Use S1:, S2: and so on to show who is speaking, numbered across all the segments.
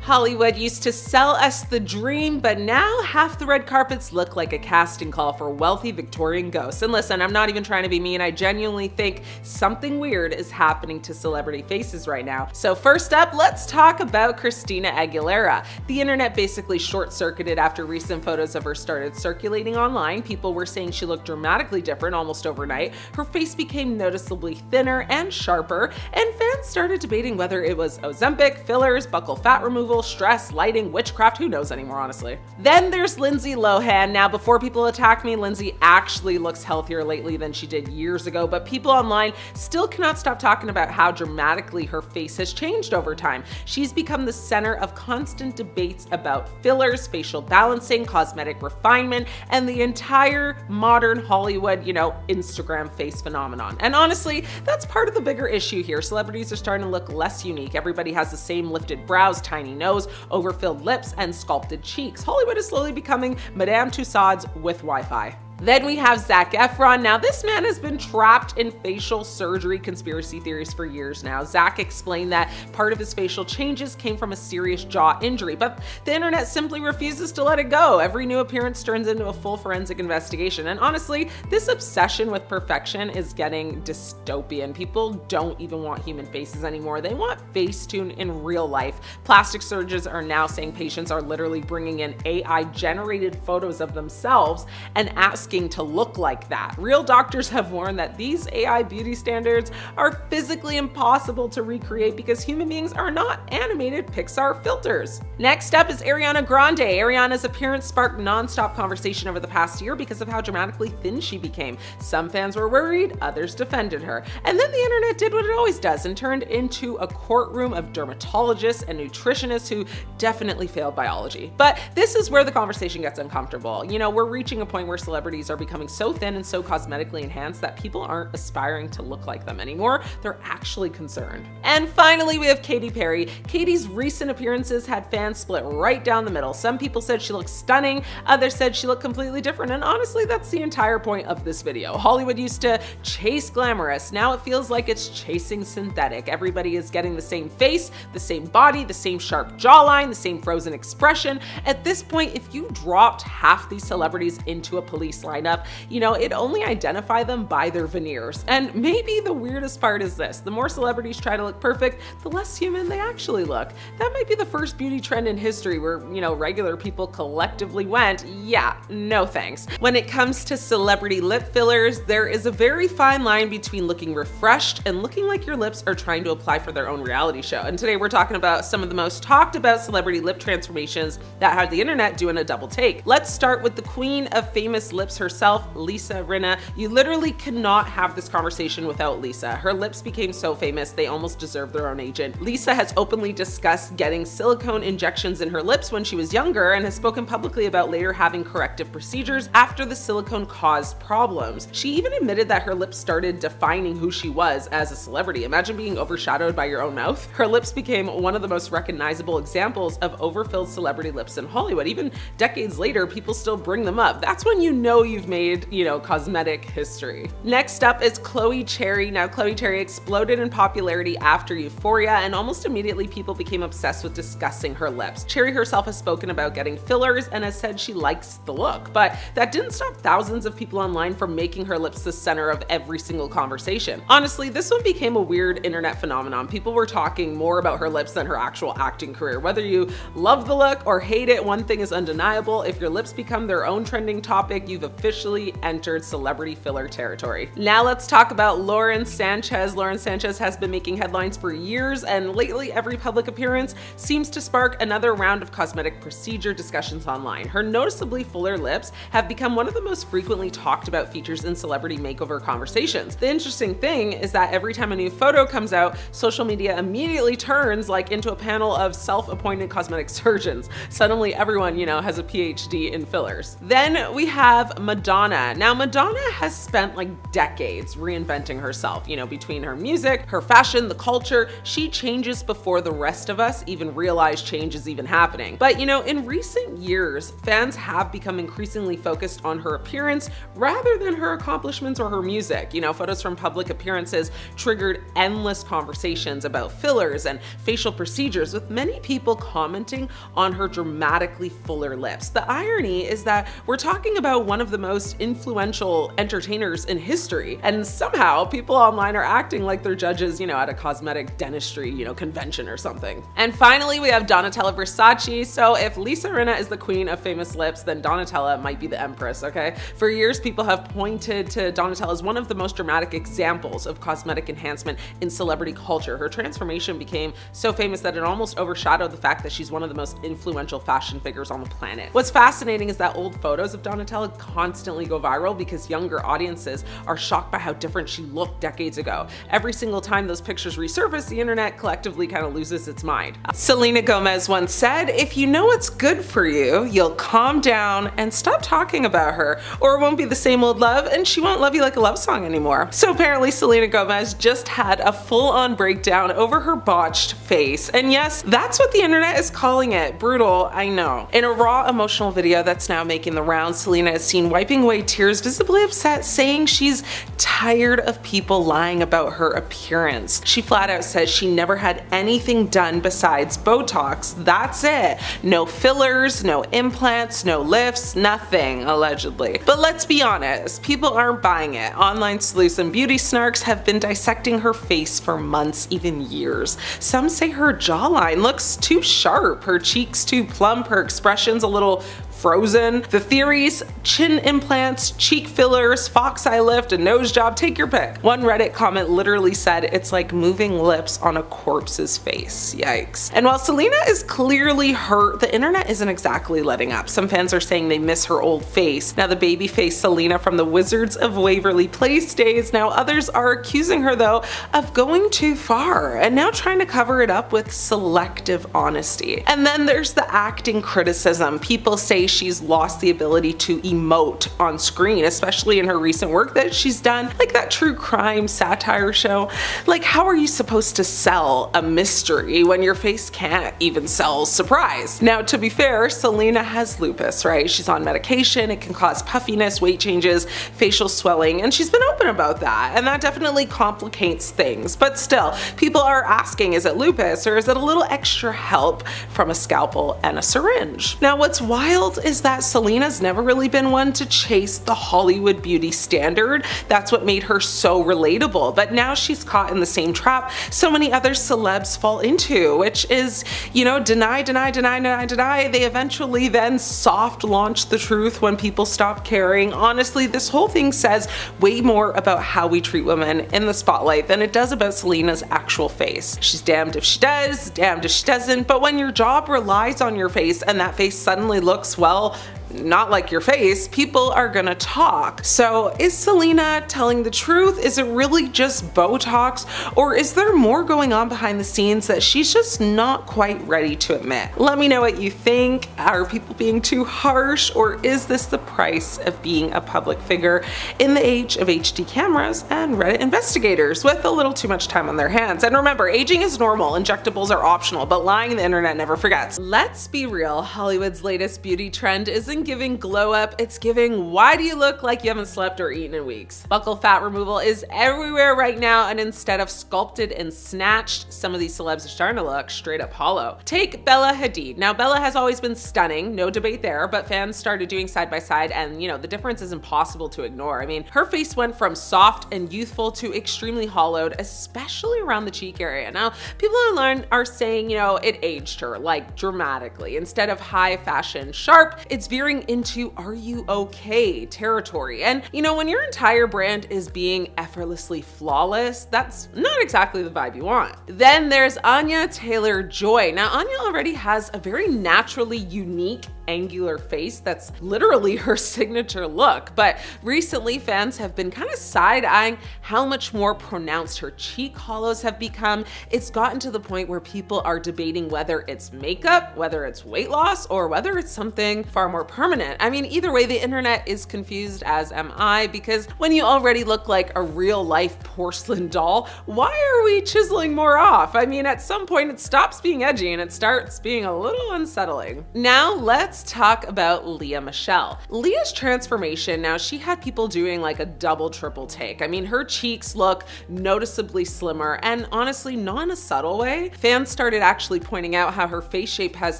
S1: Hollywood used to sell us the dream, but now half the red carpets look like a casting call for wealthy Victorian ghosts. And listen, I'm not even trying to be mean. I genuinely think something weird is happening to celebrity faces right now. So first up, let's talk about Christina Aguilera. The internet basically short-circuited after recent photos of her started circulating online. People were saying she looked dramatically different almost overnight. Her face became noticeably thinner and sharper, and fans started debating whether it was Ozempic, fillers, buccal fat removal, stress, lighting, witchcraft, who knows anymore, honestly. Then there's Lindsay Lohan. Now, before people attack me, Lindsay actually looks healthier lately than she did years ago, but people online still cannot stop talking about how dramatically her face has changed over time. She's become the center of constant debates about fillers, facial balancing, cosmetic refinement, and the entire modern Hollywood, Instagram face phenomenon. And honestly, that's part of the bigger issue here. Celebrities are starting to look less unique. Everybody has the same lifted brows, tiny nose, overfilled lips, and sculpted cheeks. Hollywood is slowly becoming Madame Tussauds with Wi-Fi. Then we have Zac Efron. Now, this man has been trapped in facial surgery conspiracy theories for years now. Zac explained that part of his facial changes came from a serious jaw injury, but the internet simply refuses to let it go. Every new appearance turns into a full forensic investigation. And honestly, this obsession with perfection is getting dystopian. People don't even want human faces anymore. They want Facetune in real life. Plastic surgeons are now saying patients are literally bringing in AI-generated photos of themselves and asking to look like that. Real doctors have warned that these AI beauty standards are physically impossible to recreate because human beings are not animated Pixar filters. Next up is Ariana Grande. Ariana's appearance sparked non-stop conversation over the past year because of how dramatically thin she became. Some fans were worried, others defended her. And then the internet did what it always does and turned into a courtroom of dermatologists and nutritionists who definitely failed biology. But this is where the conversation gets uncomfortable. We're reaching a point where celebrities are becoming so thin and so cosmetically enhanced that people aren't aspiring to look like them anymore. They're actually concerned. And finally, we have Katy Perry. Katy's recent appearances had fans split right down the middle. Some people said she looked stunning, others said she looked completely different, and honestly, that's the entire point of this video. Hollywood used to chase glamorous. Now it feels like it's chasing synthetic. Everybody is getting the same face, the same body, the same sharp jawline, the same frozen expression. At this point, if you dropped half these celebrities into a police lineup, it'd only identify them by their veneers. And maybe the weirdest part is this: the more celebrities try to look perfect, the less human they actually look. That might be the first beauty trend in history where, regular people collectively went, yeah, no thanks. When it comes to celebrity lip fillers, there is a very fine line between looking refreshed and looking like your lips are trying to apply for their own reality show. And today we're talking about some of the most talked about celebrity lip transformations that had the internet doing a double take. Let's start with the queen of famous lips herself, Lisa Rinna. You literally cannot have this conversation without Lisa. Her lips became so famous, they almost deserve their own agent. Lisa has openly discussed getting silicone injections in her lips when she was younger and has spoken publicly about later having corrective procedures after the silicone caused problems. She even admitted that her lips started defining who she was as a celebrity. Imagine being overshadowed by your own mouth. Her lips became one of the most recognizable examples of overfilled celebrity lips in Hollywood. Even decades later, people still bring them up. That's when you've made, cosmetic history. Next up is Chloe Cherry. Now, Chloe Cherry exploded in popularity after Euphoria, and almost immediately people became obsessed with discussing her lips. Cherry herself has spoken about getting fillers and has said she likes the look, but that didn't stop thousands of people online from making her lips the center of every single conversation. Honestly, this one became a weird internet phenomenon. People were talking more about her lips than her actual acting career. Whether you love the look or hate it, one thing is undeniable: if your lips become their own trending topic, you've officially entered celebrity filler territory. Now let's talk about Lauren Sanchez. Lauren Sanchez has been making headlines for years, and lately every public appearance seems to spark another round of cosmetic procedure discussions online. Her noticeably fuller lips have become one of the most frequently talked about features in celebrity makeover conversations. The interesting thing is that every time a new photo comes out, social media immediately turns into a panel of self-appointed cosmetic surgeons. Suddenly everyone, has a PhD in fillers. Then we have Madonna. Now, Madonna has spent like decades reinventing herself, between her music, her fashion, the culture. She changes before the rest of us even realize change is even happening. But in recent years, fans have become increasingly focused on her appearance rather than her accomplishments or her music. Photos from public appearances triggered endless conversations about fillers and facial procedures, with many people commenting on her dramatically fuller lips. The irony is that we're talking about one of the most influential entertainers in history, and somehow people online are acting like they're judges, at a cosmetic dentistry, convention or something. And finally, we have Donatella Versace. So if Lisa Rinna is the queen of famous lips, then Donatella might be the empress, okay? For years, people have pointed to Donatella as one of the most dramatic examples of cosmetic enhancement in celebrity culture. Her transformation became so famous that it almost overshadowed the fact that she's one of the most influential fashion figures on the planet. What's fascinating is that old photos of Donatella constantly go viral because younger audiences are shocked by how different she looked decades ago. Every single time those pictures resurface, the internet collectively kind of loses its mind. Selena Gomez once said, "If you know what's good for you, you'll calm down and stop talking about her, or it won't be the same old love and she won't love you like a love song anymore." So apparently Selena Gomez just had a full-on breakdown over her botched face. And yes, that's what the internet is calling it. Brutal, I know. In a raw emotional video that's now making the rounds, Selena is seen wiping away tears, visibly upset, saying she's tired of people lying about her appearance. She flat out says she never had anything done besides Botox. That's it. No fillers, no implants, no lifts, nothing, allegedly. But let's be honest, people aren't buying it. Online sleuths and beauty snarks have been dissecting her face for months, even years. Some say her jawline looks too sharp, her cheeks too plump, her expression's a little frozen. The theories: chin implants, cheek fillers, fox eye lift, a nose job, take your pick. One Reddit comment literally said it's like moving lips on a corpse's face. Yikes. And while Selena is clearly hurt, the internet isn't exactly letting up. Some fans are saying they miss her old face. Now the baby face Selena from the Wizards of Waverly Place days. Now others are accusing her though of going too far and now trying to cover it up with selective honesty. And then there's the acting criticism. People say she's lost the ability to emote on screen, especially in her recent work that she's done, like that true crime satire show. Like, how are you supposed to sell a mystery when your face can't even sell surprise? Now, to be fair, Selena has lupus, right? She's on medication. It can cause puffiness, weight changes, facial swelling, and she's been open about that. And that definitely complicates things. But still, people are asking, is it lupus or is it a little extra help from a scalpel and a syringe? Now, what's wild is that Selena's never really been one to chase the Hollywood beauty standard. That's what made her so relatable. But now she's caught in the same trap so many other celebs fall into, which is, deny, deny, deny, deny, deny. They eventually then soft launch the truth when people stop caring. Honestly, this whole thing says way more about how we treat women in the spotlight than it does about Selena's actual face. She's damned if she does, damned if she doesn't, but when your job relies on your face and that face suddenly looks, well, not like your face, people are gonna talk. So is Selena telling the truth? Is it really just Botox? Or is there more going on behind the scenes that she's just not quite ready to admit? Let me know what you think. Are people being too harsh? Or is this the price of being a public figure in the age of HD cameras and Reddit investigators with a little too much time on their hands? And remember, aging is normal, injectables are optional, but lying, the internet never forgets. Let's be real, Hollywood's latest beauty trend isn't giving glow up, it's giving why do you look like you haven't slept or eaten in weeks. Buccal fat removal is everywhere right now, and instead of sculpted and snatched, some of these celebs are starting to look straight up hollow. Take Bella Hadid. Now Bella has always been stunning, no debate there, but fans started doing side by side and the difference is impossible to ignore. I mean, her face went from soft and youthful to extremely hollowed, especially around the cheek area. Now people online are saying, it aged her like dramatically. Instead of high fashion sharp, it's veering into are you okay territory. And when your entire brand is being effortlessly flawless, that's not exactly the vibe you want. Then there's Anya Taylor-Joy. Now Anya already has a very naturally unique angular face that's literally her signature look. But recently, fans have been kind of side-eyeing how much more pronounced her cheek hollows have become. It's gotten to the point where people are debating whether it's makeup, whether it's weight loss, or whether it's something far more permanent. I mean, either way, the internet is confused, as am I, because when you already look like a real-life porcelain doll, why are we chiseling more off? I mean, at some point it stops being edgy and it starts being a little unsettling. Now let's talk about Lea Michele. Leah's transformation, now she had people doing like a double, triple take. I mean, her cheeks look noticeably slimmer, and honestly, not in a subtle way. Fans started actually pointing out how her face shape has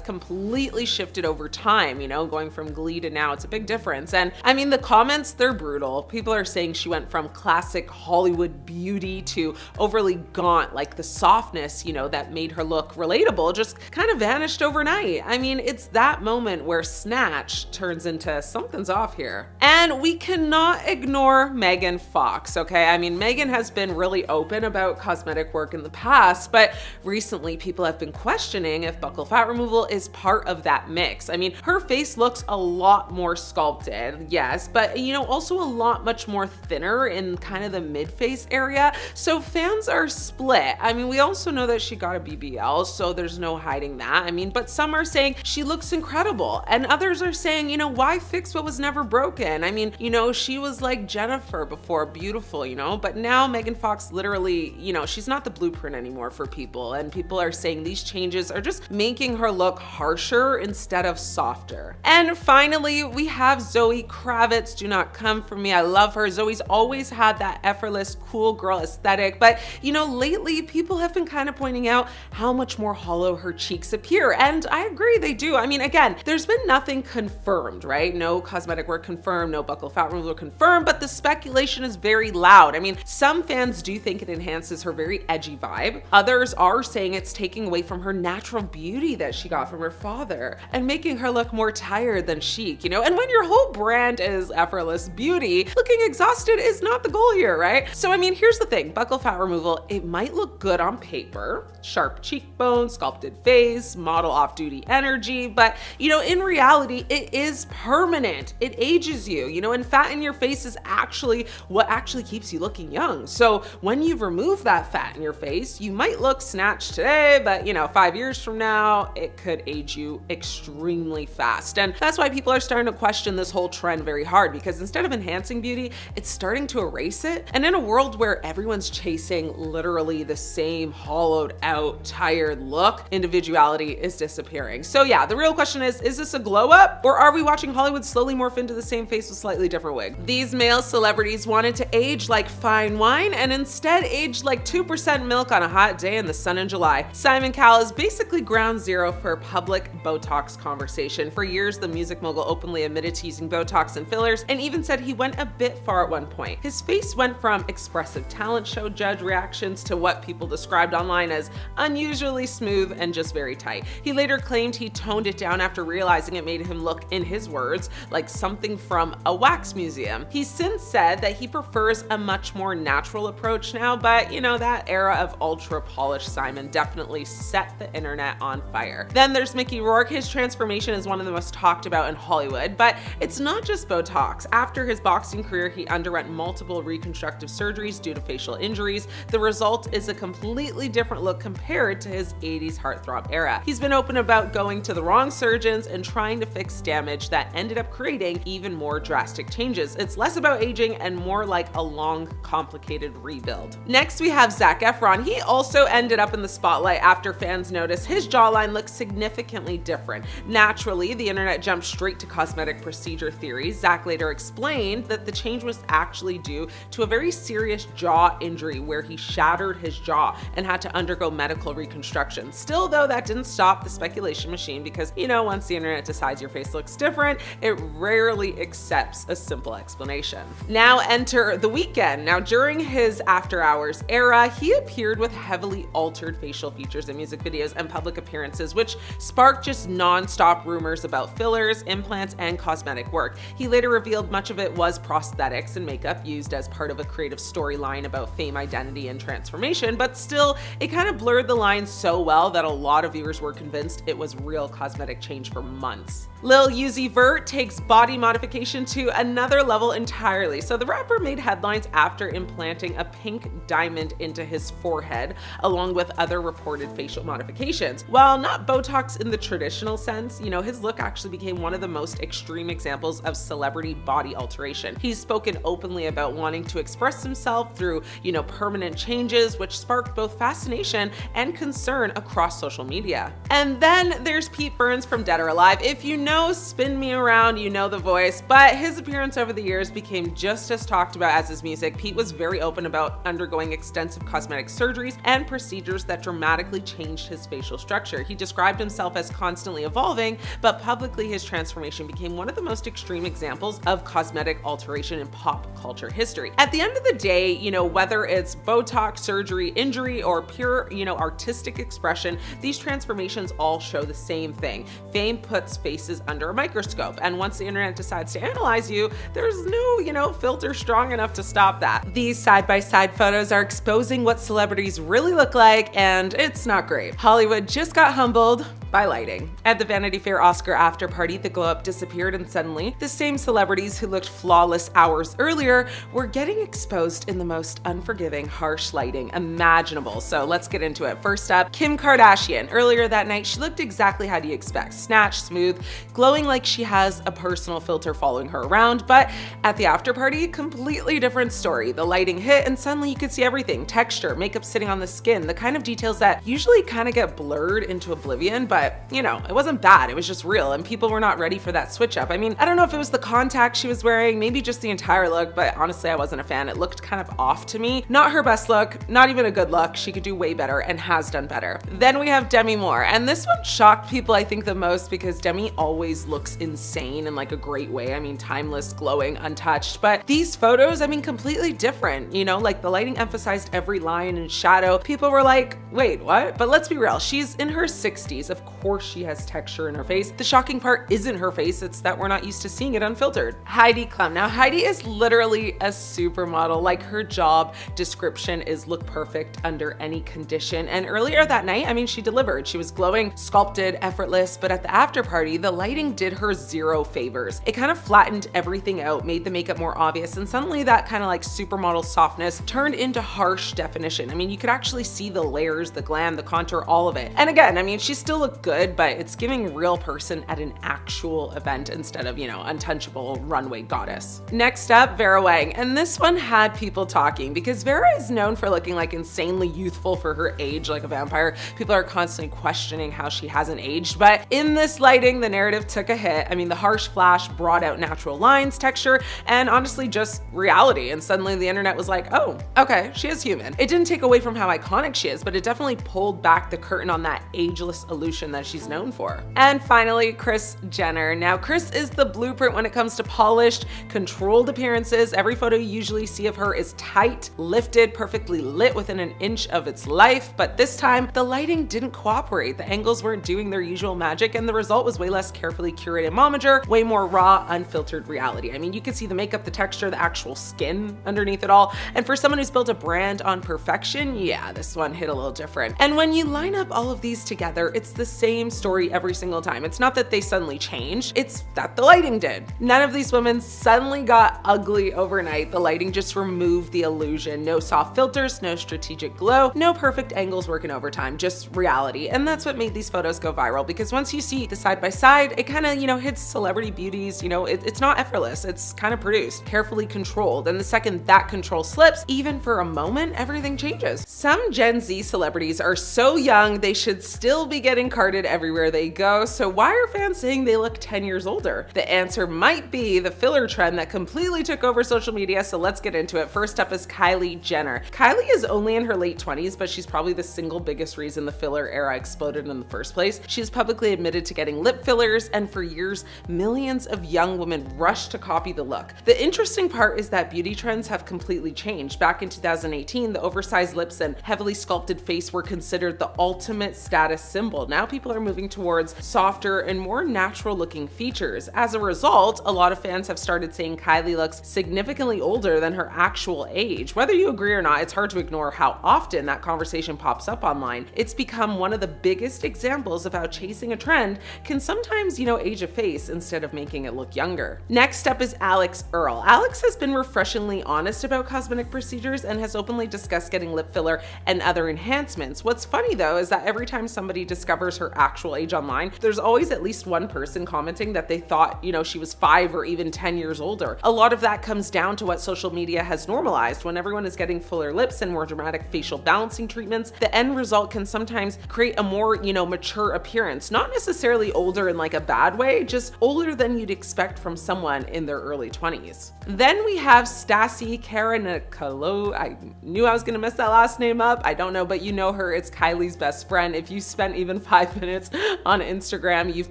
S1: completely shifted over time, you know, going from Glee to now. It's a big difference. And I mean, the comments, they're brutal. People are saying she went from classic Hollywood beauty to overly gaunt, like the softness, you know, that made her look relatable just kind of vanished overnight. I mean, it's that moment where Snatch turns into something's off here. And we cannot ignore Megan Fox, okay? I mean, Megan has been really open about cosmetic work in the past, but recently people have been questioning if buccal fat removal is part of that mix. I mean, her face looks a lot more sculpted, yes, but you know, also a lot much more thinner in kind of the mid-face area. So fans are split. I mean, we also know that she got a BBL, so there's no hiding that. I mean, but some are saying she looks incredible, and others are saying, you know, why fix what was never broken? I mean, you know, she was like Jennifer before, beautiful, you know, but now Megan Fox literally, you know, she's not the blueprint anymore for people, and people are saying these changes are just making her look harsher instead of softer. And finally, we have Zoe Kravitz. Do not come for me. I love her. Zoe's always had that effortless, cool girl aesthetic, but you know, lately people have been kind of pointing out how much more hollow her cheeks appear, and I agree, they do. I mean, again, there's been nothing confirmed, right? No cosmetic work confirmed, no buccal fat removal confirmed, but the speculation is very loud. I mean, some fans do think it enhances her very edgy vibe. Others are saying it's taking away from her natural beauty that she got from her father and making her look more tired than chic, you know? And when your whole brand is effortless beauty, looking exhausted is not the goal here, right? So, I mean, here's the thing, buccal fat removal, it might look good on paper, sharp cheekbones, sculpted face, model off-duty energy, but you know, in reality, it is permanent. It ages you, you know, and fat in your face is actually what actually keeps you looking young. So when you remove that fat in your face, you might look snatched today, but you know, 5 years from now, it could age you extremely fast. And that's why people are starting to question this whole trend very hard, because instead of enhancing beauty, it's starting to erase it. And in a world where everyone's chasing literally the same hollowed out, tired look, individuality is disappearing. So yeah, the real question is this a glow up, or are we watching Hollywood slowly morph into the same face with slightly different wig? These male celebrities wanted to age like fine wine and instead aged like 2% milk on a hot day in the sun in July. Simon Cowell is basically ground zero for public Botox conversation. For years, the music mogul openly admitted to using Botox and fillers, and even said he went a bit far at one point. His face went from expressive talent show judge reactions to what people described online as unusually smooth and just very tight. He later claimed he toned it down after realizing it made him look, in his words, like something from a wax museum. He's since said that he prefers a much more natural approach now, but you know, that era of ultra polished Simon definitely set the internet on fire. Then there's Mickey Rourke. His transformation is one of the most talked about in Hollywood, but it's not just Botox. After his boxing career, he underwent multiple reconstructive surgeries due to facial injuries. The result is a completely different look compared to his 80s heartthrob era. He's been open about going to the wrong surgeons and trying to fix damage that ended up creating even more drastic changes. It's less about aging and more like a long, complicated rebuild. Next, we have Zac Efron. He also ended up in the spotlight after fans noticed his jawline looks significantly different. Naturally, the internet jumped straight to cosmetic procedure theories. Zac later explained that the change was actually due to a very serious jaw injury where he shattered his jaw and had to undergo medical reconstruction. Still, though, that didn't stop the speculation machine, because you know, once the internet decides your face looks different, it rarely accepts a simple explanation. Now enter The Weeknd. Now, during his After Hours era, he appeared with heavily altered facial features in music videos and public appearances, which sparked just non-stop rumors about fillers, implants, and cosmetic work. He later revealed much of it was prosthetics and makeup used as part of a creative storyline about fame, identity, and transformation, but still, it kind of blurred the lines so well that a lot of viewers were convinced it was real cosmetic change for months. Lil Uzi Vert takes body modification to another level entirely. So the rapper made headlines after implanting a pink diamond into his forehead, along with other reported facial modifications. While not Botox in the traditional sense, his look actually became one of the most extreme examples of celebrity body alteration. He's spoken openly about wanting to express himself through, permanent changes, which sparked both fascination and concern across social media. And then there's Pete Burns from Dead or Alive. If you know Spin Me Around, you know the voice, but his appearance over the years became just as talked about as his music. Pete was very open about undergoing extensive cosmetic surgeries and procedures that dramatically changed his facial structure. He described himself as constantly evolving, but publicly his transformation became one of the most extreme examples of cosmetic alteration in pop culture history. At the end of the day, whether it's Botox, surgery, injury, or pure, artistic expression, these transformations all show the same thing. Fame puts faces under a microscope, and once the internet decides to analyze you, there's no, filter strong enough to stop that. These side-by-side photos are exposing what celebrities really look like, and it's not great. Hollywood just got humbled by lighting. At the Vanity Fair Oscar after party, the glow-up disappeared, and suddenly, the same celebrities who looked flawless hours earlier were getting exposed in the most unforgiving, harsh lighting imaginable. So let's get into it. First up, Kim Kardashian. Earlier that night, she looked exactly how do you expect. Snatched, smooth, glowing like she has a personal filter following her around. But at the after party, completely different story. The lighting hit, and suddenly you could see everything. Texture, makeup sitting on the skin, the kind of details that usually kind of get blurred into oblivion, but it wasn't bad. It was just real, and people were not ready for that switch up. I mean, I don't know if it was the contact she was wearing, maybe just the entire look, but honestly, I wasn't a fan. It looked kind of off to me. Not her best look, not even a good look. She could do way better and has done better. Then we have Demi Moore, and this one shocked people, I think, the most because Demi always looks insane in like a great way. I mean, timeless, glowing, untouched. But these photos, completely different. Like the lighting emphasized every line and shadow. People were like, wait, what? But let's be real. She's in her 60s. Of course she has texture in her face. The shocking part isn't her face, it's that we're not used to seeing it unfiltered. Heidi Klum. Now, Heidi is literally a supermodel. Like, her job description is look perfect under any condition. And earlier that night, she delivered. She was glowing, sculpted, effortless, but at the after party, the lighting did her zero favors. It kind of flattened everything out, made the makeup more obvious, and suddenly that kind of like supermodel softness turned into harsh definition. You could actually see the layers, the glam, the contour, all of it. And again, she still looked good, but it's giving real person at an actual event instead of, untouchable runway goddess. Next up, Vera Wang. And this one had people talking because Vera is known for looking like insanely youthful for her age, like a vampire. People are constantly questioning how she hasn't aged, but in this lighting, the narrative took a hit. The harsh flash brought out natural lines, texture, and honestly just reality. And suddenly the internet was like, oh, okay, she is human. It didn't take away from how iconic she is, but it definitely pulled back the curtain on that ageless illusion that she's known for. And finally, Kris Jenner. Now, Kris is the blueprint when it comes to polished, controlled appearances. Every photo you usually see of her is tight, lifted, perfectly lit within an inch of its life. But this time, the lighting didn't cooperate. The angles weren't doing their usual magic, and the result was way less carefully curated momager, way more raw, unfiltered reality. You could see the makeup, the texture, the actual skin underneath it all. And for someone who's built a brand on perfection, yeah, this one hit a little different. And when you line up all of these together, it's the same story every single time. It's not that they suddenly changed, it's that the lighting did. None of these women suddenly got ugly overnight. The lighting just removed the illusion. No soft filters, no strategic glow, no perfect angles working overtime, just reality. And that's what made these photos go viral, because once you see the side by side, it kind of, hits celebrity beauties. It's not effortless. It's kind of produced, carefully controlled. And the second that control slips, even for a moment, everything changes. Some Gen Z celebrities are so young, they should still be getting carded everywhere they go. So why are fans saying they look 10 years older? The answer might be the filler trend that completely took over social media. So let's get into it. First up is Kylie Jenner. Kylie is only in her late 20s, but she's probably the single biggest reason the filler era exploded in the first place. She's publicly admitted to getting lip fillers, and for years, millions of young women rushed to copy the look. The interesting part is that beauty trends have completely changed. Back in 2018, the oversized lips and heavily sculpted face were considered the ultimate status symbol. Now people people are moving towards softer and more natural looking features. As a result, a lot of fans have started saying Kylie looks significantly older than her actual age. Whether you agree or not, it's hard to ignore how often that conversation pops up online. It's become one of the biggest examples of how chasing a trend can sometimes, age a face instead of making it look younger. Next up is Alex Earle. Alex has been refreshingly honest about cosmetic procedures and has openly discussed getting lip filler and other enhancements. What's funny though is that every time somebody discovers her actual age online, there's always at least one person commenting that they thought, she was 5 or even 10 years older. A lot of that comes down to what social media has normalized. When everyone is getting fuller lips and more dramatic facial balancing treatments, the end result can sometimes create a more, mature appearance. Not necessarily older in like a bad way, just older than you'd expect from someone in their early 20s. Then we have Stassi Karanikolo. I knew I was gonna mess that last name up. I don't know, but you know her. It's Kylie's best friend. If you spent even 5 minutes on Instagram, you've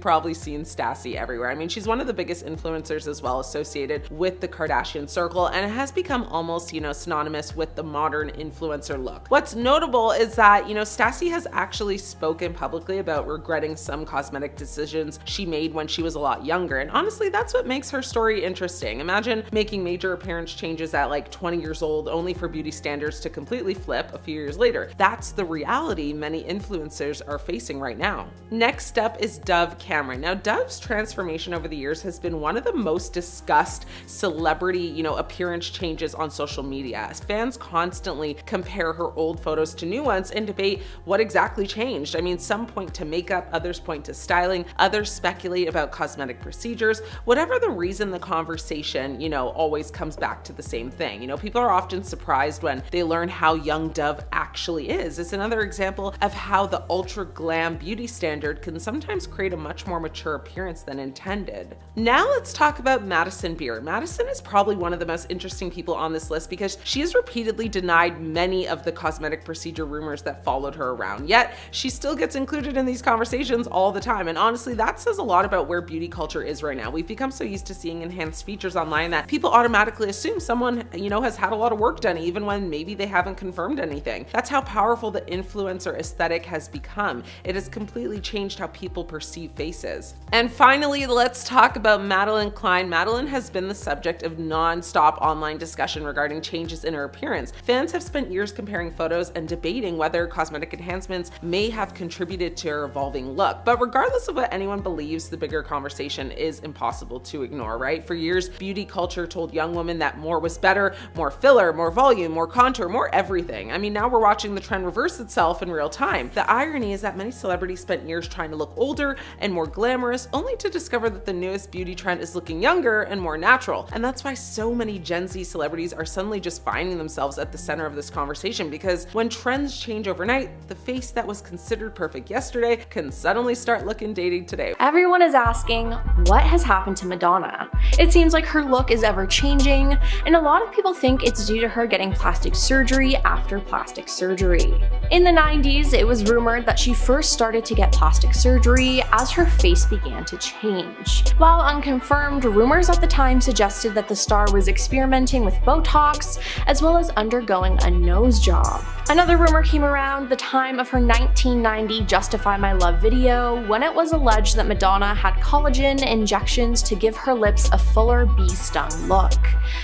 S1: probably seen Stassi everywhere. I mean, she's one of the biggest influencers as well associated with the Kardashian circle, and it has become almost, synonymous with the modern influencer look. What's notable is that, Stassi has actually spoken publicly about regretting some cosmetic decisions she made when she was a lot younger. And honestly, that's what makes her story interesting. Imagine making major appearance changes at like 20 years old, only for beauty standards to completely flip a few years later. That's the reality many influencers are facing right now. Next up is Dove Cameron. Now, Dove's transformation over the years has been one of the most discussed celebrity, appearance changes on social media. Fans constantly compare her old photos to new ones and debate what exactly changed. I mean, some point to makeup, others point to styling, others speculate about cosmetic procedures. Whatever the reason, the conversation, always comes back to the same thing. People are often surprised when they learn how young Dove actually is. It's another example of how the ultra glam beauty standard can sometimes create a much more mature appearance than intended. Now let's talk about Madison Beer. Madison is probably one of the most interesting people on this list because she has repeatedly denied many of the cosmetic procedure rumors that followed her around, yet she still gets included in these conversations all the time. And honestly, that says a lot about where beauty culture is right now. We've become so used to seeing enhanced features online that people automatically assume someone, has had a lot of work done, even when maybe they haven't confirmed anything. That's how powerful the influencer aesthetic has become. It has completely changed how people perceive faces. And finally, let's talk about Madeline Klein. Madeline has been the subject of non-stop online discussion regarding changes in her appearance. Fans have spent years comparing photos and debating whether cosmetic enhancements may have contributed to her evolving look. But regardless of what anyone believes, the bigger conversation is impossible to ignore, right? For years, beauty culture told young women that more was better, more filler, more volume, more contour, more everything. I mean, now we're watching the trend reverse itself in real time. The irony is that many celebrities spent years trying to look older and more glamorous, only to discover that the newest beauty trend is looking younger and more natural. And that's why so many Gen Z celebrities are suddenly just finding themselves at the center of this conversation, because when trends change overnight, the face that was considered perfect yesterday can suddenly start looking dated today.
S2: Everyone is asking, what has happened to Madonna? It seems like her look is ever changing, and a lot of people think it's due to her getting plastic surgery after plastic surgery. In the 90s, it was rumored that she first started to get plastic surgery as her face began to change. While unconfirmed, rumors at the time suggested that the star was experimenting with Botox, as well as undergoing a nose job. Another rumor came around the time of her 1990 Justify My Love video, when it was alleged that Madonna had collagen injections to give her lips a fuller bee-stung look.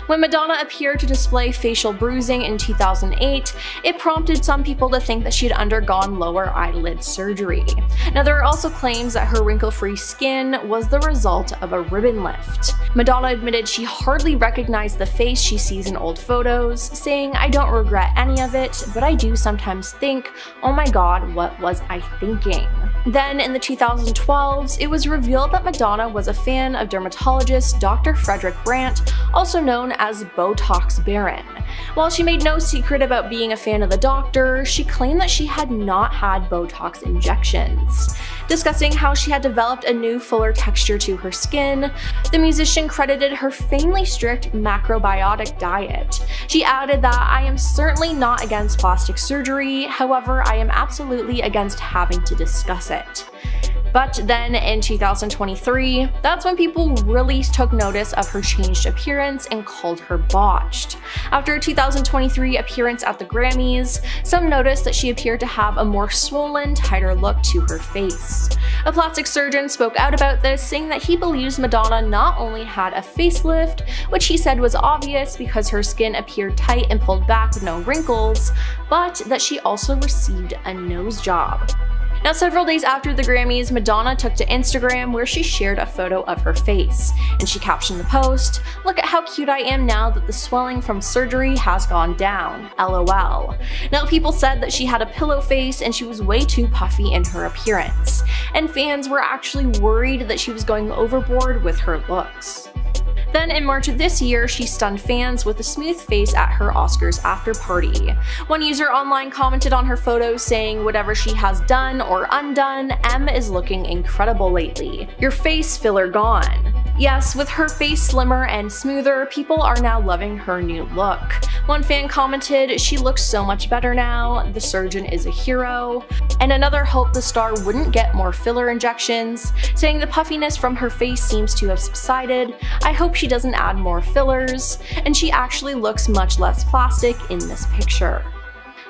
S2: When Madonna appeared to display facial bruising in 2008, it prompted some people to think that she had undergone lower eyelid surgery. Now, there are also claims that her wrinkle-free skin was the result of a ribbon lift. Madonna admitted she hardly recognized the face she sees in old photos, saying, "I don't regret any of it, but I do sometimes think, oh my god, what was I thinking?" Then in the 2012s, it was revealed that Madonna was a fan of dermatologist Dr. Frederick Brandt, also known as Botox Baron. While she made no secret about being a fan of the doctor, she claimed that she had not had Botox injections. Discussing how she had developed a new fuller texture to her skin, the musician credited her famously strict macrobiotic diet. She added that, "I am certainly not against plastic surgery, however, I am absolutely against having to discuss it." But then in 2023, that's when people really took notice of her changed appearance and called her botched. After a 2023 appearance at the Grammys, some noticed that she appeared to have a more swollen, tighter look to her face. A plastic surgeon spoke out about this, saying that he believes Madonna not only had a facelift, which he said was obvious because her skin appeared tight and pulled back with no wrinkles, but that she also received a nose job. Now, several days after the Grammys, Madonna took to Instagram where she shared a photo of her face, and she captioned the post, "Look at how cute I am now that the swelling from surgery has gone down, LOL." Now, people said that she had a pillow face and she was way too puffy in her appearance, and fans were actually worried that she was going overboard with her looks. Then in March of this year, she stunned fans with a smooth face at her Oscars after party. One user online commented on her photos saying, "Whatever she has done or undone, M is looking incredible lately. Your face filler gone." Yes, with her face slimmer and smoother, people are now loving her new look. One fan commented, "She looks so much better now, the surgeon is a hero." And another hoped the star wouldn't get more filler injections, saying the puffiness from her face seems to have subsided. "I hope she doesn't add more fillers," and she actually looks much less plastic in this picture.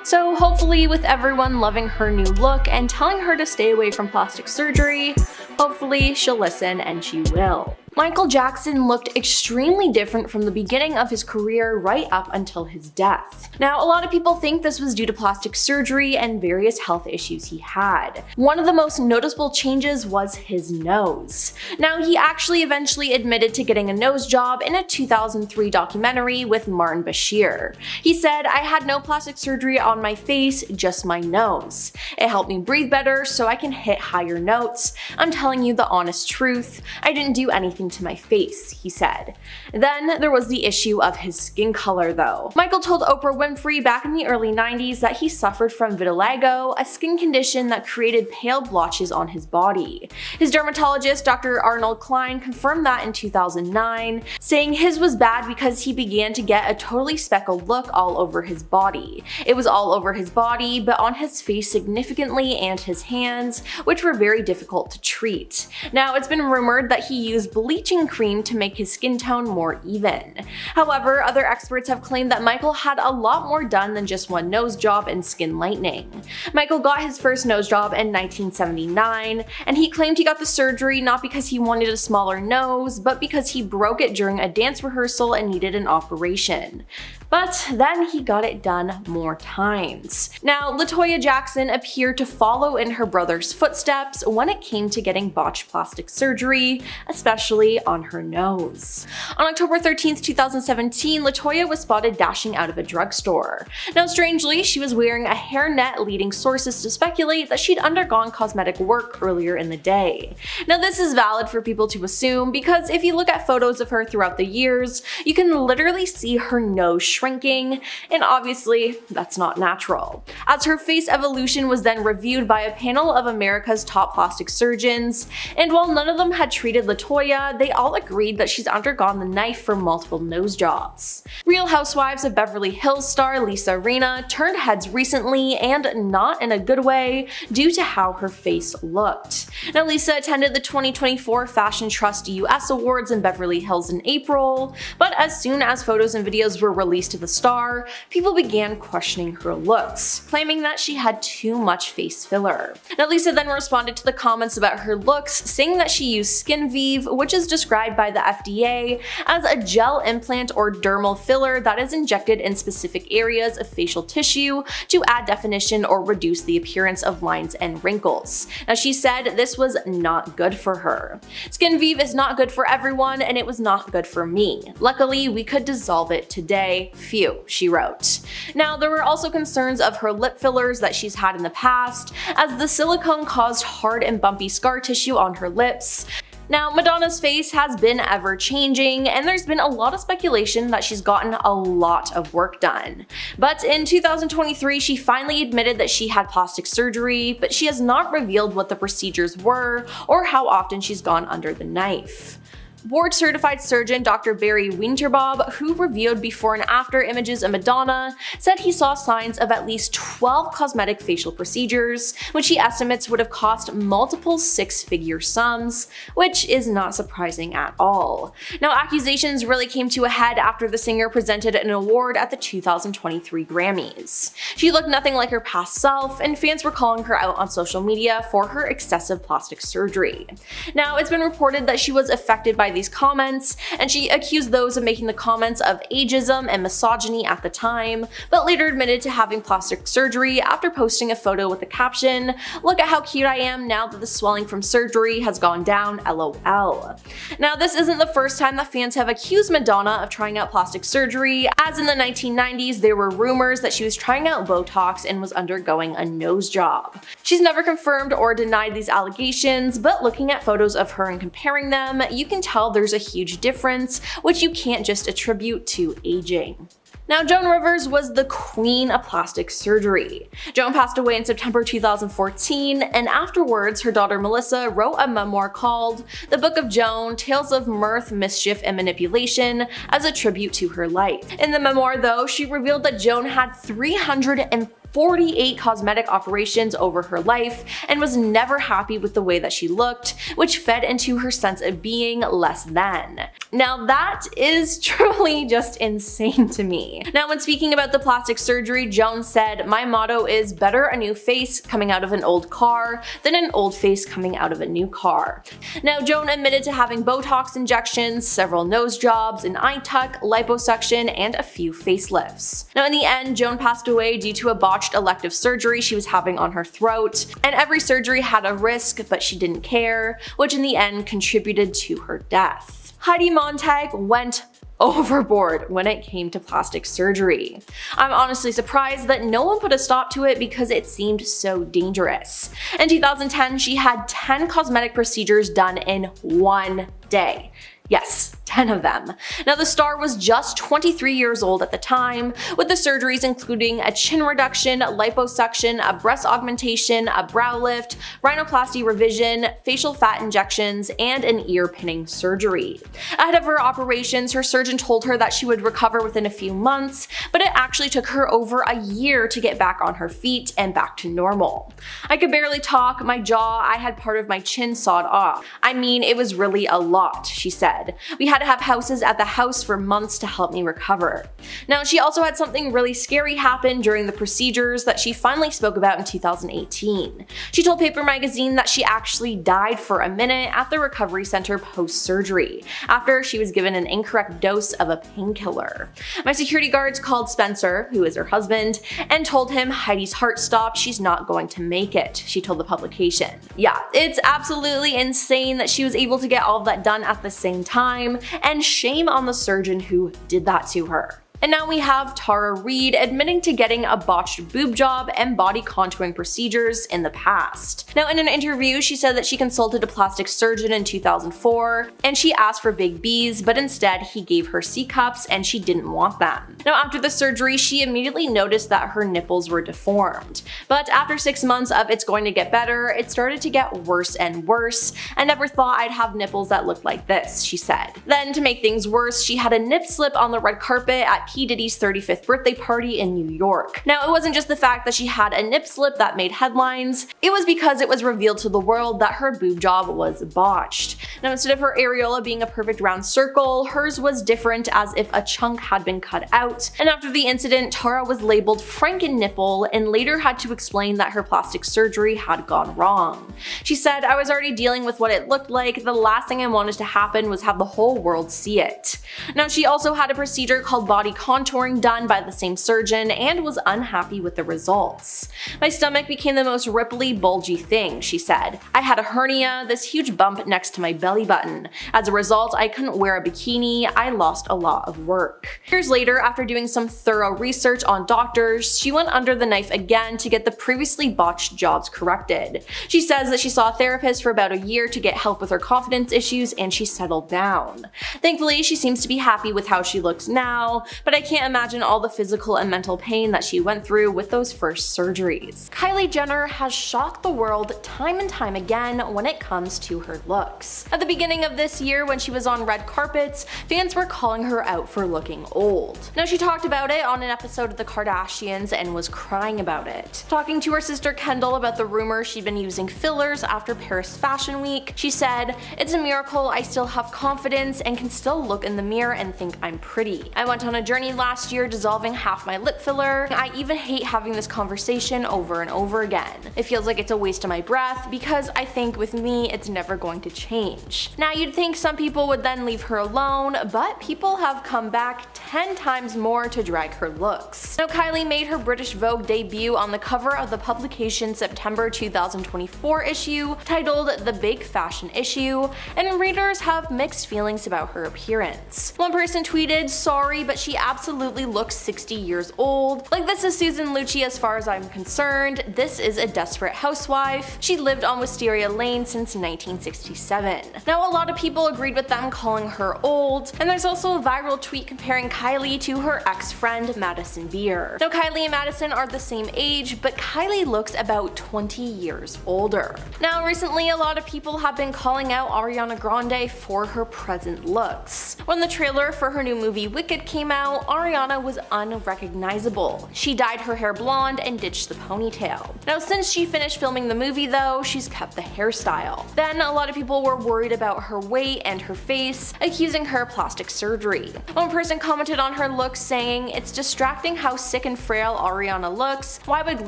S2: So hopefully, with everyone loving her new look and telling her to stay away from plastic surgery, hopefully she'll listen, and she will. Michael Jackson looked extremely different from the beginning of his career right up until his death. Now, a lot of people think this was due to plastic surgery and various health issues he had. One of the most noticeable changes was his nose. Now, he actually eventually admitted to getting a nose job in a 2003 documentary with Martin Bashir. He said, "I had no plastic surgery on my face, just my nose. It helped me breathe better so I can hit higher notes. I'm telling you the honest truth. I didn't do anything to my face," he said. Then there was the issue of his skin color though. Michael told Oprah Winfrey back in the early 90s that he suffered from vitiligo, a skin condition that created pale blotches on his body. His dermatologist, Dr. Arnold Klein, confirmed that in 2009, saying his was bad because he began to get a totally speckled look all over his body. It was all over his body, but on his face significantly and his hands, which were very difficult to treat. Now, it's been rumored that he used bleaching cream to make his skin tone more even. However, other experts have claimed that Michael had a lot more done than just one nose job and skin lightening. Michael got his first nose job in 1979, and he claimed he got the surgery not because he wanted a smaller nose, but because he broke it during a dance rehearsal and needed an operation. But then he got it done more times. Now, LaToya Jackson appeared to follow in her brother's footsteps when it came to getting botched plastic surgery, especially on her nose. On October 13th, 2017, LaToya was spotted dashing out of a drugstore. Now, strangely, she was wearing a hairnet, leading sources to speculate that she'd undergone cosmetic work earlier in the day. Now, this is valid for people to assume because if you look at photos of her throughout the years, you can literally see her nose shrinking, and obviously that's not natural. As her face evolution was then reviewed by a panel of America's top plastic surgeons, and while none of them had treated LaToya, they all agreed that she's undergone the knife for multiple nose jobs. Real Housewives of Beverly Hills star Lisa Rinna turned heads recently, and not in a good way, due to how her face looked. Now, Lisa attended the 2024 Fashion Trust US Awards in Beverly Hills in April, but as soon as photos and videos were released to the star, people began questioning her looks, claiming that she had too much face filler. Now, Lisa then responded to the comments about her looks, saying that she used Skin Vive, which is described by the FDA as a gel implant or dermal filler that is injected in specific areas of facial tissue to add definition or reduce the appearance of lines and wrinkles. Now, she said this was not good for her. Skin Vive is not good for everyone, and it was not good for me. Luckily, we could dissolve it today. Phew, she wrote. Now, there were also concerns of her lip fillers that she's had in the past, as the silicone caused hard and bumpy scar tissue on her lips. Now, Madonna's face has been ever changing, and there's been a lot of speculation that she's gotten a lot of work done. But in 2023, she finally admitted that she had plastic surgery, but she has not revealed what the procedures were or how often she's gone under the knife. Board-certified surgeon Dr. Barry Winterbob, who reviewed before and after images of Madonna, said he saw signs of at least 12 cosmetic facial procedures, which he estimates would have cost multiple six-figure sums, which is not surprising at all. Now, accusations really came to a head after the singer presented an award at the 2023 Grammys. She looked nothing like her past self, and fans were calling her out on social media for her excessive plastic surgery. Now, it's been reported that she was affected by these comments, and she accused those of making the comments of ageism and misogyny at the time, but later admitted to having plastic surgery after posting a photo with the caption, "Look at how cute I am now that the swelling from surgery has gone down, LOL." Now, this isn't the first time that fans have accused Madonna of trying out plastic surgery, as in the 1990s there were rumors that she was trying out Botox and was undergoing a nose job. She's never confirmed or denied these allegations, but looking at photos of her and comparing them, you can tell there's a huge difference, which you can't just attribute to aging. Now, Joan Rivers was the queen of plastic surgery. Joan passed away in September 2014, and afterwards, her daughter Melissa wrote a memoir called The Book of Joan: Tales of Mirth, Mischief, and Manipulation as a tribute to her life. In the memoir, though, she revealed that Joan had 348 cosmetic operations over her life and was never happy with the way that she looked, which fed into her sense of being less than. Now, that is truly just insane to me. Now, when speaking about the plastic surgery, Joan said, "My motto is better a new face coming out of an old car than an old face coming out of a new car." Now, Joan admitted to having Botox injections, several nose jobs, an eye tuck, liposuction, and a few facelifts. Now, in the end, Joan passed away due to a botched elective surgery she was having on her throat, and every surgery had a risk, but she didn't care, which in the end contributed to her death. Heidi Montag went overboard when it came to plastic surgery. I'm honestly surprised that no one put a stop to it because it seemed so dangerous. In 2010, she had 10 cosmetic procedures done in one day. Yes, 10 of them. Now, the star was just 23 years old at the time, with the surgeries including a chin reduction, liposuction, a breast augmentation, a brow lift, rhinoplasty revision, facial fat injections, and an ear pinning surgery. Ahead of her operations, her surgeon told her that she would recover within a few months, but it actually took her over a year to get back on her feet and back to normal. "I could barely talk, my jaw, I had part of my chin sawed off. I mean, it was really a lot," she said. "We had to have houses at the house for months to help me recover." Now, she also had something really scary happen during the procedures that she finally spoke about in 2018. She told Paper Magazine that she actually died for a minute at the recovery center post-surgery, after she was given an incorrect dose of a painkiller. "My security guards called Spencer, who is her husband, and told him Heidi's heart stopped, she's not going to make it," she told the publication. Yeah, it's absolutely insane that she was able to get all of that done at the same time, and shame on the surgeon who did that to her. And now we have Tara Reid admitting to getting a botched boob job and body contouring procedures in the past. Now, in an interview, she said that she consulted a plastic surgeon in 2004, and she asked for big B's, but instead he gave her C cups and she didn't want them. Now, after the surgery, she immediately noticed that her nipples were deformed. But after 6 months of "it's going to get better," it started to get worse and worse. "I never thought I'd have nipples that looked like this," she said. Then, to make things worse, she had a nip slip on the red carpet at P. Diddy's 35th birthday party in New York. Now, it wasn't just the fact that she had a nip slip that made headlines, it was because it was revealed to the world that her boob job was botched. Now, instead of her areola being a perfect round circle, hers was different, as if a chunk had been cut out, and after the incident, Tara was labeled Franken nipple and later had to explain that her plastic surgery had gone wrong. She said, "I was already dealing with what it looked like, the last thing I wanted to happen was have the whole world see it." Now, she also had a procedure called body contouring done by the same surgeon and was unhappy with the results. "My stomach became the most ripply, bulgy thing," she said. "I had a hernia, this huge bump next to my belly button. As a result, I couldn't wear a bikini, I lost a lot of work." Years later, after doing some thorough research on doctors, she went under the knife again to get the previously botched jobs corrected. She says that she saw a therapist for about a year to get help with her confidence issues, and she settled down. Thankfully, she seems to be happy with how she looks now, but but I can't imagine all the physical and mental pain that she went through with those first surgeries. Kylie Jenner has shocked the world time and time again when it comes to her looks. At the beginning of this year, when she was on red carpets, fans were calling her out for looking old. Now, she talked about it on an episode of The Kardashians and was crying about it. Talking to her sister Kendall about the rumor she'd been using fillers after Paris Fashion Week, she said, "It's a miracle I still have confidence and can still look in the mirror and think I'm pretty. I went on a journey last year dissolving half my lip filler. I even hate having this conversation over and over again. It feels like it's a waste of my breath because I think with me it's never going to change." Now, you'd think some people would then leave her alone, but people have come back 10 times more to drag her looks. Now, Kylie made her British Vogue debut on the cover of the publication's September 2024 issue, titled The Big Fashion Issue, and readers have mixed feelings about her appearance. One person tweeted, "Sorry, but she absolutely looks 60 years old. Like, this is Susan Lucci as far as I'm concerned. This is a desperate housewife. She lived on Wisteria Lane since 1967. Now, a lot of people agreed with them calling her old, and there's also a viral tweet comparing Kylie to her ex-friend Madison Beer. Now, Kylie and Madison are the same age, but Kylie looks about 20 years older. Now, recently a lot of people have been calling out Ariana Grande for her present looks. When the trailer for her new movie Wicked came out, Ariana was unrecognizable. She dyed her hair blonde and ditched the ponytail. Now, since she finished filming the movie though, she's kept the hairstyle. Then a lot of people were worried about her weight and her face, accusing her of plastic surgery. One person commented on her looks saying, "It's distracting how sick and frail Ariana looks. Why would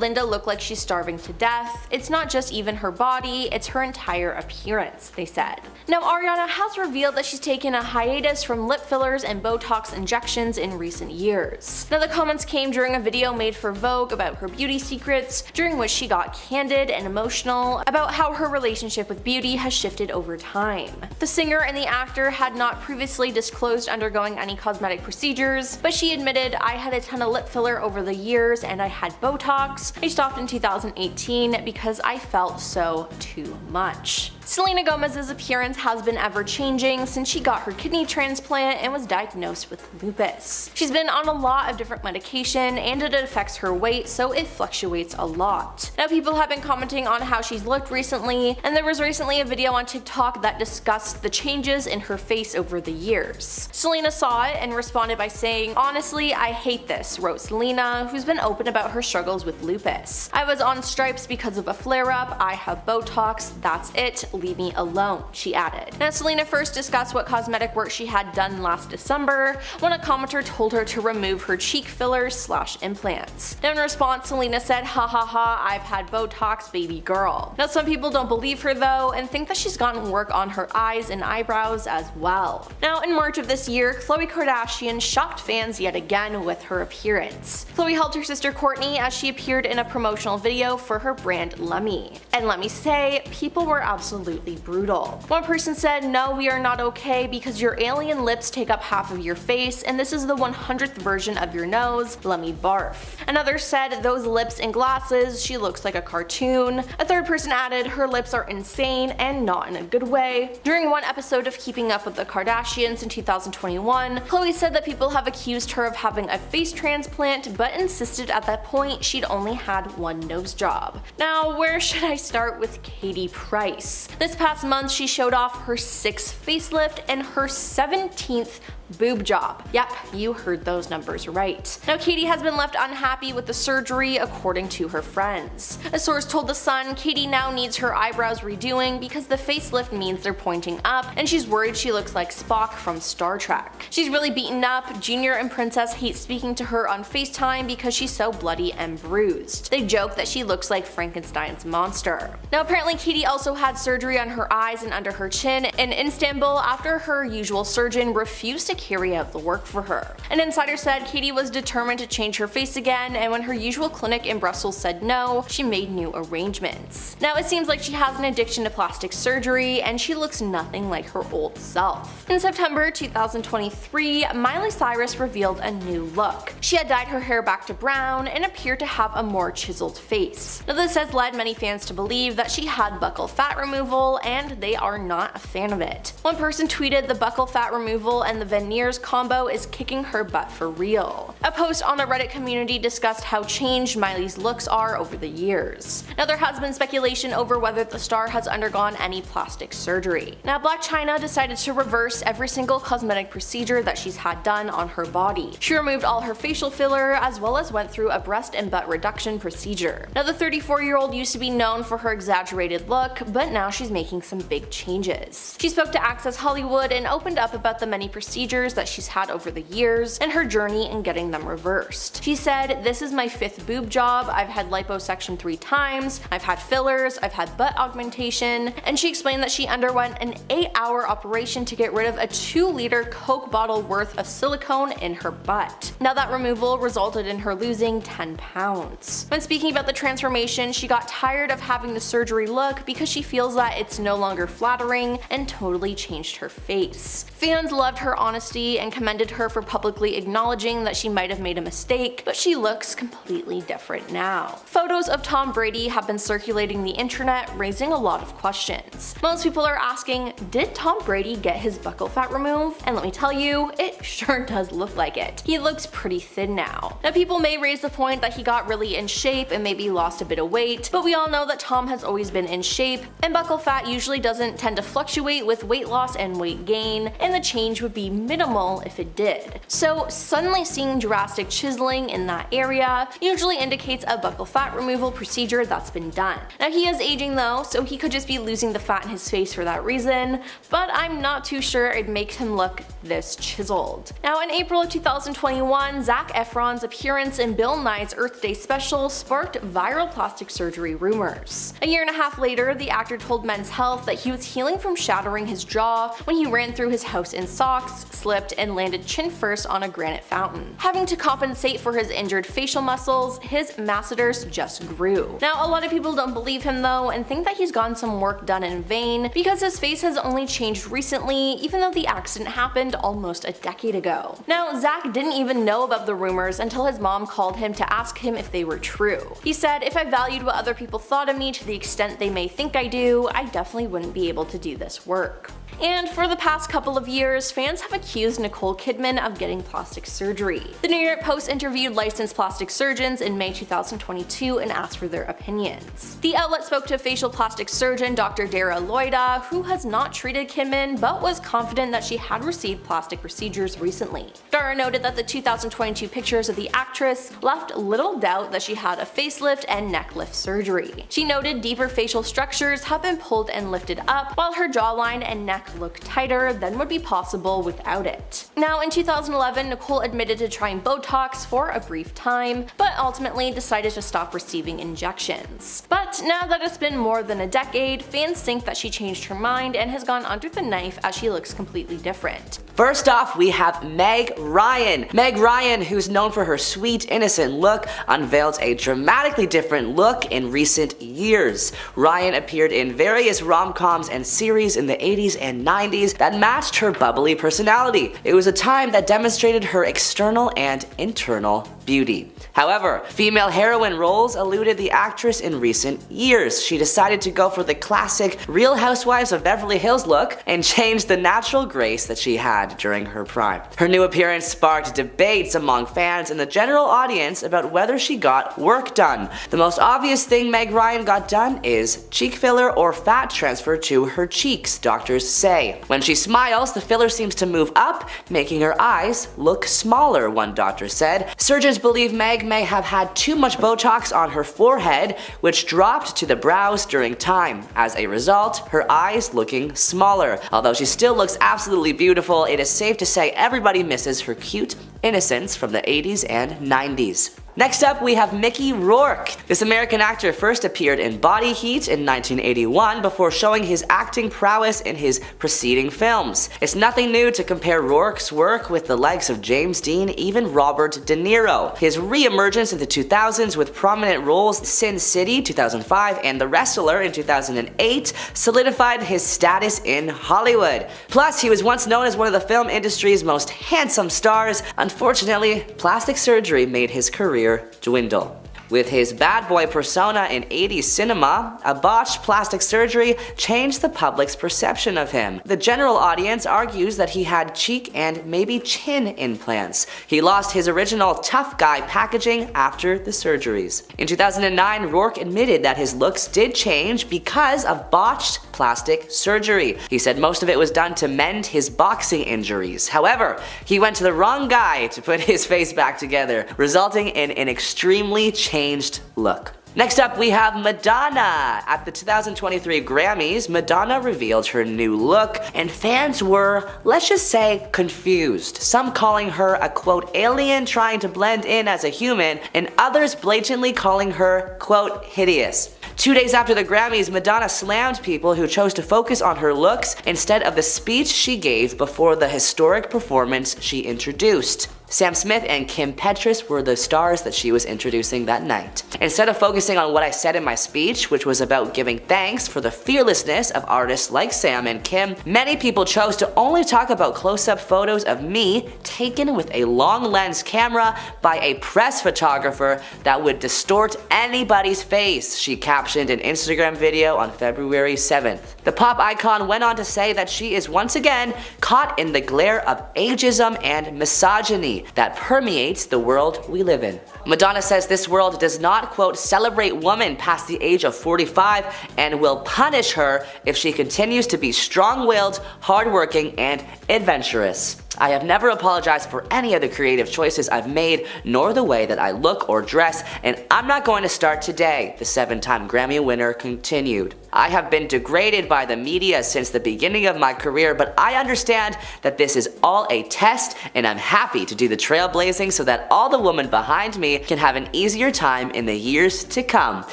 S2: Linda look like she's starving to death? It's not just even her body, it's her entire appearance," they said. Now, Ariana has revealed that she's taken a hiatus from lip fillers and Botox injections in recent years. Now, the comments came during a video made for Vogue about her beauty secrets, during which she got candid and emotional about how her relationship with beauty has shifted over time. The singer and the actor had not previously disclosed undergoing any cosmetic procedures, but she admitted, "I had a ton of lip filler over the years and I had Botox. I stopped in 2018 because I felt so too much." Selena Gomez's appearance has been ever changing since she got her kidney transplant and was diagnosed with lupus. She's been on a lot of different medication and it affects her weight, so it fluctuates a lot. Now, people have been commenting on how she's looked recently, and there was recently a video on TikTok that discussed the changes in her face over the years. Selena saw it and responded by saying, "Honestly, I hate this," wrote Selena, who's been open about her struggles with lupus. "I was on stripes because of a flare-up. I have Botox. That's it. Leave me alone," she added. Now, Selena first discussed what cosmetic work she had done last December when a commenter told her to remove her cheek fillers/implants. Now, in response, Selena said, "Ha ha ha, I've had Botox, baby girl." Now, some people don't believe her though and think that she's gotten work on her eyes and eyebrows as well. Now, in March of this year, Khloe Kardashian shocked fans yet again with her appearance. Khloe helped her sister Kourtney as she appeared in a promotional video for her brand Lemme. And let me say, people were absolutely brutal. One person said, "No, we are not okay because your alien lips take up half of your face and this is the 100th version of your nose, let me barf." Another said, "Those lips and glasses, she looks like a cartoon." A third person added, "Her lips are insane and not in a good way." During one episode of Keeping Up with the Kardashians in 2021, Khloe said that people have accused her of having a face transplant, but insisted at that point she'd only had one nose job. Now, where should I start with Katie Price? This past month, she showed off her 6th facelift and her 17th boob job. Yep, you heard those numbers right. Now, Katie has been left unhappy with the surgery, according to her friends. A source told The Sun, "Katie now needs her eyebrows redoing because the facelift means they're pointing up, and she's worried she looks like Spock from Star Trek. She's really beaten up. Junior and Princess hate speaking to her on FaceTime because she's so bloody and bruised. They joke that she looks like Frankenstein's monster." Now, apparently Katie also had surgery on her eyes and under her chin in Istanbul after her usual surgeon refused to carry out the work for her. An insider said Katie was determined to change her face again, and when her usual clinic in Brussels said no, she made new arrangements. Now, it seems like she has an addiction to plastic surgery, and she looks nothing like her old self. In September 2023, Miley Cyrus revealed a new look. She had dyed her hair back to brown and appeared to have a more chiseled face. Now, this has led many fans to believe that she had buccal fat removal, and they are not a fan of it. One person tweeted, "The buccal fat removal and the veneer veneers combo is kicking her butt for real. A post on the Reddit community discussed how changed Miley's looks are over the years. Now there has been speculation over whether the star has undergone any plastic surgery. Now Blac Chyna decided to reverse every single cosmetic procedure that she's had done on her body. She removed all her facial filler as well as went through a breast and butt reduction procedure. Now the 34-year-old used to be known for her exaggerated look, but now she's making some big changes. She spoke to Access Hollywood and opened up about the many procedures that she's had over the years and her journey in getting them reversed. She said, "This is my 5th boob job. I've had liposuction 3 times, I've had fillers, I've had butt augmentation," and she explained that she underwent an 8-hour operation to get rid of a 2-liter Coke bottle worth of silicone in her butt. Now that removal resulted in her losing 10 pounds. When speaking about the transformation, she got tired of having the surgery look because she feels that it's no longer flattering and totally changed her face. Fans loved her honesty and commended her for publicly acknowledging that she might have made a mistake, but she looks completely different now. Photos of Tom Brady have been circulating the internet, raising a lot of questions. Most people are asking, did Tom Brady get his buccal fat removed? And let me tell you, it sure does look like it. He looks pretty thin now. Now people may raise the point that he got really in shape and maybe lost a bit of weight, but we all know that Tom has always been in shape, and buccal fat usually doesn't tend to fluctuate with weight loss and weight gain, and the change would be minimal if it did. So suddenly seeing drastic chiseling in that area usually indicates a buccal fat removal procedure that's been done. Now he is aging though, so he could just be losing the fat in his face for that reason, but I'm not too sure it makes him look this chiseled. Now in April of 2021, Zac Efron's appearance in Bill Nye's Earth Day special sparked viral plastic surgery rumors. A year and a half later, the actor told Men's Health that he was healing from shattering his jaw when he ran through his house in socks, slipped, and landed chin first on a granite fountain. Having to compensate for his injured facial muscles, his masseters just grew. Now a lot of people don't believe him though and think that he's gotten some work done in vain because his face has only changed recently, even though the accident happened almost a decade ago. Now Zac didn't even know about the rumors until his mom called him to ask him if they were true. He said, "If I valued what other people thought of me to the extent they may think I do, I definitely wouldn't be able to do this work." And for the past couple of years, fans have accused Nicole Kidman of getting plastic surgery. The New York Post interviewed licensed plastic surgeons in May 2022 and asked for their opinions. The outlet spoke to facial plastic surgeon Dr. Dara Loida, who has not treated Kidman but was confident that she had received plastic procedures recently. Dara noted that the 2022 pictures of the actress left little doubt that she had a facelift and neck lift surgery. She noted deeper facial structures have been pulled and lifted up, while her jawline and neck look tighter than would be possible without it. Now in 2011, Nicole admitted to trying Botox for a brief time, but ultimately decided to stop receiving injections. But now that it's been more than a decade, fans think that she changed her mind and has gone under the knife as she looks completely different.
S3: First off, we have Meg Ryan. Meg Ryan, who's known for her sweet, innocent look, unveiled a dramatically different look in recent years. Ryan appeared in various rom-coms and series in the 80s and 90s that matched her bubbly personality. It was a time that demonstrated her external and internal beauty. However, female heroine roles eluded the actress in recent years. She decided to go for the classic Real Housewives of Beverly Hills look and changed the natural grace that she had during her prime. Her new appearance sparked debates among fans and the general audience about whether she got work done. The most obvious thing Meg Ryan got done is cheek filler or fat transfer to her cheeks, doctors say. When she smiles, the filler seems to move up, making her eyes look smaller, one doctor said. Surgeons believe Meg may have had too much Botox on her forehead, which dropped to the brows during time. As a result, her eyes looking smaller. Although she still looks absolutely beautiful, it is safe to say everybody misses her cute innocence from the 80s and 90s. Next up, we have Mickey Rourke. This American actor first appeared in Body Heat in 1981 before showing his acting prowess in his preceding films. It's nothing new to compare Rourke's work with the likes of James Dean, even Robert De Niro. His re-emergence in the 2000s with prominent roles in Sin City 2005 and The Wrestler in 2008 solidified his status in Hollywood. Plus, he was once known as one of the film industry's most handsome stars. Unfortunately, plastic surgery made his career dwindle. With his bad boy persona in 80s cinema, a botched plastic surgery changed the public's perception of him. The general audience argues that he had cheek and maybe chin implants. He lost his original tough guy packaging after the surgeries. In 2009, Rourke admitted that his looks did change because of botched plastic surgery. He said most of it was done to mend his boxing injuries. However, he went to the wrong guy to put his face back together, resulting in an extremely changed look. Next up, we have Madonna. At the 2023 Grammys, Madonna revealed her new look, and fans were, let's just say, confused. Some calling her a quote alien trying to blend in as a human, and others blatantly calling her quote hideous. 2 days after the Grammys, Madonna slammed people who chose to focus on her looks instead of the speech she gave before the historic performance she introduced. Sam Smith and Kim Petras were the stars that she was introducing that night. Instead of focusing on what I said in my speech, which was about giving thanks for the fearlessness of artists like Sam and Kim, many people chose to only talk about close-up photos of me taken with a long lens camera by a press photographer that would distort anybody's face, she captioned an Instagram video on February 7th. The pop icon went on to say that she is once again caught in the glare of ageism and misogyny that permeates the world we live in. Madonna says this world does not, quote, celebrate women past the age of 45 and will punish her if she continues to be strong-willed, hardworking, and adventurous. I have never apologized for any of the creative choices I've made, nor the way that I look or dress, and I'm not going to start today, the 7-time Grammy winner continued. I have been degraded by the media since the beginning of my career, but I understand that this is all a test, and I'm happy to do the trailblazing so that all the women behind me can have an easier time in the years to come.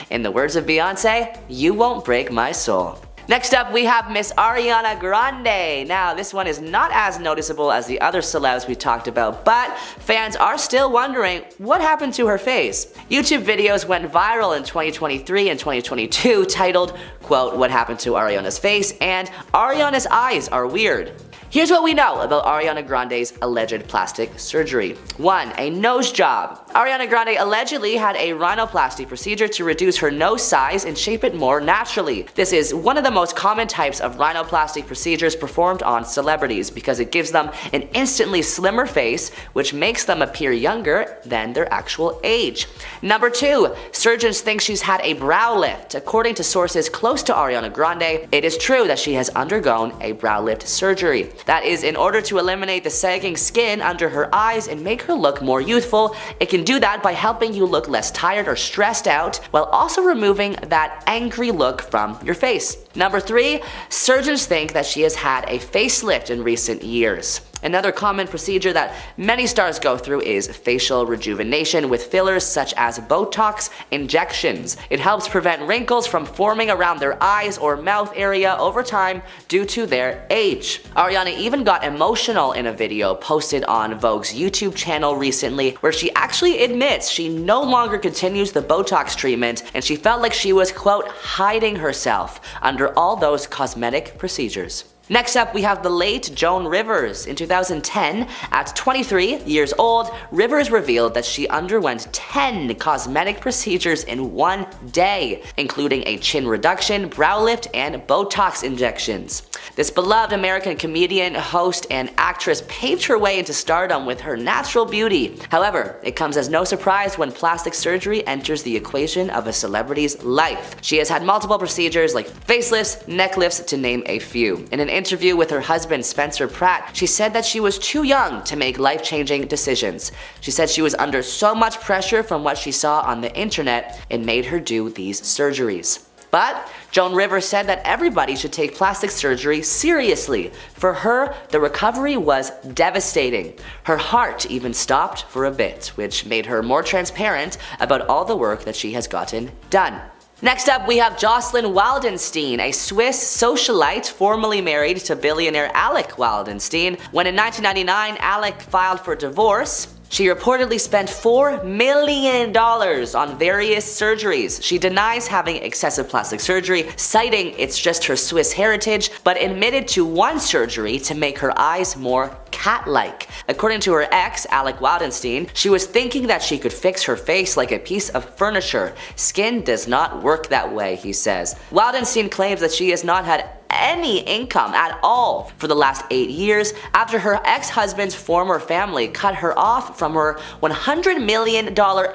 S3: In the words of Beyonce, you won't break my soul. Next up, we have Miss Ariana Grande. Now, this one is not as noticeable as the other celebs we talked about, but fans are still wondering what happened to her face. YouTube videos went viral in 2023 and 2022 titled, quote, what happened to Ariana's face, and Ariana's eyes are weird. Here's what we know about Ariana Grande's alleged plastic surgery. 1. A nose job. Ariana Grande allegedly had a rhinoplasty procedure to reduce her nose size and shape it more naturally. This is one of the most common types of rhinoplasty procedures performed on celebrities because it gives them an instantly slimmer face, which makes them appear younger than their actual age. Number 2. Surgeons think she's had a brow lift. According to sources close to Ariana Grande, it is true that she has undergone a brow lift surgery. That is in order to eliminate the sagging skin under her eyes and make her look more youthful. It can do that by helping you look less tired or stressed out while also removing that angry look from your face. Number 3, surgeons think that she has had a facelift in recent years. Another common procedure that many stars go through is facial rejuvenation with fillers such as Botox injections. It helps prevent wrinkles from forming around their eyes or mouth area over time due to their age. Ariana even got emotional in a video posted on Vogue's YouTube channel recently where she actually admits she no longer continues the Botox treatment and she felt like she was, quote, hiding herself under all those cosmetic procedures. Next up, we have the late Joan Rivers. In 2010, at 23 years old, Rivers revealed that she underwent 10 cosmetic procedures in one day, including a chin reduction, brow lift, and Botox injections. This beloved American comedian, host, and actress paved her way into stardom with her natural beauty. However, it comes as no surprise when plastic surgery enters the equation of a celebrity's life. She has had multiple procedures like facelifts, neck lifts, to name a few. In an interview with her husband Spencer Pratt, she said that she was too young to make life-changing decisions. She said she was under so much pressure from what she saw on the internet, it made her do these surgeries. But Joan Rivers said that everybody should take plastic surgery seriously. For her, the recovery was devastating. Her heart even stopped for a bit, which made her more transparent about all the work that she has gotten done. Next up, we have Jocelyn Wildenstein, a Swiss socialite formerly married to billionaire Alec Wildenstein. When in 1999 Alec filed for divorce, she reportedly spent $4 million on various surgeries. She denies having excessive plastic surgery, citing it's just her Swiss heritage, but admitted to one surgery to make her eyes more cat-like. According to her ex, Alec Wildenstein, she was thinking that she could fix her face like a piece of furniture. Skin does not work that way, he says. Wildenstein claims that she has not had any income at all for the last 8 years after her ex-husband's former family cut her off from her $100 million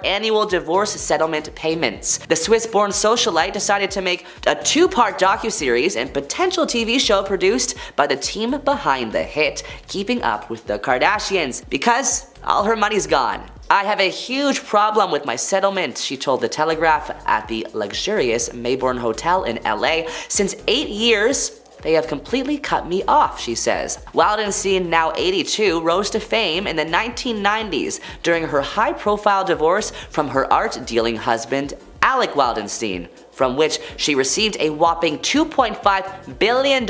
S3: annual divorce settlement payments. The Swiss-born socialite decided to make a 2-part docuseries and potential TV show produced by the team behind the hit Keeping Up with the Kardashians because all her money's gone. I have a huge problem with my settlement, she told The Telegraph at the luxurious Mayborn Hotel in LA. Since 8 years, they have completely cut me off, she says. Wildenstein, now 82, rose to fame in the 1990s during her high-profile divorce from her art-dealing husband, Alec Wildenstein, from which she received a whopping $2.5 billion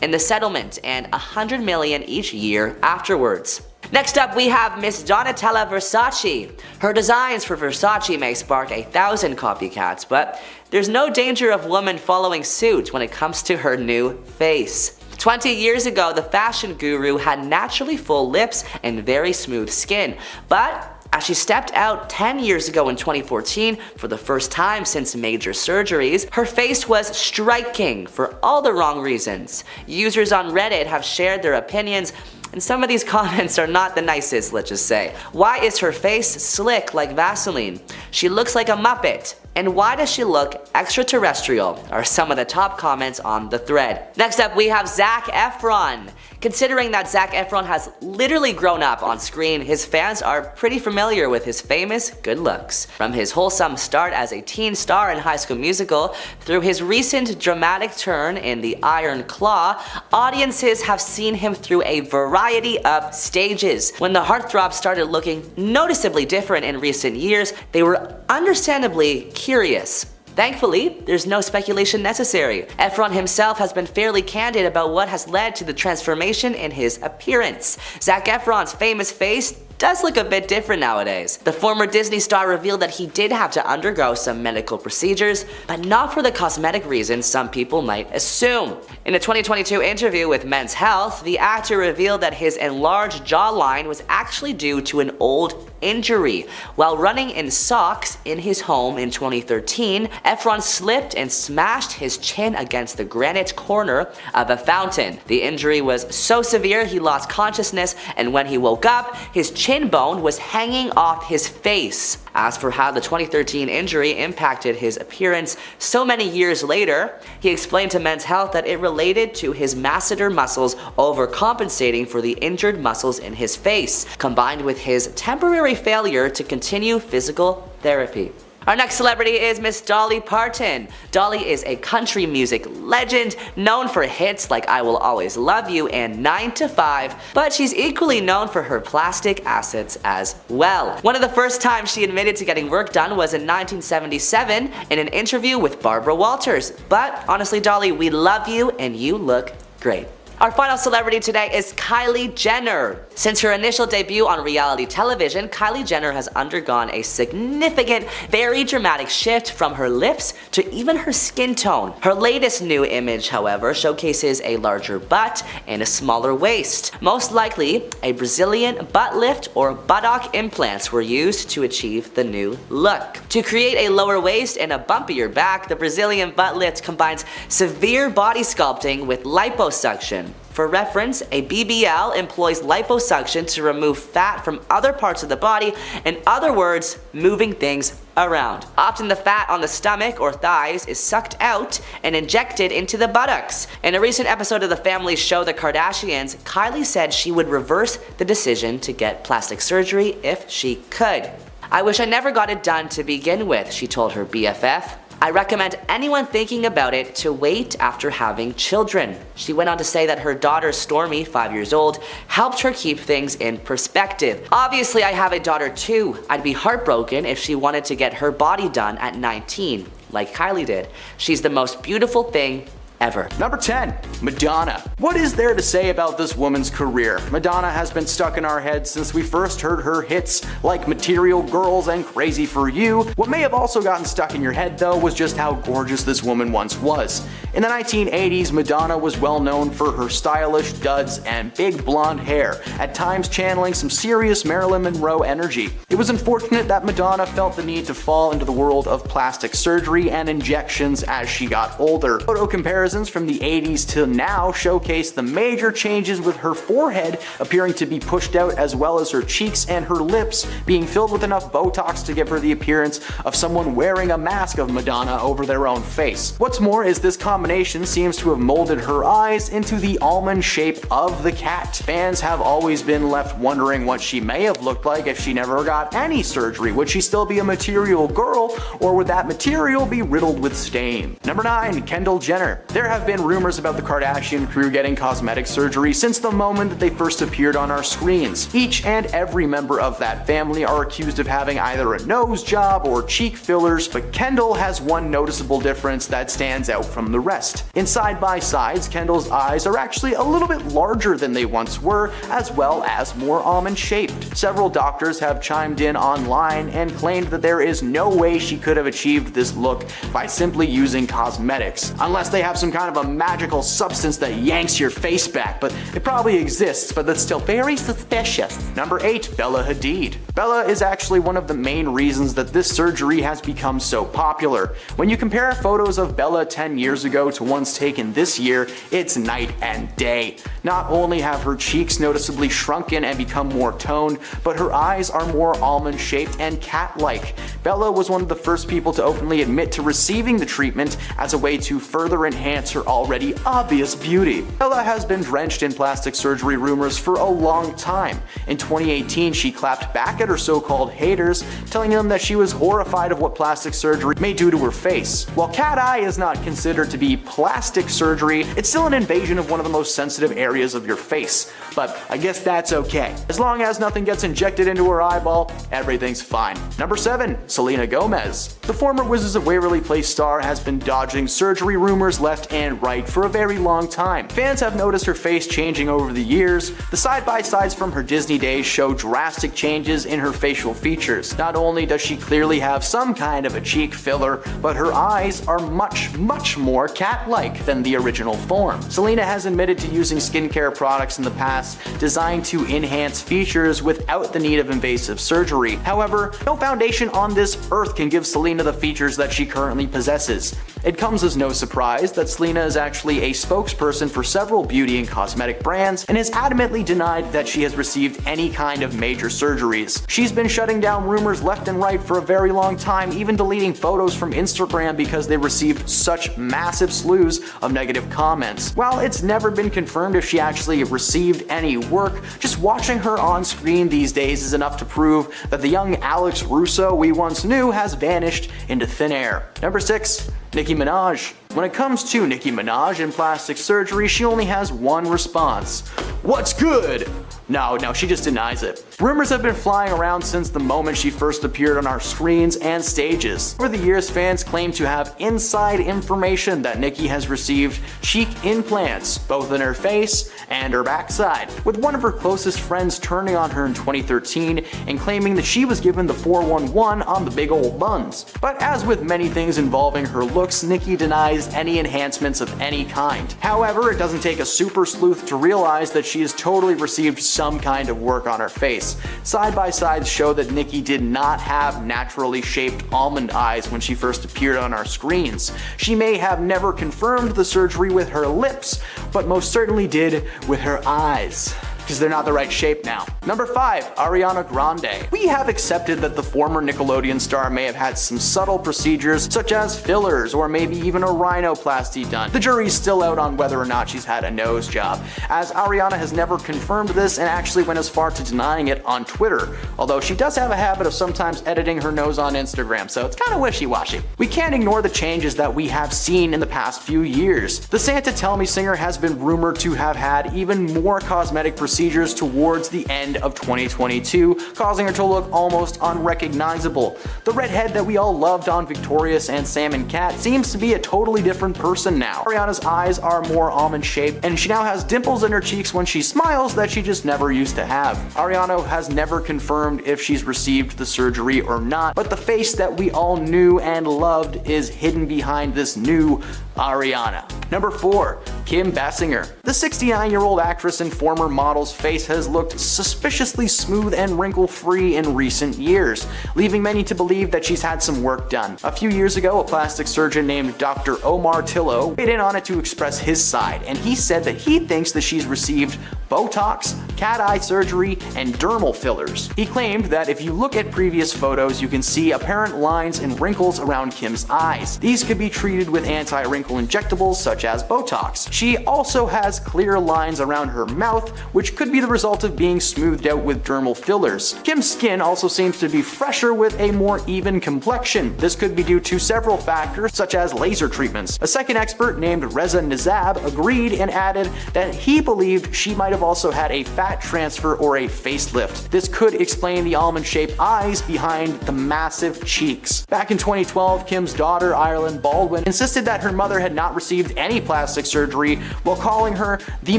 S3: in the settlement and $100 million each year afterwards. Next up, we have Miss Donatella Versace. Her designs for Versace may spark 1,000 copycats, but there's no danger of women following suit when it comes to her new face. 20 years ago, the fashion guru had naturally full lips and very smooth skin, but as she stepped out 10 years ago in 2014 for the first time since major surgeries, her face was striking for all the wrong reasons. Users on Reddit have shared their opinions, and some of these comments are not the nicest, let's just say. Why is her face slick like Vaseline? She looks like a Muppet. And why does she look extraterrestrial? Are some of the top comments on the thread. Next up, we have Zac Efron. Considering that Zac Efron has literally grown up on screen, his fans are pretty familiar with his famous good looks. From his wholesome start as a teen star in High School Musical, through his recent dramatic turn in The Iron Claw, audiences have seen him through a variety of stages. When the heartthrob started looking noticeably different in recent years, they were understandably curious. Thankfully, there's no speculation necessary. Efron himself has been fairly candid about what has led to the transformation in his appearance. Zac Efron's famous face does look a bit different nowadays. The former Disney star revealed that he did have to undergo some medical procedures, but not for the cosmetic reasons some people might assume. In a 2022 interview with Men's Health, the actor revealed that his enlarged jawline was actually due to an old injury. While running in socks in his home in 2013, Efron slipped and smashed his chin against the granite corner of a fountain. The injury was so severe he lost consciousness, and when he woke up, his chin bone was hanging off his face. As for how the 2013 injury impacted his appearance so many years later, he explained to Men's Health that it related to his masseter muscles overcompensating for the injured muscles in his face, combined with his temporary failure to continue physical therapy. Our next celebrity is Miss Dolly Parton. Dolly is a country music legend known for hits like I Will Always Love You and 9 to 5, but she's equally known for her plastic assets as well. One of the first times she admitted to getting work done was in 1977 in an interview with Barbara Walters. But honestly, Dolly, we love you and you look great. Our final celebrity today is Kylie Jenner. Since her initial debut on reality television, Kylie Jenner has undergone a significant, very dramatic shift from her lips to even her skin tone. Her latest new image, however, showcases a larger butt and a smaller waist. Most likely, a Brazilian butt lift or buttock implants were used to achieve the new look. To create a lower waist and a bumpier back, the Brazilian butt lift combines severe body sculpting with liposuction. For reference, a BBL employs liposuction to remove fat from other parts of the body, in other words, moving things around. Often the fat on the stomach or thighs is sucked out and injected into the buttocks. In a recent episode of the family show The Kardashians, Kylie said she would reverse the decision to get plastic surgery if she could. "I wish I never got it done to begin with," she told her BFF. "I recommend anyone thinking about it to wait after having children." She went on to say that her daughter Stormy, 5 years old, helped her keep things in perspective. "Obviously, I have a daughter too. I'd be heartbroken if she wanted to get her body done at 19, like Kylie did. She's the most beautiful thing ever.
S4: Number 10. Madonna. What is there to say about this woman's career? Madonna has been stuck in our heads since we first heard her hits like Material Girls and Crazy for You. What may have also gotten stuck in your head though was just how gorgeous this woman once was. In the 1980s, Madonna was well known for her stylish duds and big blonde hair, at times channeling some serious Marilyn Monroe energy. It was unfortunate that Madonna felt the need to fall into the world of plastic surgery and injections as she got older. Photo comparisons from the 80s to now showcase the major changes, with her forehead appearing to be pushed out, as well as her cheeks and her lips being filled with enough Botox to give her the appearance of someone wearing a mask of Madonna over their own face. What's more is this combination seems to have molded her eyes into the almond shape of the cat. Fans have always been left wondering what she may have looked like if she never got any surgery. Would she still be a material girl, or would that material be riddled with stain? Number 9. Kendall Jenner. There have been rumors about the Kardashian crew getting cosmetic surgery since the moment that they first appeared on our screens. Each and every member of that family are accused of having either a nose job or cheek fillers, but Kendall has one noticeable difference that stands out from the rest. In side-by-sides, Kendall's eyes are actually a little bit larger than they once were, as well as more almond-shaped. Several doctors have chimed in online and claimed that there is no way she could have achieved this look by simply using cosmetics, unless they have some kind of a magical substance that yanks your face back, but it probably exists, but that's still very suspicious. Number 8. Bella Hadid. Bella is actually one of the main reasons that this surgery has become so popular. When you compare photos of Bella 10 years ago to ones taken this year, it's night and day. Not only have her cheeks noticeably shrunken and become more toned, but her eyes are more almond-shaped and cat-like. Bella was one of the first people to openly admit to receiving the treatment as a way to further enhance her already obvious beauty. Bella has been drenched in plastic surgery rumors for a long time. In 2018, she clapped back at her so-called haters, telling them that she was horrified of what plastic surgery may do to her face. While cat eye is not considered to be plastic surgery, it's still an invasion of one of the most sensitive areas of your face. But I guess that's okay. As long as nothing gets injected into her eyeball, everything's fine. Number 7. Selena Gomez. The former Wizards of Waverly Place star has been dodging surgery rumors left and right for a very long time. Fans have noticed her face changing over the years. The side-by-sides from her Disney days show drastic changes in her facial features. Not only does she clearly have some kind of a cheek filler, but her eyes are much more cat-like than the original form. Selena has admitted to using skincare products in the past designed to enhance features without the need of invasive surgery. However, no foundation on this earth can give Selena the features that she currently possesses. It comes as no surprise that Selena is actually a spokesperson for several beauty and cosmetic brands and has adamantly denied that she has received any kind of major surgeries. She's been shutting down rumors left and right for a very long time, even deleting photos from Instagram because they received such massive slews of negative comments. While it's never been confirmed if she actually received any work, just watching her on screen these days is enough to prove that the young Alex Russo we once knew has vanished into thin air. Number 6. Nicki Minaj. When it comes to Nicki Minaj and plastic surgery, she only has one response. What's good? No, she just denies it. Rumors have been flying around since the moment she first appeared on our screens and stages. Over the years, fans claim to have inside information that Nicki has received cheek implants, both in her face and her backside, with one of her closest friends turning on her in 2013 and claiming that she was given the 411 on the big old buns. But as with many things involving her looks, Nicki denies any enhancements of any kind. However, it doesn't take a super sleuth to realize that she has totally received some kind of work on her face. Side-by-sides show that Nicki did not have naturally shaped almond eyes when she first appeared on our screens. She may have never confirmed the surgery with her lips, but most certainly did with her eyes, because they're not the right shape now. Number 5. Ariana Grande. We have accepted that the former Nickelodeon star may have had some subtle procedures such as fillers or maybe even a rhinoplasty done. The jury's still out on whether or not she's had a nose job, as Ariana has never confirmed this and actually went as far to denying it on Twitter, although she does have a habit of sometimes editing her nose on Instagram, so it's kind of wishy-washy. We can't ignore the changes that we have seen in the past few years. The Santa Tell Me singer has been rumored to have had even more cosmetic procedures procedures towards the end of 2022, causing her to look almost unrecognizable. The redhead that we all loved on Victorious and Sam and Cat seems to be a totally different person now. Ariana's eyes are more almond-shaped, and she now has dimples in her cheeks when she smiles that she just never used to have. Ariana has never confirmed if she's received the surgery or not, but the face that we all knew and loved is hidden behind this new Ariana. Number 4. Kim Basinger. The 69-year-old actress and former model's face has looked suspiciously smooth and wrinkle-free in recent years, leaving many to believe that she's had some work done. A few years ago, a plastic surgeon named Dr. Omar Tillo weighed in on it to express his side, and he said that he thinks that she's received Botox, cat eye surgery, and dermal fillers. He claimed that if you look at previous photos, you can see apparent lines and wrinkles around Kim's eyes. These could be treated with anti-wrinkle injectables such as Botox. She also has clear lines around her mouth, which could be the result of being smoothed out with dermal fillers. Kim's skin also seems to be fresher with a more even complexion. This could be due to several factors such as laser treatments. A second expert named Reza Nizab agreed and added that he believed she might have also had a fat transfer or a facelift. This could explain the almond-shaped eyes behind the massive cheeks. Back in 2012, Kim's daughter, Ireland Baldwin, insisted that her mother had not received any plastic surgery while calling her the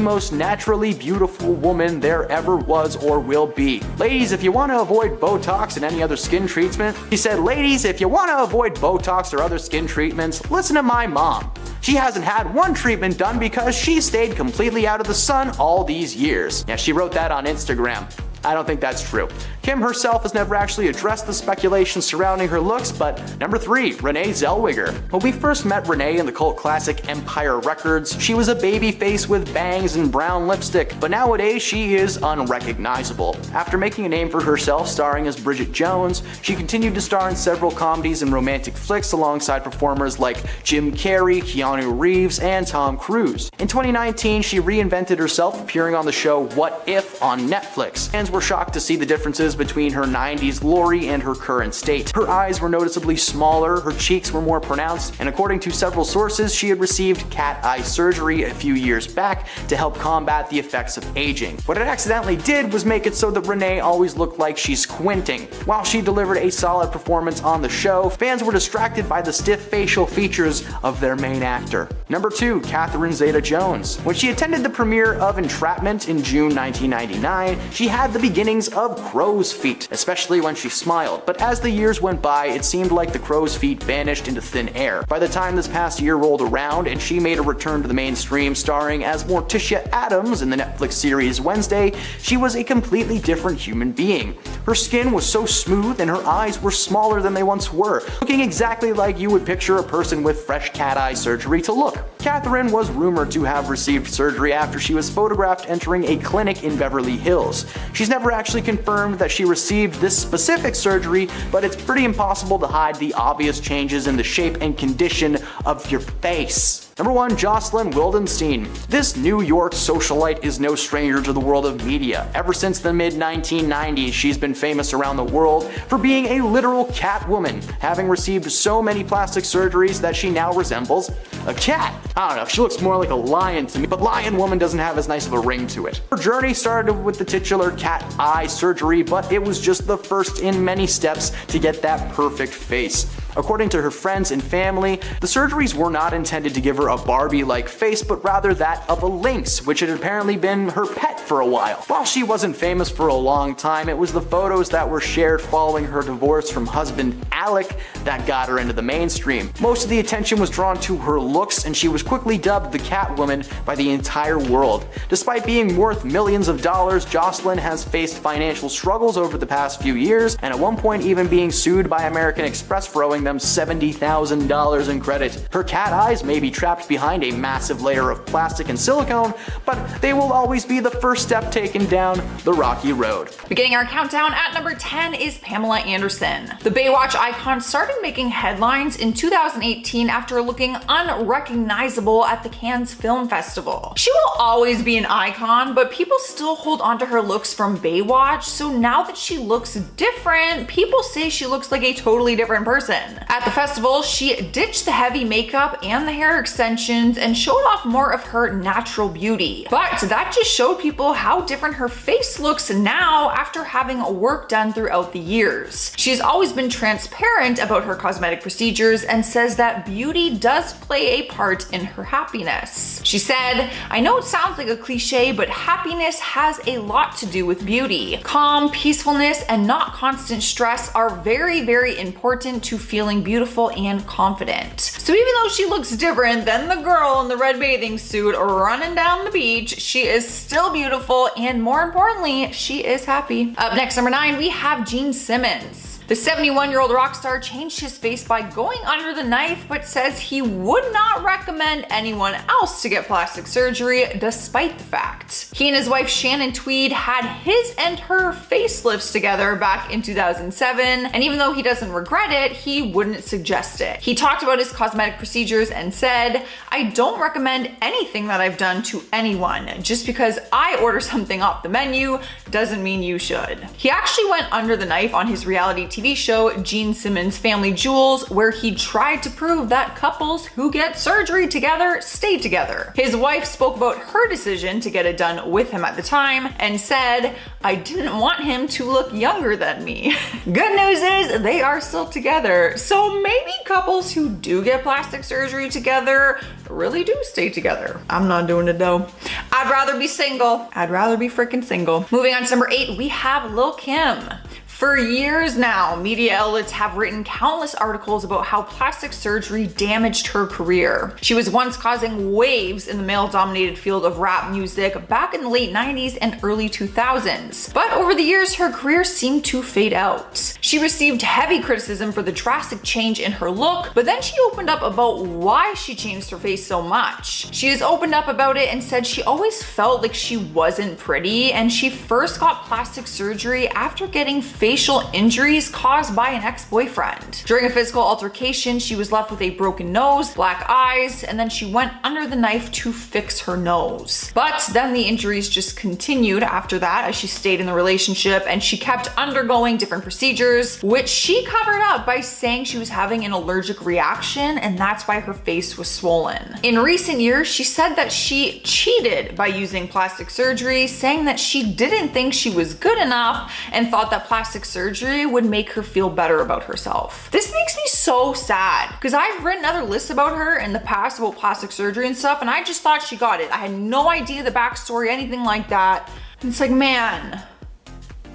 S4: most naturally beautiful woman there ever was or will be. Ladies, if you want to avoid Botox and any other skin treatment, he said, ladies, if you want to avoid Botox or other skin treatments, listen to my mom. She hasn't had one treatment done because she stayed completely out of the sun all these years. Yeah, she wrote that on Instagram. I don't think that's true. Kim herself has never actually addressed the speculation surrounding her looks, but number 3, Renee Zellweger. When we first met Renee in the cult classic Empire Records, she was a baby face with bangs and brown lipstick, but nowadays she is unrecognizable. After making a name for herself starring as Bridget Jones, she continued to star in several comedies and romantic flicks alongside performers like Jim Carrey, Keanu Reeves, and Tom Cruise. In 2019, she reinvented herself, appearing on the show What If on Netflix. Fans were shocked to see the differences between her 90s glory and her current state. Her eyes were noticeably smaller, her cheeks were more pronounced, and according to several sources, she had received cat eye surgery a few years back to help combat the effects of aging. What it accidentally did was make it so that Renee always looked like she's squinting. While she delivered a solid performance on the show, fans were distracted by the stiff facial features of their main actor. Number 2, Catherine Zeta-Jones. When she attended the premiere of Entrapment in June 1999, she had the beginnings of crow's feet, especially when she smiled. But as the years went by, it seemed like the crow's feet vanished into thin air. By the time this past year rolled around and she made a return to the mainstream starring as Morticia Addams in the Netflix series Wednesday, she was a completely different human being. Her skin was so smooth and her eyes were smaller than they once were, looking exactly like you would picture a person with fresh cat eye surgery to look. Catherine was rumored to have received surgery after she was photographed entering a clinic in Beverly Hills. She's never actually confirmed that she received this specific surgery, but it's pretty impossible to hide the obvious changes in the shape and condition of your face. Number 1, Jocelyn Wildenstein. This New York socialite is no stranger to the world of media. Ever since the mid-1990s, she's been famous around the world for being a literal cat woman, having received so many plastic surgeries that she now resembles a cat. I don't know, she looks more like a lion to me, but lion woman doesn't have as nice of a ring to it. Her journey started with the titular cat eye surgery, but it was just the first in many steps to get that perfect face. According to her friends and family, the surgeries were not intended to give her a Barbie-like face, but rather that of a lynx, which had apparently been her pet for a while. While she wasn't famous for a long time, it was the photos that were shared following her divorce from husband Alec that got her into the mainstream. Most of the attention was drawn to her looks, and she was quickly dubbed the Catwoman by the entire world. Despite being worth millions of dollars, Jocelyn has faced financial struggles over the past few years, and at one point even being sued by American Express for owing them $70,000 in credit. Her cat eyes may be trapped behind a massive layer of plastic and silicone, but they will always be the first step taken down the rocky road.
S5: Beginning our countdown at number 10 is Pamela Anderson. The Baywatch icon started making headlines in 2018 after looking unrecognizable at the Cannes Film Festival. She will always be an icon, but people still hold on to her looks from Baywatch, so now that she looks different, people say she looks like a totally different person. At the festival, she ditched the heavy makeup and the hair extensions and showed off more of her natural beauty. But that just showed people how different her face looks now after having work done throughout the years. She's always been transparent about her cosmetic procedures and says that beauty does play a part in her happiness. She said, "I know it sounds like a cliche, but happiness has a lot to do with beauty. Calm, peacefulness, and not constant stress are very, very important to feeling beautiful and confident." So even though she looks different than the girl in the red bathing suit running down the beach, she is still beautiful, and more importantly, she is happy. Up next, number 9, we have Gene Simmons. The 71-year-old rock star changed his face by going under the knife, but says he would not recommend anyone else to get plastic surgery despite the fact. He and his wife Shannon Tweed had his and her facelifts together back in 2007, and even though he doesn't regret it, he wouldn't suggest it. He talked about his cosmetic procedures and said, "I don't recommend anything that I've done to anyone. Just because I order something off the menu doesn't mean you should." He actually went under the knife on his reality TV show Gene Simmons' Family Jewels, where he tried to prove that couples who get surgery together stay together. His wife spoke about her decision to get it done with him at the time and said, "I didn't want him to look younger than me." Good news is they are still together. So maybe couples who do get plastic surgery together really do stay together. I'm not doing it though. I'd rather be single. I'd rather be freaking single. Moving on to number 8, we have Lil' Kim. For years now, media outlets have written countless articles about how plastic surgery damaged her career. She was once causing waves in the male-dominated field of rap music back in the late 90s and early 2000s. But over the years, her career seemed to fade out. She received heavy criticism for the drastic change in her look, but then she opened up about why she changed her face so much. She has opened up about it and said she always felt like she wasn't pretty, and she first got plastic surgery after getting facial injuries caused by an ex-boyfriend. During a physical altercation, she was left with a broken nose, black eyes, and then she went under the knife to fix her nose. But then the injuries just continued after that as she stayed in the relationship, and she kept undergoing different procedures, which she covered up by saying she was having an allergic reaction, and that's why her face was swollen. In recent years, she said that she cheated by using plastic surgery, saying that she didn't think she was good enough and thought that plastic surgery would make her feel better about herself. This makes me so sad because I've written other lists about her in the past about plastic surgery and stuff, and I just thought she got it. I had no idea the backstory, anything like that. And it's like, man,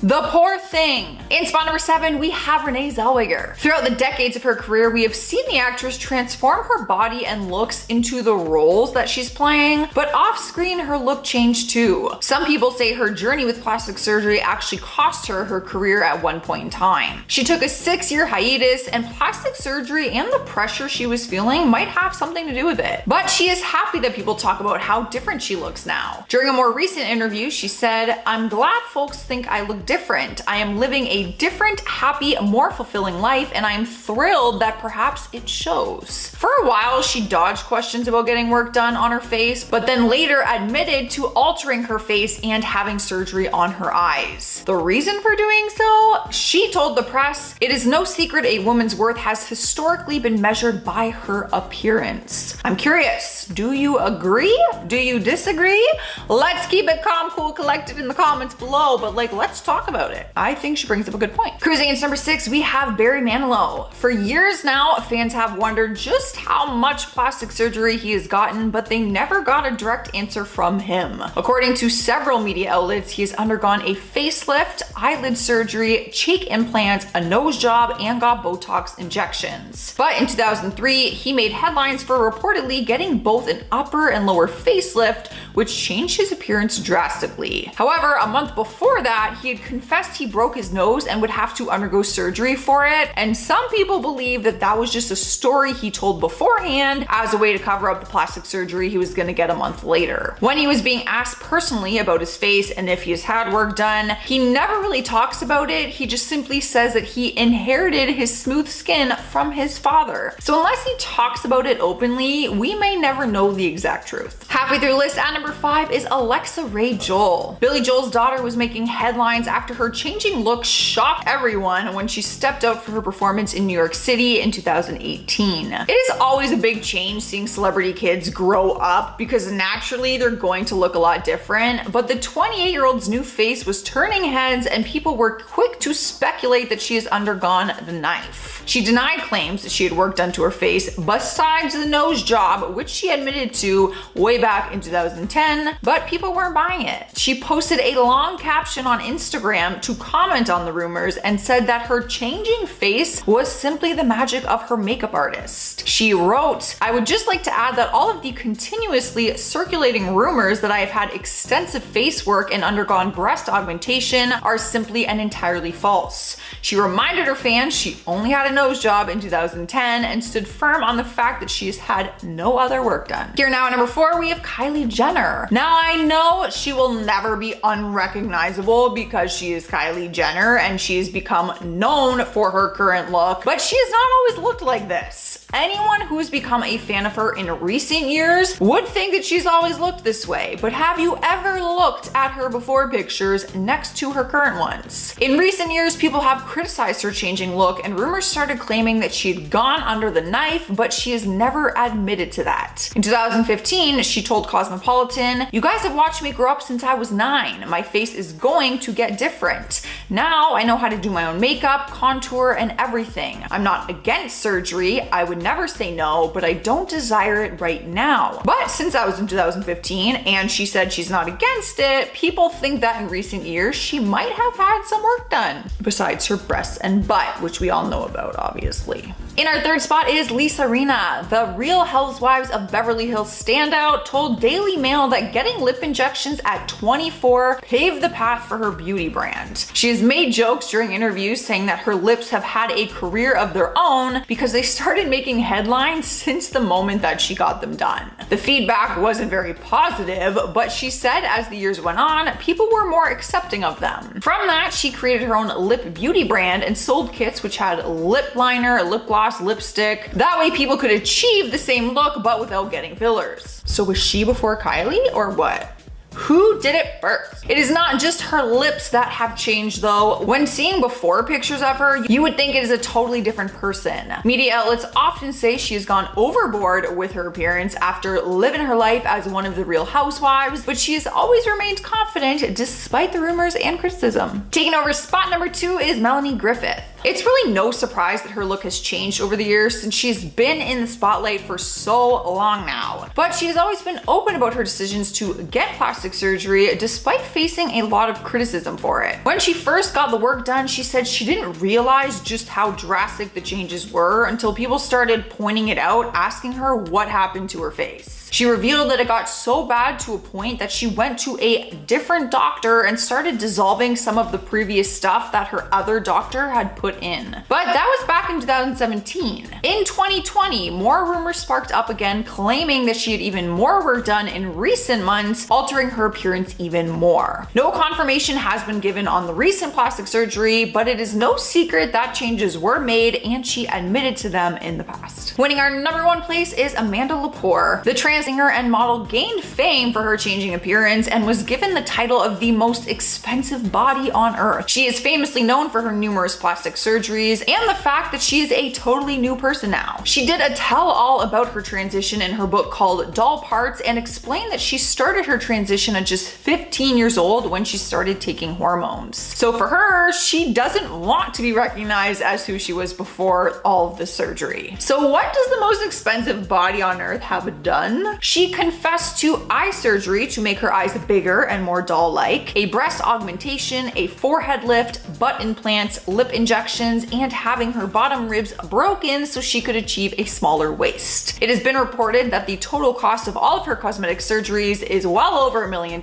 S5: the poor thing. In spot number 7, we have Renee Zellweger. Throughout the decades of her career, we have seen the actress transform her body and looks into the roles that she's playing, but off screen, her look changed too. Some people say her journey with plastic surgery actually cost her her career at one point in time. She took a 6-year hiatus, and plastic surgery and the pressure she was feeling might have something to do with it. But she is happy that people talk about how different she looks now. During a more recent interview, she said, "I'm glad folks think I look different. I am living a different, happy, more fulfilling life, and I am thrilled that perhaps it shows." For a while, she dodged questions about getting work done on her face, but then later admitted to altering her face and having surgery on her eyes. The reason for doing so? She told the press, "It is no secret a woman's worth has historically been measured by her appearance." I'm curious, do you agree? Do you disagree? Let's keep it calm, cool, collected in the comments below, but let's talk about it. I think she brings up a good point. Cruising into number 6, we have Barry Manilow. For years now, fans have wondered just how much plastic surgery he has gotten, but they never got a direct answer from him. According to several media outlets, he has undergone a facelift, eyelid surgery, cheek implants, a nose job, and got Botox injections. But in 2003, he made headlines for reportedly getting both an upper and lower facelift, which changed his appearance drastically. However, a month before that, he had confessed he broke his nose and would have to undergo surgery for it, and some people believe that that was just a story he told beforehand as a way to cover up the plastic surgery he was gonna get a month later. When he was being asked personally about his face and if he has had work done, he never really talks about it. He just simply says that he inherited his smooth skin from his father. So unless he talks about it openly, we may never know the exact truth. Halfway through the list at number 5 is Alexa Ray Joel. Billy Joel's daughter was making headlines after her changing look shocked everyone when she stepped out for her performance in New York City in 2018. It is always a big change seeing celebrity kids grow up because naturally they're going to look a lot different, but the 28-year-old's new face was turning heads and people were quick to speculate that she has undergone the knife. She denied claims that she had work done to her face besides the nose job, which she admitted to way back in 2010, but people weren't buying it. She posted a long caption on Instagram to comment on the rumors and said that her changing face was simply the magic of her makeup artist. She wrote, "I would just like to add that all of the continuously circulating rumors that I have had extensive face work and undergone breast augmentation are simply and entirely false." She reminded her fans she only had a nose job in 2010 and stood firm on the fact that she has had no other work done. Here now at number 4, we have Kylie Jenner. Now I know she will never be unrecognizable because she is Kylie Jenner and she has become known for her current look, but she has not always looked like this. Anyone who's become a fan of her in recent years would think that she's always looked this way, but have you ever looked at her before pictures next to her current ones? In recent years, people have criticized her changing look and rumors started claiming that she had gone under the knife, but she has never admitted to that. In 2015, she told Cosmopolitan, "You guys have watched me grow up since I was 9. My face is going to get different. Now I know how to do my own makeup, contour, and everything. I'm not against surgery. I would never say no, but I don't desire it right now." But since that was in 2015 and she said she's not against it, people think that in recent years she might have had some work done besides her breasts and butt, which we all know about, obviously. In our third spot is Lisa Rinna. The Real Housewives of Beverly Hills standout told Daily Mail that getting lip injections at 24 paved the path for her beauty brand. She has made jokes during interviews saying that her lips have had a career of their own because they started making headlines since the moment that she got them done. The feedback wasn't very positive, but she said as the years went on, people were more accepting of them. From that, she created her own lip beauty brand and sold kits which had lip liner, lip gloss, lipstick. That way people could achieve the same look but without getting fillers. So was she before Kylie or what? Who did it first? It is not just her lips that have changed though. When seeing before pictures of her, you would think it is a totally different person. Media outlets often say she has gone overboard with her appearance after living her life as one of the Real Housewives, but she has always remained confident despite the rumors and criticism. Taking over spot number 2 is Melanie Griffith. It's really no surprise that her look has changed over the years since she's been in the spotlight for so long now. But she has always been open about her decisions to get plastic surgery despite facing a lot of criticism for it. When she first got the work done, she said she didn't realize just how drastic the changes were until people started pointing it out, asking her what happened to her face. She revealed that it got so bad to a point that she went to a different doctor and started dissolving some of the previous stuff that her other doctor had put in. But that was back in 2017. In 2020, more rumors sparked up again claiming that she had even more work done in recent months, altering her appearance even more. No confirmation has been given on the recent plastic surgery, but it is no secret that changes were made and she admitted to them in the past. Winning our number 1 place is Amanda Lepore. The trans singer and model gained fame for her changing appearance and was given the title of the most expensive body on earth. She is famously known for her numerous plastic surgeries and the fact that she is a totally new person now. She did a tell-all about her transition in her book called Doll Parts and explained that she started her transition at just 15 years old when she started taking hormones. So for her, she doesn't want to be recognized as who she was before all of the surgery. So what does the most expensive body on earth have done? She confessed to eye surgery to make her eyes bigger and more doll-like, a breast augmentation, a forehead lift, butt implants, lip injections, and having her bottom ribs broken so she could achieve a smaller waist. It has been reported that the total cost of all of her cosmetic surgeries is well over $1 million,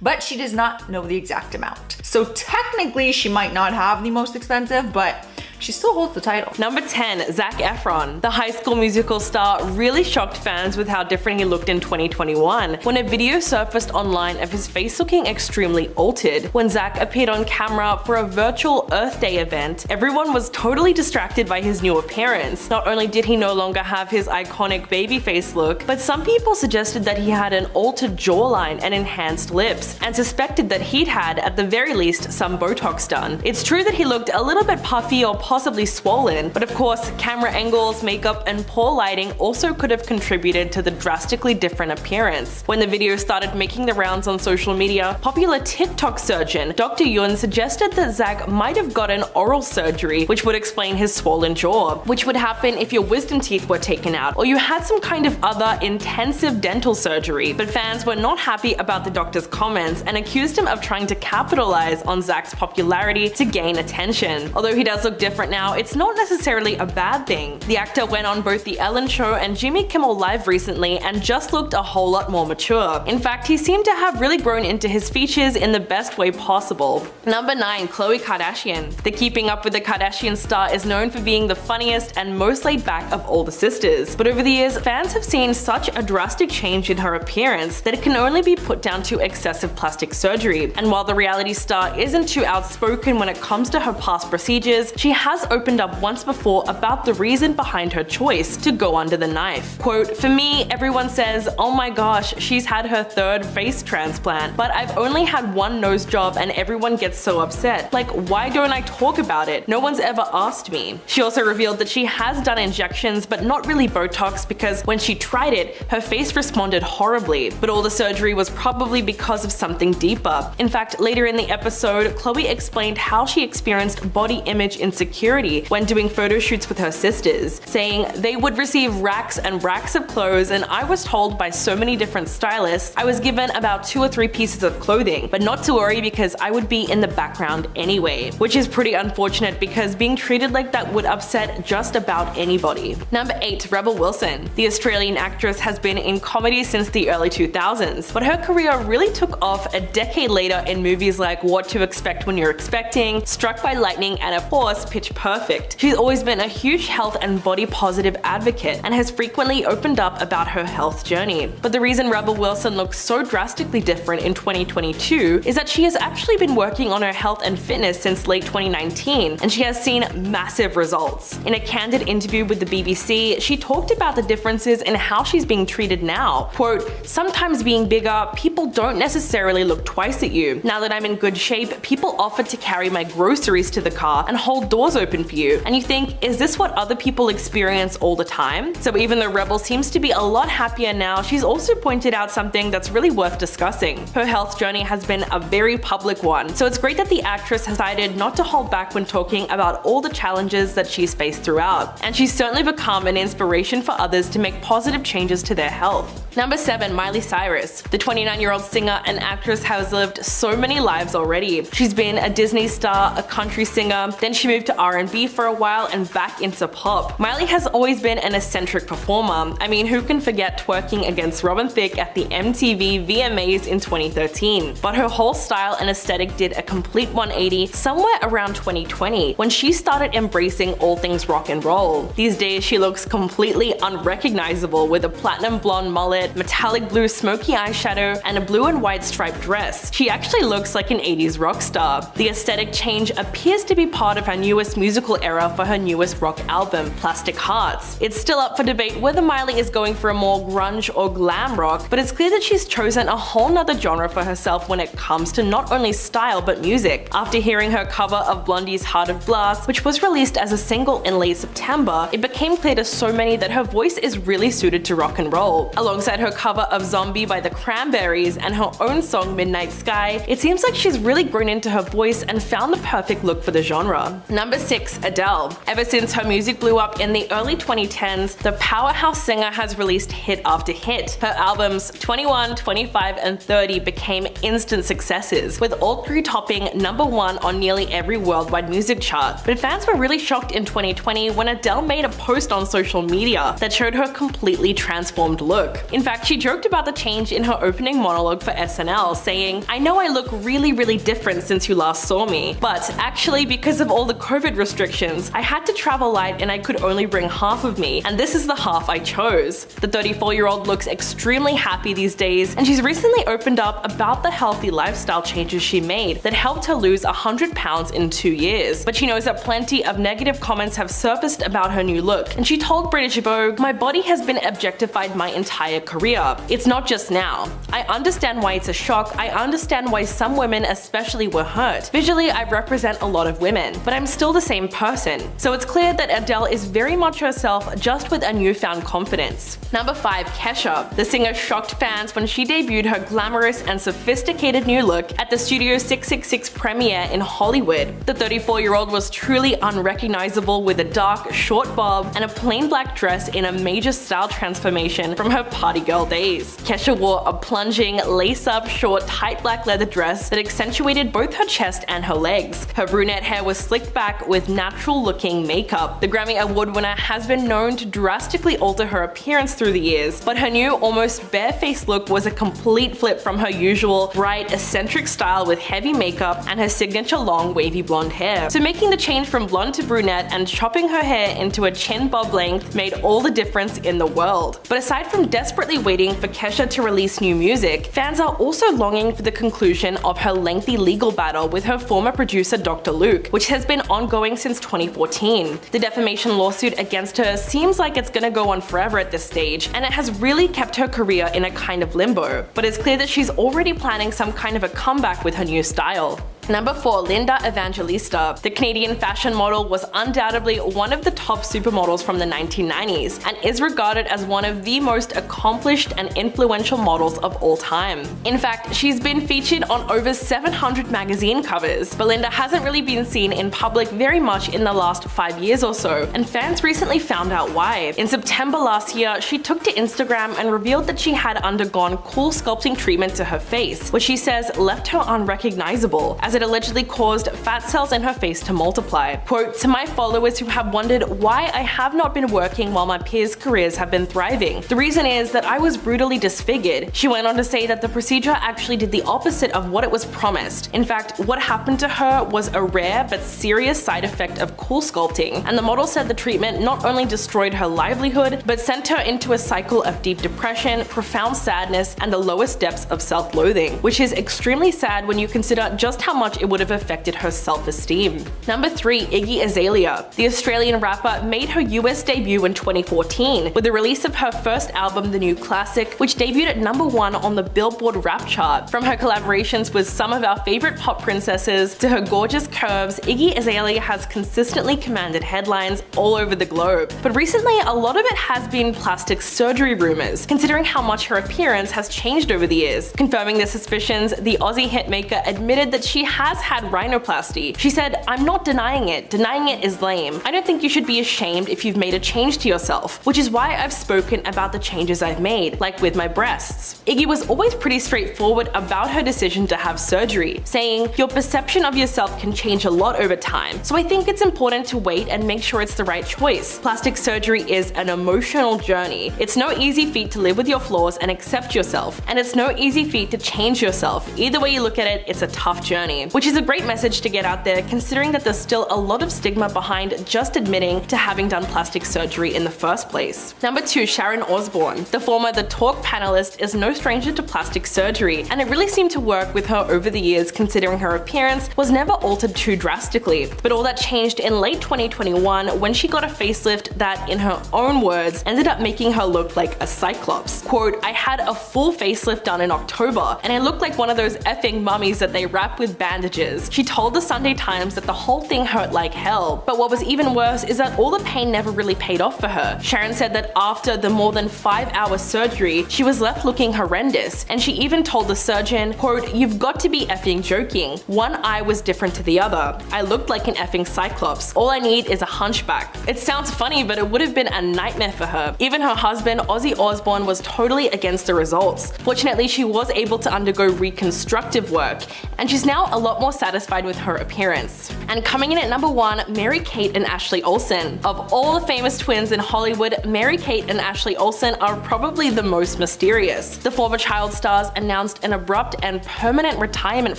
S5: but she does not know the exact amount. So technically she might not have the most expensive, but she still holds the title.
S2: Number 10, Zac Efron. The High School Musical star really shocked fans with how different he looked in 2021 when a video surfaced online of his face looking extremely altered. When Zac appeared on camera for a virtual Earth Day event, everyone was totally distracted by his new appearance. Not only did he no longer have his iconic baby face look, but some people suggested that he had an altered jawline and enhanced lips, and suspected that he'd had, at the very least, some Botox done. It's true that he looked a little bit puffy or possibly swollen, but of course, camera angles, makeup, and poor lighting also could have contributed to the drastically different appearance. When the video started making the rounds on social media, popular TikTok surgeon Dr. Yun suggested that Zac might have gotten oral surgery, which would explain his swollen jaw, which would happen if your wisdom teeth were taken out or you had some kind of other intensive dental surgery. But fans were not happy about the doctor's comments and accused him of trying to capitalize on Zac's popularity to gain attention. Although he does look different now, it's not necessarily a bad thing. The actor went on both The Ellen Show and Jimmy Kimmel Live recently and just looked a whole lot more mature. In fact, he seemed to have really grown into his features in the best way possible. Number 9, Khloe Kardashian. The Keeping Up with the Kardashians star is known for being the funniest and most laid back of all the sisters. But over the years, fans have seen such a drastic change in her appearance that it can only be put down to excessive plastic surgery. And while the reality star isn't too outspoken when it comes to her past procedures, she has opened up once before about the reason behind her choice to go under the knife. Quote, "For me, everyone says, oh my gosh, she's had her 3rd face transplant, but I've only had 1 nose job and everyone gets so upset. Like, why don't I talk about it? No one's ever asked me." She also revealed that she has done injections, but not really Botox, because when she tried it, her face responded horribly. But all the surgery was probably because of something deeper. In fact, later in the episode, Khloe explained how she experienced body image insecurity when doing photo shoots with her sisters, saying, "They would receive racks and racks of clothes, and I was told by so many different stylists I was given about 2 or 3 pieces of clothing, but not to worry because I would be in the background anyway," which is pretty unfortunate because being treated like that would upset just about anybody. Number 8, Rebel Wilson. The Australian actress has been in comedy since the early 2000s, but her career really took off a decade later in movies like What to Expect When You're Expecting, Struck by Lightning, and of course, Pitch Perfect. She's always been a huge health and body positive advocate and has frequently opened up about her health journey. But the reason Rebel Wilson looks so drastically different in 2022 is that she has actually been working on her health and fitness since late 2019, and she has seen massive results. In a candid interview with the BBC, she talked about the differences in how she's being treated now. Quote, "Sometimes being bigger, people don't necessarily look twice at you. Now that I'm in good shape, people offer to carry my groceries to the car and hold doors open for you. And you think, is this what other people experience all the time?" So even though Rebel seems to be a lot happier now, she's also pointed out something that's really worth discussing. Her health journey has been a very public one, so it's great that the actress has decided not to hold back when talking about all the challenges that she's faced throughout. And she's certainly become an inspiration for others to make positive changes to their health. Number 7, Miley Cyrus. The 29-year-old singer and actress has lived so many lives already. She's been a Disney star, a country singer, then she moved to R&B for a while and back into pop. Miley has always been an eccentric performer. I mean, who can forget twerking against Robin Thicke at the MTV VMAs in 2013? But her whole style and aesthetic did a complete 180 somewhere around 2020 when she started embracing all things rock and roll. These days she looks completely unrecognizable with a platinum blonde mullet, metallic blue smoky eyeshadow, and a blue and white striped dress. She actually looks like an 80s rock star. The aesthetic change appears to be part of her newest musical era for her newest rock album, Plastic Hearts. It's still up for debate whether Miley is going for a more grunge or glam rock, but it's clear that she's chosen a whole nother genre for herself when it comes to not only style but music. After hearing her cover of Blondie's Heart of Glass, which was released as a single in late September, it became clear to so many that her voice is really suited to rock and roll. Alongside her cover of Zombie by the Cranberries and her own song Midnight Sky, it seems like she's really grown into her voice and found the perfect look for the genre. Number 6, Adele. Ever since her music blew up in the early 2010s, the powerhouse singer has released hit after hit. Her albums 21, 25, and 30 became instant successes, with all 3 topping number 1 on nearly every worldwide music chart. But fans were really shocked in 2020 when Adele made a post on social media that showed her completely transformed look. In
S6: fact, she joked about the change in her opening monologue for SNL, saying, "I know I look really different since you last saw me, but actually because of all the COVID restrictions, I had to travel light and I could only bring half of me, and this is the half I chose." The 34-year-old looks extremely happy these days, and she's recently opened up about the healthy lifestyle changes she made that helped her lose 100 pounds in 2 years. But she knows that plenty of negative comments have surfaced about her new look, and she told British Vogue, "My body has been objectified my entire career. It's not just now. I understand why it's a shock. I understand why some women especially were hurt. Visually, I represent a lot of women, but I'm still the same person." So it's clear that Adele is very much herself, just with a newfound confidence. Number 5. Kesha. The singer shocked fans when she debuted her glamorous and sophisticated new look at the Studio 666 premiere in Hollywood. The 34-year-old was truly unrecognizable with a dark, short bob and a plain black dress in a major style transformation from her party girl days. Kesha wore a plunging, lace-up, short, tight black leather dress that accentuated both her chest and her legs. Her brunette hair was slicked back with natural-looking makeup. The Grammy Award winner has been known to drastically alter her appearance through the years, but her new, almost bare-faced look was a complete flip from her usual bright, eccentric style with heavy makeup and her signature long, wavy blonde hair. So making the change from blonde to brunette and chopping her hair into a chin bob length made all the difference in the world. But aside from desperately waiting for Kesha to release new music, fans are also longing for the conclusion of her lengthy legal battle with her former producer Dr. Luke, which has been ongoing since 2014. The defamation lawsuit against her seems like it's gonna go on forever at this stage, and it has really kept her career in a kind of limbo. But it's clear that she's already planning some kind of a comeback with her new style. Number 4. Linda Evangelista. The Canadian fashion model was undoubtedly one of the top supermodels from the 1990s and is regarded as one of the most accomplished and influential models of all time. In fact, she's been featured on over 700 magazine covers. But Linda hasn't really been seen in public very much in the last 5 years or so, and fans recently found out why. In September last year, she took to Instagram and revealed that she had undergone cool sculpting treatment to her face, which she says left her unrecognizable, as it allegedly caused fat cells in her face to multiply. Quote, "To my followers who have wondered why I have not been working while my peers' careers have been thriving, the reason is that I was brutally disfigured." She went on to say that the procedure actually did the opposite of what it was promised. In fact, what happened to her was a rare but serious side effect of cool sculpting, and the model said the treatment not only destroyed her livelihood, but sent her into a cycle of deep depression, profound sadness, and the lowest depths of self-loathing, which is extremely sad when you consider just how much it would have affected her self-esteem. Number 3. Iggy Azalea. The Australian rapper made her US debut in 2014 with the release of her first album, The New Classic, which debuted at number 1 on the Billboard rap chart. From her collaborations with some of our favorite pop princesses to her gorgeous curves, Iggy Azalea has consistently commanded headlines all over the globe. But recently, a lot of it has been plastic surgery rumors, considering how much her appearance has changed over the years. Confirming the suspicions, the Aussie hitmaker admitted that she has had rhinoplasty. She said, "I'm not denying it. Denying it is lame. I don't think you should be ashamed if you've made a change to yourself, which is why I've spoken about the changes I've made, like with my breasts." Iggy was always pretty straightforward about her decision to have surgery, saying, "Your perception of yourself can change a lot over time, so I think it's important to wait and make sure it's the right choice. Plastic surgery is an emotional journey. It's no easy feat to live with your flaws and accept yourself, and it's no easy feat to change yourself. Either way you look at it, it's a tough journey," which is a great message to get out there, considering that there's still a lot of stigma behind just admitting to having done plastic surgery in the first place. Number 2. Sharon Osbourne. The former The Talk panelist is no stranger to plastic surgery, and it really seemed to work with her over the years, considering her appearance was never altered too drastically. But all that changed in late 2021 when she got a facelift that, in her own words, ended up making her look like a cyclops. Quote, "I had a full facelift done in October, and I looked like one of those effing mummies that they wrap with bandages." She told the Sunday Times that the whole thing hurt like hell, but what was even worse is that all the pain never really paid off for her. Sharon said that after the more than 5-hour surgery, she was left looking horrendous, and she even told the surgeon, quote, "You've got to be effing joking. One eye was different to the other. I looked like an effing cyclops. All I need is a hunchback." It sounds funny, but it would have been a nightmare for her. Even her husband, Ozzy Osbourne, was totally against the results. Fortunately, she was able to undergo reconstructive work, and she's now a lot more satisfied with her appearance. And coming in at number 1, Mary-Kate and Ashley Olsen. Of all the famous twins in Hollywood, Mary-Kate and Ashley Olsen are probably the most mysterious. The former child stars announced an abrupt and permanent retirement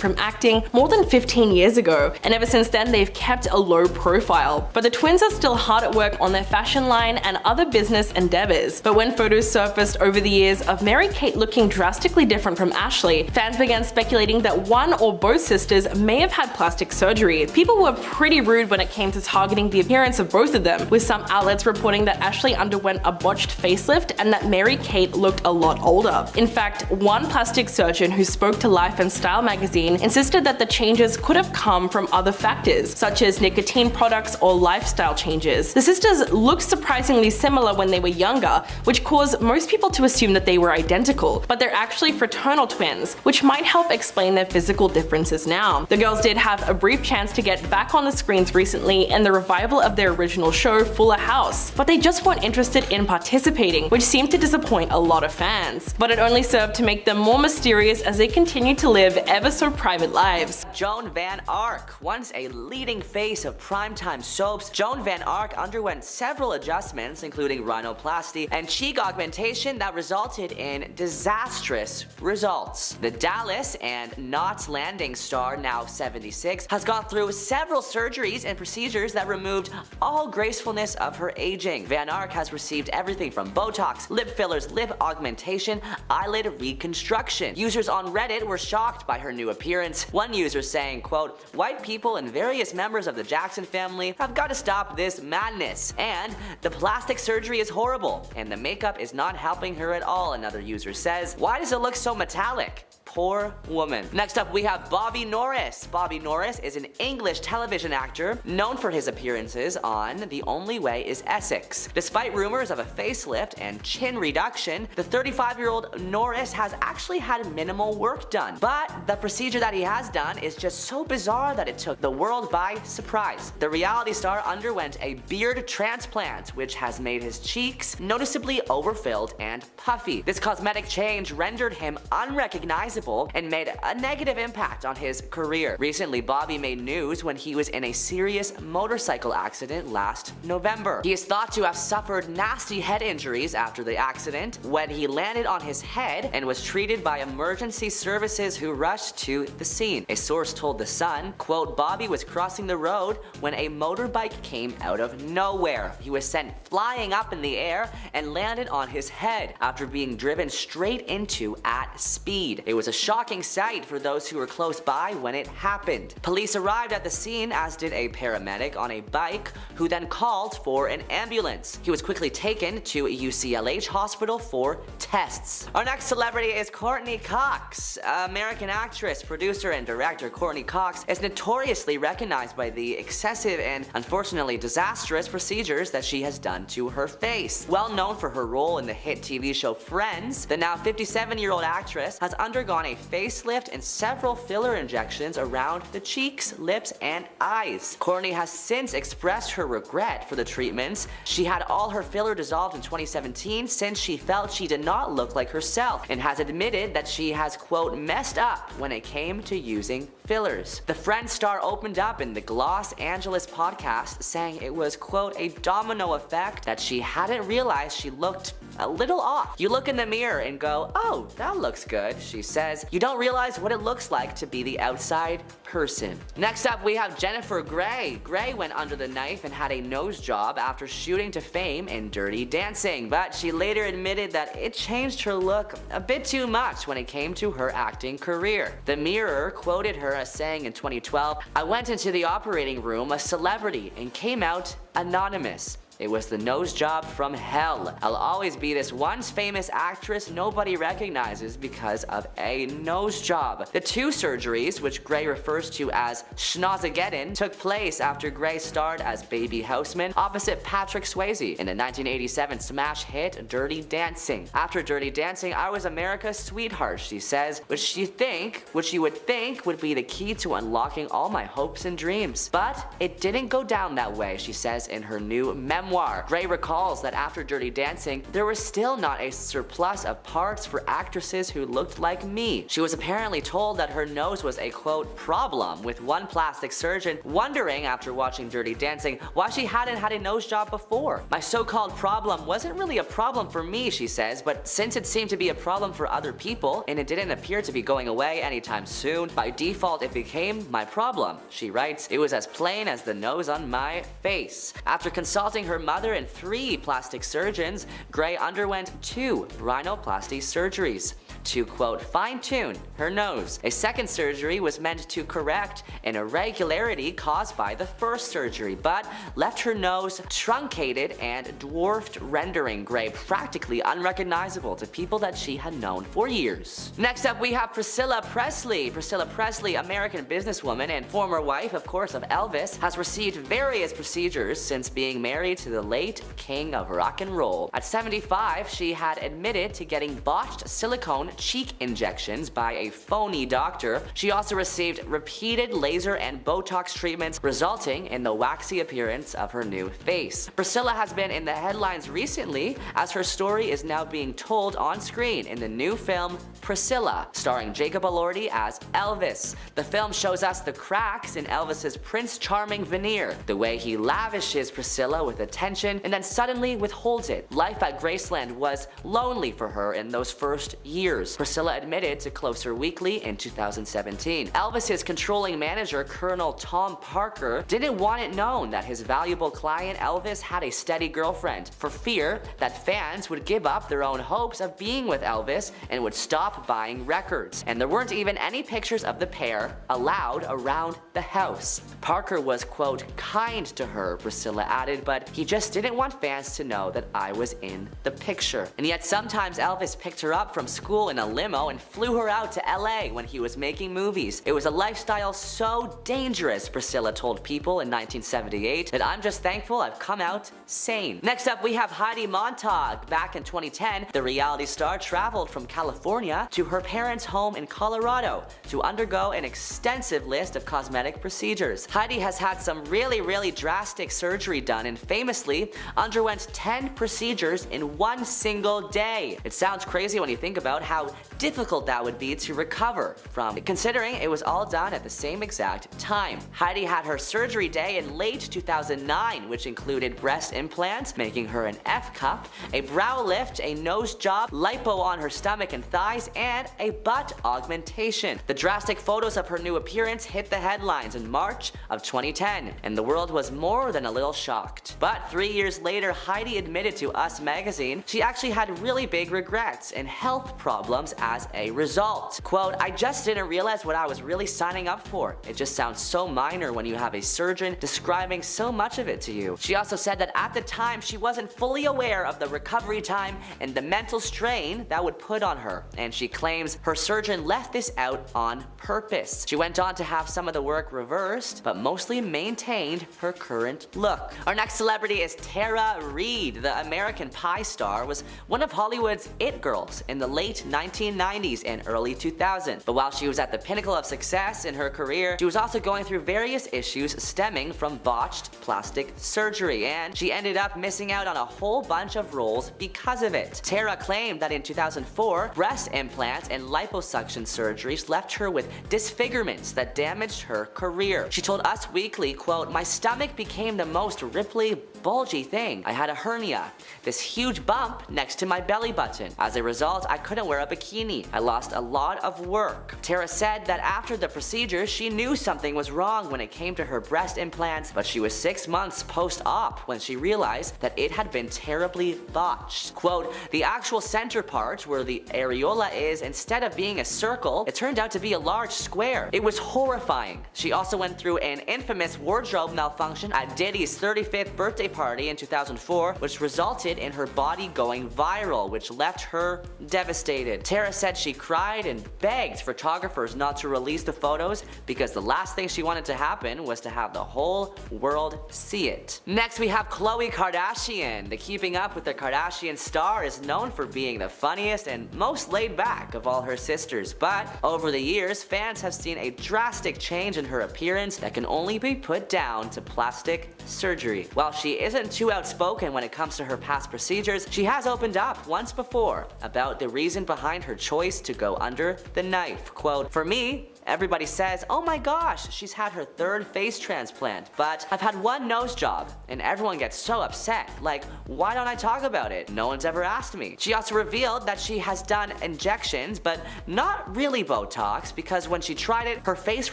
S6: from acting more than 15 years ago, and ever since then they've kept a low profile. But the twins are still hard at work on their fashion line and other business endeavors. But when photos surfaced over the years of Mary-Kate looking drastically different from Ashley, fans began speculating that one or both sisters may have had plastic surgery. People were pretty rude when it came to targeting the appearance of both of them, with some outlets reporting that Ashley underwent a botched facelift and that Mary-Kate looked a lot older. In fact, one plastic surgeon who spoke to Life and Style magazine insisted that the changes could have come from other factors, such as nicotine products or lifestyle changes. The sisters looked surprisingly similar when they were younger, which caused most people to assume that they were identical, but they're actually fraternal twins, which might help explain their physical differences now. The girls did have a brief chance to get back on the screens recently in the revival of their original show Fuller House, but they just weren't interested in participating, which seemed to disappoint a lot of fans. But it only served to make them more mysterious as they continue to live ever so private lives.
S3: Joan Van Ark. Once a leading face of primetime soaps, Joan Van Ark underwent several adjustments, including rhinoplasty and cheek augmentation that resulted in disastrous results. The Dallas and Knots Landing star, now 76, has gone through several surgeries and procedures that removed all gracefulness of her aging. Van Ark has received everything from Botox, lip fillers, lip augmentation, eyelid reconstruction. Users on Reddit were shocked by her new appearance. One user saying, quote, "White people and various members of the Jackson family have got to stop this madness. And the plastic surgery is horrible, and the makeup is not helping her at all," another user says. "Why does it look so metallic? Poor woman." Next up, we have Bobby Norris. Bobby Norris is an English television actor known for his appearances on The Only Way is Essex. Despite rumors of a facelift and chin reduction, the 35-year-old Norris has actually had minimal work done. But the procedure that he has done is just so bizarre that it took the world by surprise. The reality star underwent a beard transplant, which has made his cheeks noticeably overfilled and puffy. This cosmetic change rendered him unrecognizable and made a negative impact on his career. Recently, Bobby made news when he was in a serious motorcycle accident last November. He is thought to have suffered nasty head injuries after the accident when he landed on his head and was treated by emergency services who rushed to the scene. A source told The Sun, quote, "Bobby was crossing the road when a motorbike came out of nowhere. He was sent flying up in the air and landed on his head after being driven straight into at speed. It was a shocking sight for those who were close by when it happened. Police arrived at the scene, as did a paramedic on a bike, who then called for an ambulance. He was quickly taken to UCLH hospital for tests." Our next celebrity is Courtney Cox. American actress, producer, and director Courtney Cox is notoriously recognized by the excessive and unfortunately disastrous procedures that she has done to her face. Well known for her role in the hit TV show Friends, the now 57-year-old actress has undergone a facelift and several filler injections around the cheeks, lips, and eyes. Courtney has since expressed her regret for the treatments. She had all her filler dissolved in 2017 since she felt she did not look like herself, and has admitted that she has, quote, "messed up when it came to using fillers." The Friends star opened up in the Los Angeles podcast saying it was, quote, "a domino effect that she hadn't realized she looked a little off. You look in the mirror and go, oh, that looks good," she says. "You don't realize what it looks like to be the outside person." Next up, we have Jennifer Grey. Grey went under the knife and had a nose job after shooting to fame in Dirty Dancing, but she later admitted that it changed her look a bit too much when it came to her acting career. The Mirror quoted her as saying in 2012, "I went into the operating room a celebrity and came out anonymous. It was the nose job from hell. I'll always be this once famous actress nobody recognizes because of a nose job." The two surgeries, which Grey refers to as schnozageddon, took place after Grey starred as Baby Houseman opposite Patrick Swayze in the 1987 smash hit Dirty Dancing. "After Dirty Dancing, I was America's sweetheart," she says, which you would think would be the key to unlocking all my hopes and dreams. But it didn't go down that way, she says in her new memoir memoir. Grey recalls that after Dirty Dancing, there was still not a surplus of parts for actresses who looked like me. She was apparently told that her nose was a quote problem, with one plastic surgeon wondering after watching Dirty Dancing why she hadn't had a nose job before. My so-called problem wasn't really a problem for me, she says, but since it seemed to be a problem for other people and it didn't appear to be going away anytime soon, by default it became my problem. She writes, it was as plain as the nose on my face. After consulting her mother and 3 plastic surgeons, Grey underwent 2 rhinoplasty surgeries to quote fine-tune her nose. A second surgery was meant to correct an irregularity caused by the first surgery, but left her nose truncated and dwarfed, rendering Grey practically unrecognizable to people that she had known for years. Next up we have Priscilla Presley. Priscilla Presley, American businesswoman and former wife of course of Elvis, has received various procedures since being married to the late king of rock and roll. At 75, she had admitted to getting botched silicone cheek injections by a phony doctor. She also received repeated laser and Botox treatments, resulting in the waxy appearance of her new face. Priscilla has been in the headlines recently as her story is now being told on screen in the new film Priscilla, starring Jacob Elordi as Elvis. The film shows us the cracks in Elvis's Prince Charming veneer, the way he lavishes Priscilla with attention and then suddenly withholds it. Life at Graceland was lonely for her in those first years. Priscilla admitted to Closer Weekly in 2017. Elvis's controlling manager, Colonel Tom Parker, didn't want it known that his valuable client Elvis had a steady girlfriend, for fear that fans would give up their own hopes of being with Elvis and would stop buying records. And there weren't even any pictures of the pair allowed around the house. Parker was quote kind to her, Priscilla added, but he just didn't want fans to know that I was in the picture. And yet sometimes Elvis picked her up from school in a limo and flew her out to LA when he was making movies. It was a lifestyle so dangerous, Priscilla told People in 1978, that I'm just thankful I've come out sane. Next up we have Heidi Montag. Back in 2010, the reality star traveled from California to her parents' home in Colorado to undergo an extensive list of cosmetic procedures. Heidi has had some really drastic surgery done and famously underwent 10 procedures in one single day. It sounds crazy when you think about how difficult that would be to recover from, considering it was all done at the same exact time. Heidi had her surgery day in late 2009, which included breast implants, making her an F cup, a brow lift, a nose job, lipo on her stomach and thighs, and a butt augmentation. The drastic photos of her new appearance hit the headlines in March of 2010, and the world was more than a little shocked. But 3 years later, Heidi admitted to Us magazine she actually had really big regrets and health problems as a result. Quote, I just didn't realize what I was really signing up for. It just sounds so minor when you have a surgeon describing so much of it to you. She also said that at the time she wasn't fully aware of the recovery time and the mental strain that would put on her, and she claims her surgeon left this out on purpose. She went on to have some of the work reversed, but mostly maintained her current look. Our next celebrity is Tara Reid. The American Pie star was one of Hollywood's it girls in the late 1990s and early 2000s. But while she was at the pinnacle of success in her career, she was also going through various issues stemming from botched plastic surgery, and she ended up missing out on a whole bunch of roles because of it. Tara claimed that in 2004, breast implants and liposuction surgeries left her with disfigurements that damaged her career. She told Us Weekly, quote, my stomach became the most ripply, bulgy thing. I had a hernia, this huge bump next to my belly button. As a result, I couldn't wear a bikini. I lost a lot of work. Tara said that after the procedure, she knew something was wrong when it came to her breast implants, but she was 6 months post-op when she realized that it had been terribly botched. Quote, the actual center part where the areola is, instead of being a circle, it turned out to be a large square. It was horrifying. She also went through an infamous wardrobe malfunction at Diddy's 35th birthday party in 2004, which resulted in her body going viral, which left her devastated. Tara said she cried and begged photographers not to release the photos because the last thing she wanted to happen was to have the whole world see it. Next we have Khloe Kardashian. The Keeping Up with the Kardashian star is known for being the funniest and most laid back of all her sisters, but over the years, fans have seen a drastic change in her appearance that can only be put down to plastic surgery. While she she isn't too outspoken when it comes to her past procedures, she has opened up once before about the reason behind her choice to go under the knife. Quote, "For me, everybody says, oh my gosh, she's had her 3rd face transplant, but I've had 1 nose job, and everyone gets so upset. Like, why don't I talk about it? No one's ever asked me." She also revealed that she has done injections, but not really Botox, because when she tried it, her face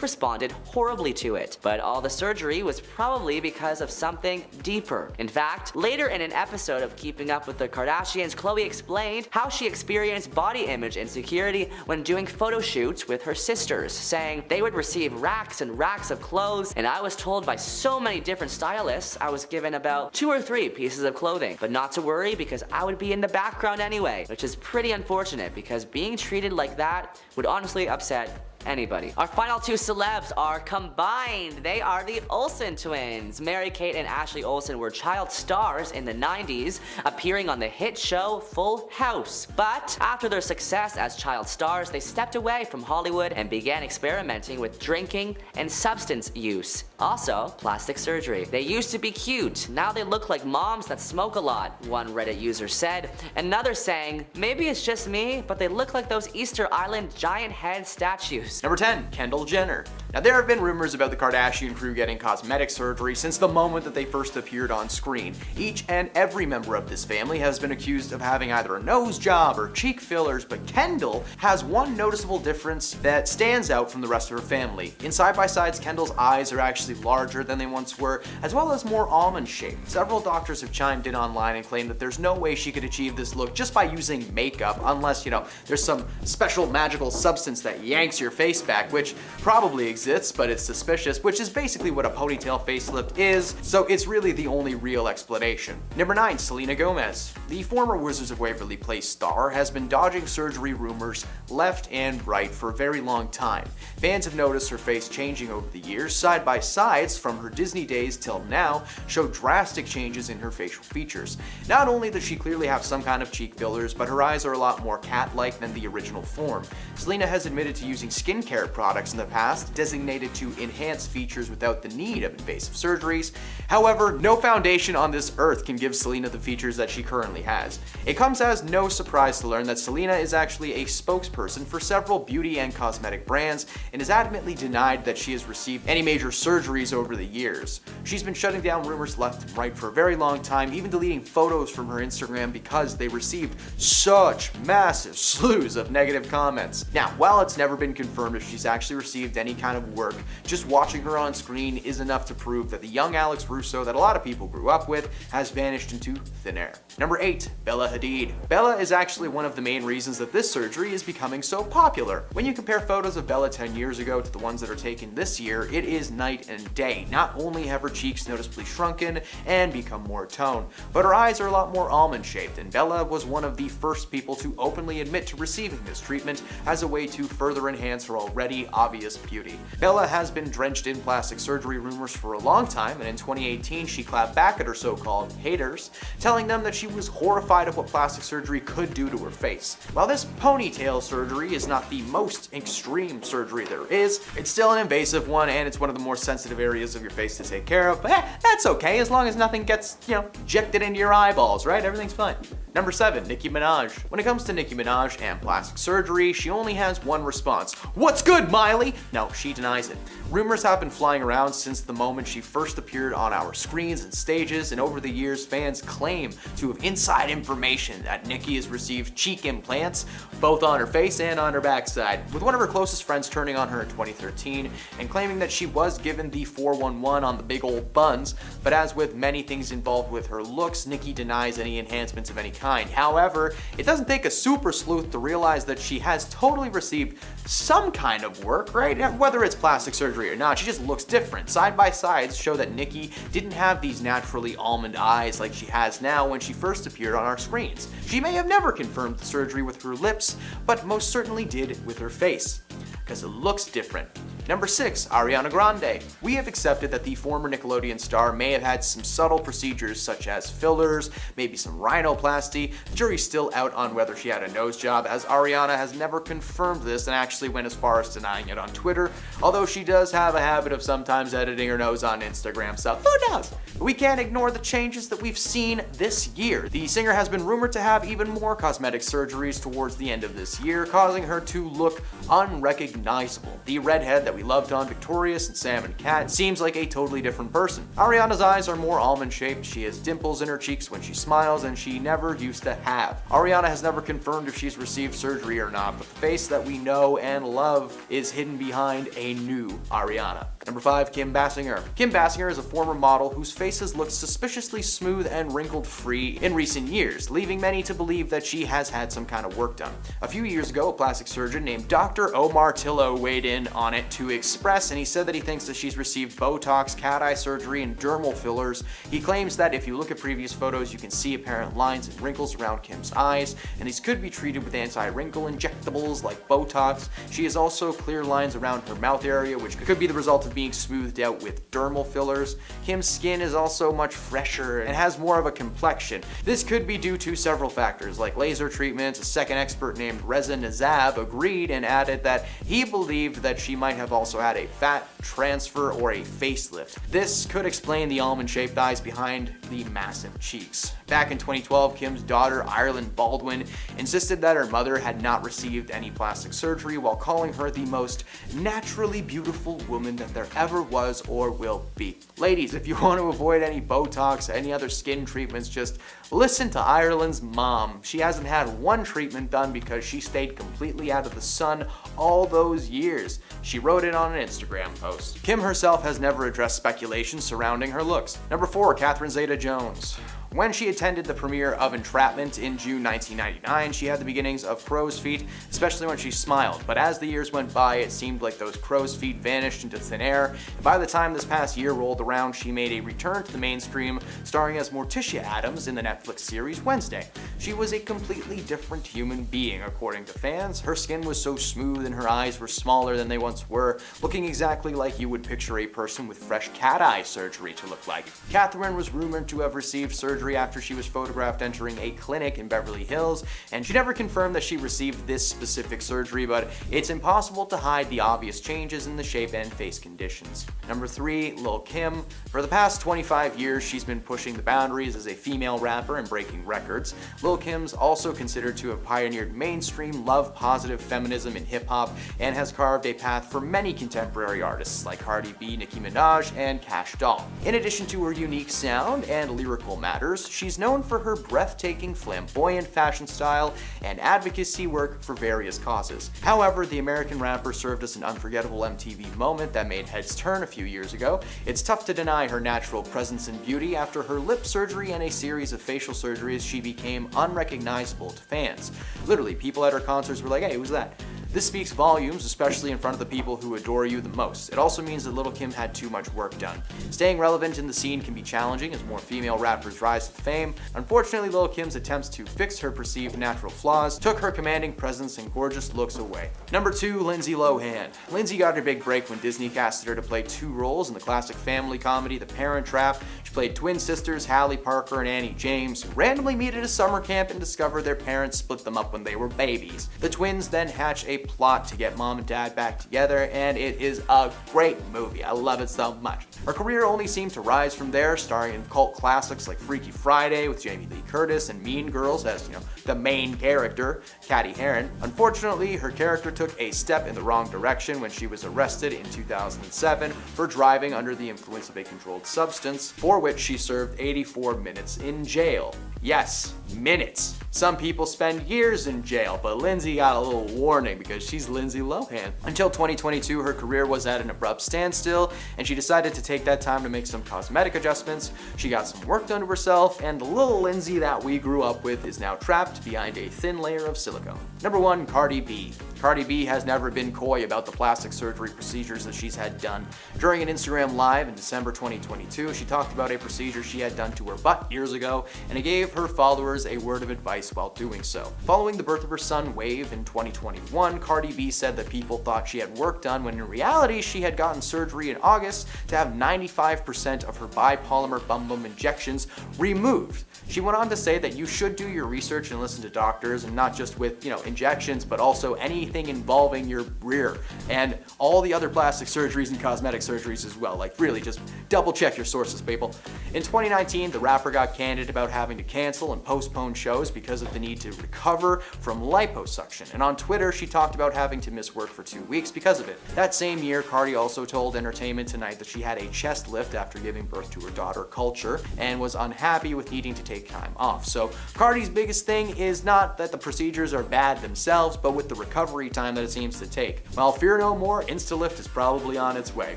S3: responded horribly to it. But all the surgery was probably because of something deeper. In fact, later in an episode of Keeping Up with the Kardashians, Khloe explained how she experienced body image insecurity when doing photo shoots with her sisters, saying they would receive racks and racks of clothes, and I was told by so many different stylists I was given about 2 or 3 pieces of clothing, but not to worry because I would be in the background anyway, which is pretty unfortunate because being treated like that would honestly upset anybody. Our final 2 celebs are combined. They are the Olsen twins. Mary-Kate and Ashley Olsen were child stars in the 90s, appearing on the hit show Full House. But after their success as child stars, they stepped away from Hollywood and began experimenting with drinking and substance use. Also, plastic surgery. They used to be cute. Now they look like moms that smoke a lot, one Reddit user said. Another saying, maybe it's just me, but they look like those Easter Island giant head statues.
S4: Number 10, Kendall Jenner. Now there have been rumors about the Kardashian crew getting cosmetic surgery since the moment that they first appeared on screen. Each and every member of this family has been accused of having either a nose job or cheek fillers, but Kendall has one noticeable difference that stands out from the rest of her family. In side-by-sides, Kendall's eyes are actually larger than they once were, as well as more almond-shaped. Several doctors have chimed in online and claimed that there's no way she could achieve this look just by using makeup, unless, there's some special magical substance that yanks your face back, which probably exists, but it's suspicious, which is basically what a ponytail facelift is, so it's really the only real explanation. Number 9, Selena Gomez. The former Wizards of Waverly Place star has been dodging surgery rumors left and right for a very long time. Fans have noticed her face changing over the years. Side-by-sides from her Disney days till now show drastic changes in her facial features. Not only does she clearly have some kind of cheek fillers, but her eyes are a lot more cat-like than the original form. Selena has admitted to using skincare products in the past designated to enhance features without the need of invasive surgeries. However, no foundation on this earth can give Selena the features that she currently has. It comes as no surprise to learn that Selena is actually a spokesperson for several beauty and cosmetic brands and has adamantly denied that she has received any major surgeries over the years. She's been shutting down rumors left and right for a very long time, even deleting photos from her Instagram because they received such massive slews of negative comments. Now, while it's never been confirmed if she's actually received any kind of work, just watching her on screen is enough to prove that the young Alex Russo that a lot of people grew up with has vanished into thin air. Number 8, Bella Hadid. Bella is actually one of the main reasons that this surgery is becoming so popular. When you compare photos of Bella 10 years ago to the ones that are taken this year, it is night and day. Not only have her cheeks noticeably shrunken and become more toned, but her eyes are a lot more almond-shaped, and Bella was one of the first people to openly admit to receiving this treatment as a way to further enhance her already obvious beauty. Bella has been drenched in plastic surgery rumors for a long time, and in 2018 she clapped back at her so-called haters, telling them that she was horrified of what plastic surgery could do to her face. While this ponytail surgery is not the most extreme surgery there is, it's still an invasive one, and it's one of the more sensitive areas of your face to take care of, but that's okay as long as nothing gets, injected into your eyeballs, right? Everything's fine. Number 7, Nicki Minaj. When it comes to Nicki Minaj and plastic surgery, she only has one response. What's good, Miley? No, she denies it. Rumors have been flying around since the moment she first appeared on our screens and stages, and over the years, fans claim to have inside information that Nicki has received cheek implants, both on her face and on her backside, with one of her closest friends turning on her in 2013 and claiming that she was given the 411 on the big old buns, but as with many things involved with her looks, Nicki denies any enhancements of any kind. However, it doesn't take a super sleuth to realize that she has totally received some kind of work, right? Whether it's plastic surgery or not, she just looks different. Side-by-sides show that Nicki didn't have these naturally almond eyes like she has now when she first appeared on our screens. She may have never confirmed the surgery with her lips, but most certainly did with her face, because it looks different. Number 6, Ariana Grande. We have accepted that the former Nickelodeon star may have had some subtle procedures such as fillers, maybe some rhinoplasty. The jury's still out on whether she had a nose job, as Ariana has never confirmed this and actually went as far as denying it on Twitter, although she does have a habit of sometimes editing her nose on Instagram, so who knows? We can't ignore the changes that we've seen this year. The singer has been rumored to have even more cosmetic surgeries towards the end of this year, causing her to look unrecognizable. The redhead that we loved on Victorious and Sam and Cat seems like a totally different person. Ariana's eyes are more almond-shaped, she has dimples in her cheeks when she smiles, and she never used to have. Ariana has never confirmed if she's received surgery or not, but the face that we know and love is hidden behind a new Ariana. Number 5, Kim Basinger. Kim Basinger is a former model whose face has looked suspiciously smooth and wrinkled-free in recent years, leaving many to believe that she has had some kind of work done. A few years ago, a plastic surgeon named Dr. Omar Tillo weighed in on it to Express, and he said that he thinks that she's received Botox, cat eye surgery, and dermal fillers. He claims that if you look at previous photos, you can see apparent lines and wrinkles around Kim's eyes, and these could be treated with anti-wrinkle injectables like Botox. She has also clear lines around her mouth area, which could be the result of being smoothed out with dermal fillers. Kim's skin is also much fresher and has more of a complexion. This could be due to several factors like laser treatments. A second expert named Reza Nazab agreed and added that he believed that she might have also had a fat transfer or a facelift. This could explain the almond-shaped eyes behind the massive cheeks. Back in 2012, Kim's daughter, Ireland Baldwin, insisted that her mother had not received any plastic surgery, while calling her the most naturally beautiful woman that there ever was or will be. Ladies, if you want to avoid any Botox, any other skin treatments, just listen to Ireland's mom. She hasn't had one treatment done because she stayed completely out of the sun all those years. She wrote it on an Instagram post. Kim herself has never addressed speculation surrounding her looks. Number 4, Catherine Zeta-Jones. When she attended the premiere of Entrapment in June 1999, she had the beginnings of crow's feet, especially when she smiled. But as the years went by, it seemed like those crow's feet vanished into thin air. And by the time this past year rolled around, she made a return to the mainstream, starring as Morticia Addams in the Netflix series Wednesday. She was a completely different human being, according to fans. Her skin was so smooth and her eyes were smaller than they once were, looking exactly like you would picture a person with fresh cat eye surgery to look like. Catherine was rumored to have received surgery after she was photographed entering a clinic in Beverly Hills, and she never confirmed that she received this specific surgery, but it's impossible to hide the obvious changes in the shape and face conditions. Number 3, Lil Kim. For the past 25 years, she's been pushing the boundaries as a female rapper and breaking records. Lil Kim's also considered to have pioneered mainstream love-positive feminism in hip-hop and has carved a path for many contemporary artists like Cardi B, Nicki Minaj, and Cash Doll. In addition to her unique sound and lyrical matters, she's known for her breathtaking, flamboyant fashion style and advocacy work for various causes. However, the American rapper served as an unforgettable MTV moment that made heads turn a few years ago. It's tough to deny her natural presence and beauty. After her lip surgery and a series of facial surgeries, she became unrecognizable to fans. Literally, people at her concerts were like, "Hey, who's that?" This speaks volumes, especially in front of the people who adore you the most. It also means that Lil Kim had too much work done. Staying relevant in the scene can be challenging as more female rappers rise to fame. Unfortunately, Lil Kim's attempts to fix her perceived natural flaws took her commanding presence and gorgeous looks away. Number 2, Lindsay Lohan. Lindsay got her big break when Disney casted her to play 2 roles in the classic family comedy The Parent Trap. She played twin sisters Hallie Parker and Annie James, who randomly meet at a summer camp and discover their parents split them up when they were babies. The twins then hatch a plot to get mom and dad back together, and it is a great movie. I love it so much. Her career only seemed to rise from there, starring in cult classics like Freaky Friday with Jamie Lee Curtis and Mean Girls as, the main character, Catty Heron. Unfortunately, her character took a step in the wrong direction when she was arrested in 2007 for driving under the influence of a controlled substance, for which she served 84 minutes in jail. Yes, minutes. Some people spend years in jail, but Lindsay got a little warning because she's Lindsay Lohan. Until 2022, her career was at an abrupt standstill, and she decided to take that time to make some cosmetic adjustments. She got some work done to herself, and the little Lindsay that we grew up with is now trapped behind a thin layer of silicone. Number 1, Cardi B. Cardi B has never been coy about the plastic surgery procedures that she's had done. During an Instagram Live in December 2022, she talked about a procedure she had done to her butt years ago, and gave her followers a word of advice while doing so. Following the birth of her son Wave in 2021, Cardi B said that people thought she had work done when in reality she had gotten surgery in August to have 95% of her bipolymer bum injections removed. She went on to say that you should do your research and listen to doctors, and not just with, injections, but also anything involving your rear and all the other plastic surgeries and cosmetic surgeries as well. Like, really, just double check your sources, people. In 2019, the rapper got candid about having to cancel and postpone shows because of the need to recover from liposuction. And on Twitter, she talked about having to miss work for 2 weeks because of it. That same year, Cardi also told Entertainment Tonight that she had a chest lift after giving birth to her daughter Culture and was unhappy with needing to take time off. So Cardi's biggest thing is not that the procedures are bad themselves, but with the recovery time that it seems to take. Well, fear no more, Instalift is probably on its way,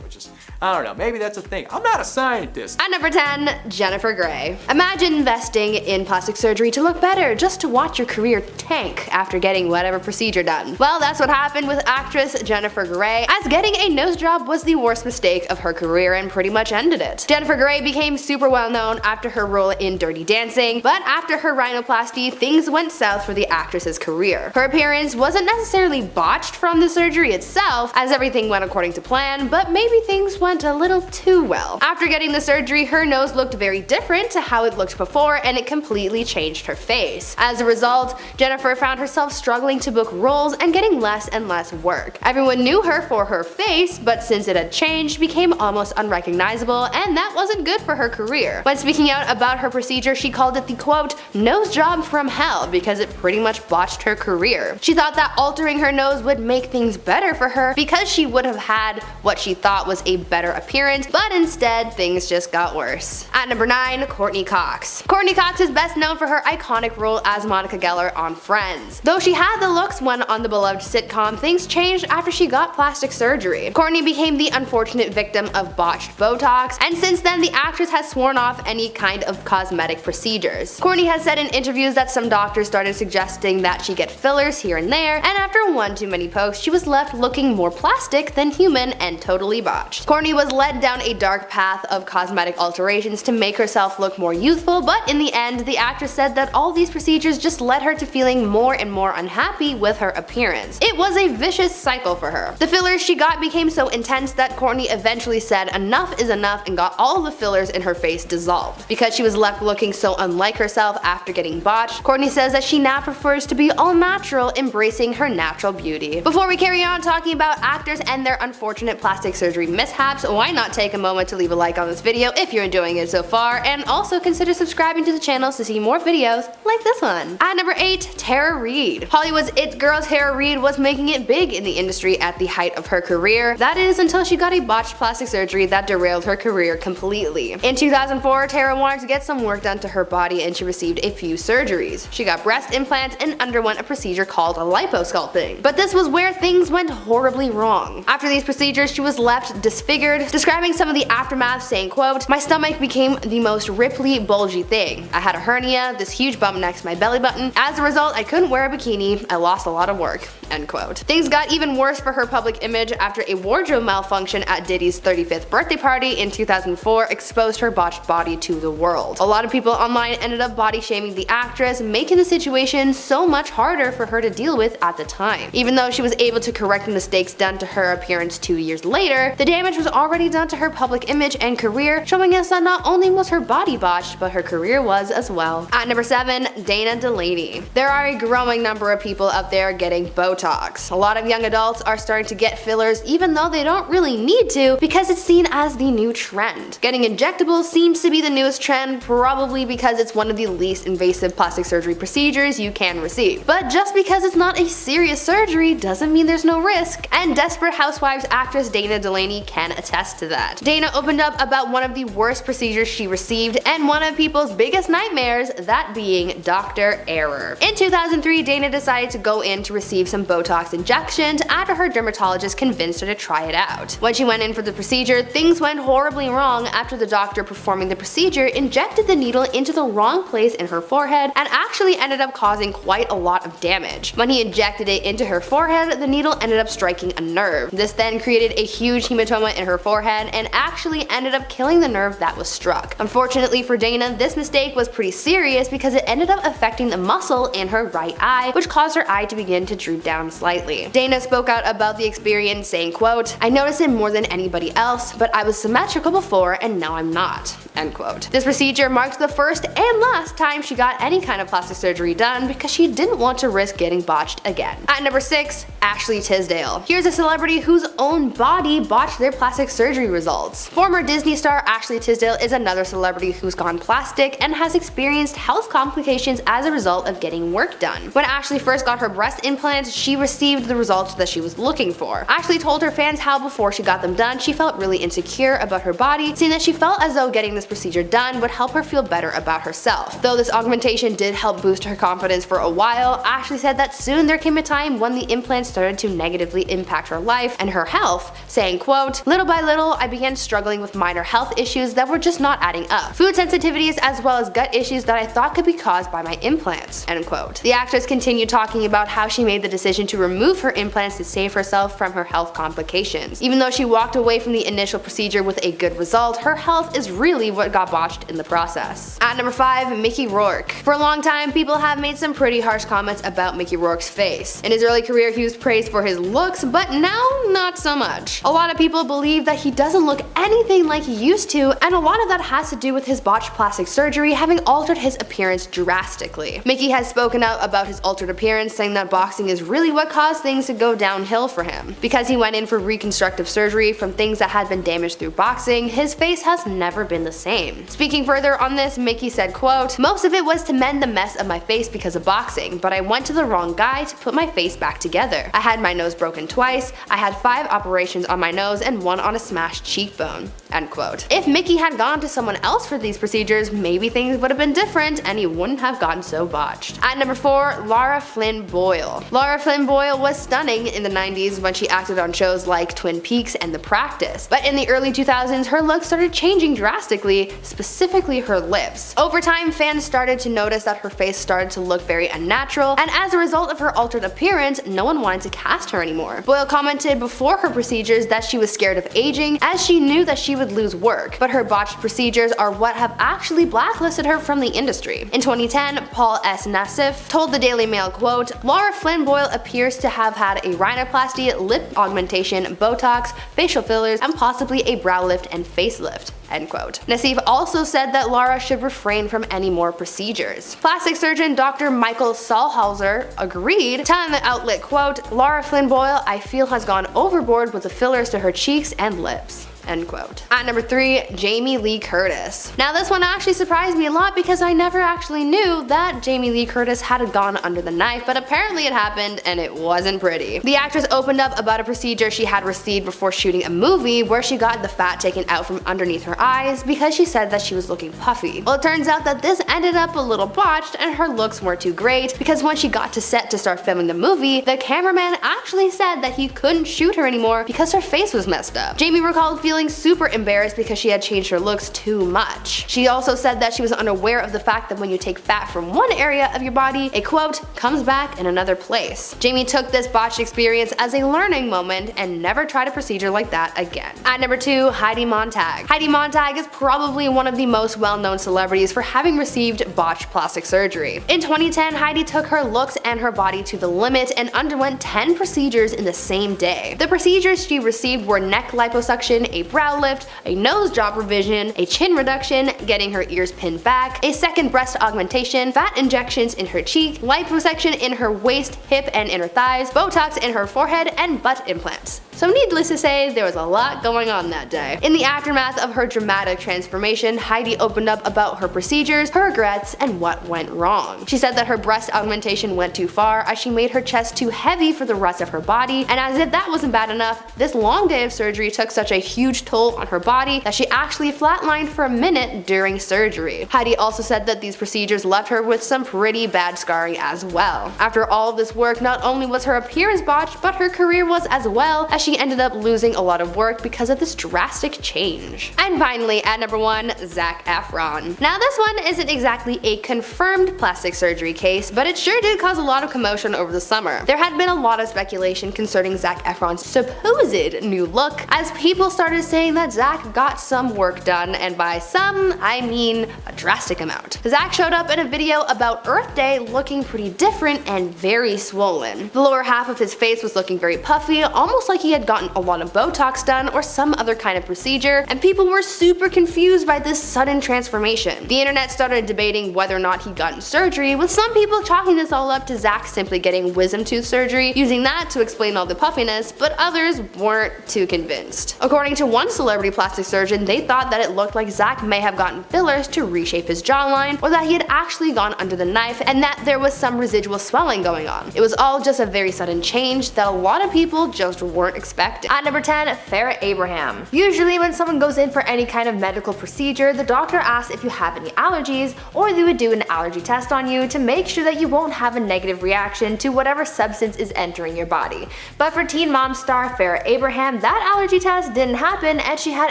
S4: which is, I don't know, maybe that's a thing. I'm not a scientist.
S7: At number 10, Jennifer Grey. Imagine investing in plastic surgery to look better just to watch your career tank after getting whatever procedure done. Well, that's what happened with actress Jennifer Grey, as getting a nose job was the worst mistake of her career and pretty much ended it. Jennifer Grey became super well known after her role in Dirty Dancing, but after her rhinoplasty, things went south for the actress's career. Her appearance wasn't necessarily botched from the surgery itself, as everything went according to plan, but maybe things went a little too well. After getting the surgery, her nose looked very different to how it looked before, and it completely changed her face. As a result, Jennifer found herself struggling to book roles and getting less and less work. Everyone knew her for her face, but since it had changed, became almost unrecognizable, and that wasn't good for her career. When speaking out about her procedure, she called it the quote, nose job from hell, because it pretty much botched her career. She thought that altering her nose would make things better for her because she would have had what she thought was a better appearance, but instead things just got worse. At number 9, Courtney Cox. Courtney Cox is best known for her iconic role as Monica Geller on Friends. Though she had the looks when on the beloved sitcom, things changed after she got plastic surgery. Courtney became the unfortunate victim of botched Botox, and since then the actress has sworn off any kind of cosmetic procedures. Courtney has said in interviews that some doctors started suggesting that she get fillers here and there, and after one too many pokes, she was left looking more plastic than human and totally botched. Courtney was led down a dark path of cosmetic alterations to make herself look more youthful, but in the end, the actress said that all these procedures just led her to feeling more and more unhappy with her appearance. It was a vicious cycle for her. The fillers she got became so intense that Courtney eventually said enough is enough and got all the fillers in her face dissolved. Because she was left looking so unlike herself after getting botched, Courtney says that she now prefers to be all natural, embracing her natural beauty. Before we carry on talking about actors and their unfortunate plastic surgery mishaps, why not take a moment to leave a like on this video if you're enjoying it so far, and also consider subscribing to the channel to see more videos like this one. At number 8, Tara Reid. Hollywood's it girl Tara Reid was making it big in the industry at the height of her career, that is until she got a botched plastic surgery that derailed her career completely. In 2004, Tara wanted to get some work done to her body and she received a few surgeries. She got breast implants and underwent a procedure called liposculpting. But this was where things went horribly wrong. After these procedures, she was left disfigured, describing some of the aftermath saying, quote, my stomach became the most ripply, bulgy thing. I had a hernia, this huge bump next to my belly button. As a result, I couldn't wear a bikini. I lost a lot of work. End quote. Things got even worse for her public image after a wardrobe malfunction at Diddy's 35th birthday party in 2004 exposed her botched body to the world. A lot of people online ended up body shaming the actress, making the situation so much harder for her to deal with at the time. Even though she was able to correct the mistakes done to her appearance 2 years later, the damage was already done to her public image and career, showing us that not only was her body botched, but her career was as well. At number 7, Dana Delaney. There are a growing number of people out there getting Botox. A lot of young adults are starting to get fillers even though they don't really need to, because it's seen as the new trend. Getting injectables seems to be the newest trend, probably because it's one of the least invasive plastic surgery procedures you can receive. But just because it's not a serious surgery doesn't mean there's no risk, and Desperate Housewives actress Dana Delaney can attest to that. Dana opened up about one of the worst procedures she received and one of people's biggest nightmares, that being Dr. Error. In 2003, Dana decided to go in to receive some Botox injections after her dermatologist convinced her to try it out. When she went in for the procedure, things went horribly wrong after the doctor performing the procedure injected the needle into the wrong place in her forehead and actually ended up causing quite a lot of damage. When he injected it into her forehead, the needle ended up striking a nerve. This then created a huge hematoma in her forehead and actually ended up killing the nerve that was struck. Unfortunately for Dana, this mistake was pretty serious because it ended up affecting the muscle in her right eye, which caused her eye to begin to droop down slightly. Dana spoke out about the experience, saying, quote, "I noticed it more than anybody else, but I was symmetrical before and now I'm not." End quote. This procedure marked the first and last time she got any kind of plastic surgery done because she didn't want to risk getting botched again. At number 6, Ashley Tisdale. Here's a celebrity whose own body botched their plastic surgery results. Former Disney star Ashley Tisdale is another celebrity who's gone plastic and has experienced health complications as a result of getting work done. When Ashley first got her breast implants, she received the results that she was looking for. Ashley told her fans how before she got them done, she felt really insecure about her body, saying that she felt as though getting this procedure done would help her feel better about herself. Though this augmentation did help boost her confidence for a while, Ashley said that soon there came a time when the implants started to negatively impact her life and her health, saying, quote, "Little by little, I began struggling with minor health issues that were just not adding up. Food sensitivities as well as gut issues that I thought could be caused by my implants." End quote. The actress continued talking about how she made the decision to remove her implants to save herself from her health complications. Even though she walked away from the initial procedure with a good result, her health is really what got botched in the process. At number 5, Mickey Rourke. For a long time, people have made some pretty harsh comments about Mickey Rourke's face. In his early career, he was praised for his looks, but now not so much. A lot of people believe that he doesn't look anything like he used to, and a lot of that has to do with his botched plastic surgery having altered his appearance drastically. Mickey has spoken out about his altered appearance, saying that boxing is really what caused things to go downhill for him. Because he went in for reconstructive surgery from things that had been damaged through boxing, his face has never been the same. Speaking further on this, Mickey said, quote, "Most of it was to mend the mess of my face because of boxing, but I went to the wrong guy to put my face back together. I had my nose broken twice, I had 5 operations on my nose and 1 on a smashed cheekbone." End quote. If Mickey had gone to someone else for these procedures, maybe things would have been different and he wouldn't have gotten so botched. At number 4, Lara Flynn Boyle. Lara Flynn Boyle was stunning in the 90s when she acted on shows like Twin Peaks and The Practice, but in the early 2000s her look started changing drastically, specifically her lips. Over time, fans started to notice that her face started to look very unnatural, and as a result of her altered appearance, no one wanted to cast her anymore. Boyle commented before her procedures that she was scared of aging, as she knew that she would lose work, but her botched procedures are what have actually blacklisted her from the industry. In 2010, Paul S. Nassif told the Daily Mail, quote, "Lara Flynn Boyle appears to have had a rhinoplasty, lip augmentation, Botox, facial fillers, and possibly a brow lift and facelift." End quote. Nassif also said that Lara should refrain from any more procedures. Plastic surgeon Dr. Michael Saulhauser agreed, telling the outlet, quote, "Lara Flynn Boyle, I feel, has gone overboard with the fillers to her cheeks and lips." End quote. At number 3, Jamie Lee Curtis. Now this one actually surprised me a lot because I never actually knew that Jamie Lee Curtis had gone under the knife, but apparently it happened and it wasn't pretty. The actress opened up about a procedure she had received before shooting a movie where she got the fat taken out from underneath her eyes because she said that she was looking puffy. Well, it turns out that this ended up a little botched and her looks weren't too great because when she got to set to start filming the movie, the cameraman actually said that he couldn't shoot her anymore because her face was messed up. Jamie recalled feeling super embarrassed because she had changed her looks too much. She also said that she was unaware of the fact that when you take fat from one area of your body, it, quote, "comes back in another place." Jamie took this botched experience as a learning moment and never tried a procedure like that again. At number 2, Heidi Montag. Heidi Montag is probably one of the most well-known celebrities for having received botched plastic surgery. In 2010, Heidi took her looks and her body to the limit and underwent 10 procedures in the same day. The procedures she received were neck liposuction, a brow lift, a nose job revision, a chin reduction, getting her ears pinned back, a second breast augmentation, fat injections in her cheek, liposuction in her waist, hip, and inner thighs, Botox in her forehead, and butt implants. So needless to say, there was a lot going on that day. In the aftermath of her dramatic transformation, Heidi opened up about her procedures, her regrets, and what went wrong. She said that her breast augmentation went too far as she made her chest too heavy for the rest of her body, and as if that wasn't bad enough, this long day of surgery took such a huge toll on her body that she actually flatlined for a minute during surgery. Heidi also said that these procedures left her with some pretty bad scarring as well. After all of this work, not only was her appearance botched, but her career was as well, as she ended up losing a lot of work because of this drastic change. And finally, at number 1, Zac Efron. Now this one isn't exactly a confirmed plastic surgery case, but it sure did cause a lot of commotion over the summer. There had been a lot of speculation concerning Zac Efron's supposed new look, as people started saying that Zac got some work done, and by some, I mean a drastic amount. Zac showed up in a video about Earth Day looking pretty different and very swollen. The lower half of his face was looking very puffy, almost like he had gotten a lot of Botox done or some other kind of procedure, and people were super confused by this sudden transformation. The internet started debating whether or not he'd gotten surgery, with some people chalking this all up to Zac simply getting wisdom tooth surgery, using that to explain all the puffiness, but others weren't too convinced. According to one celebrity plastic surgeon, they thought that it looked like Zac may have gotten fillers to reshape his jawline, or that he had actually gone under the knife and that there was some residual swelling going on. It was all just a very sudden change that a lot of people just weren't expecting. At number 10, Farrah Abraham. Usually when someone goes in for any kind of medical procedure, the doctor asks if you have any allergies, or they would do an allergy test on you to make sure that you won't have a negative reaction to whatever substance is entering your body. But for Teen Mom star Farrah Abraham, that allergy test didn't happen, and she had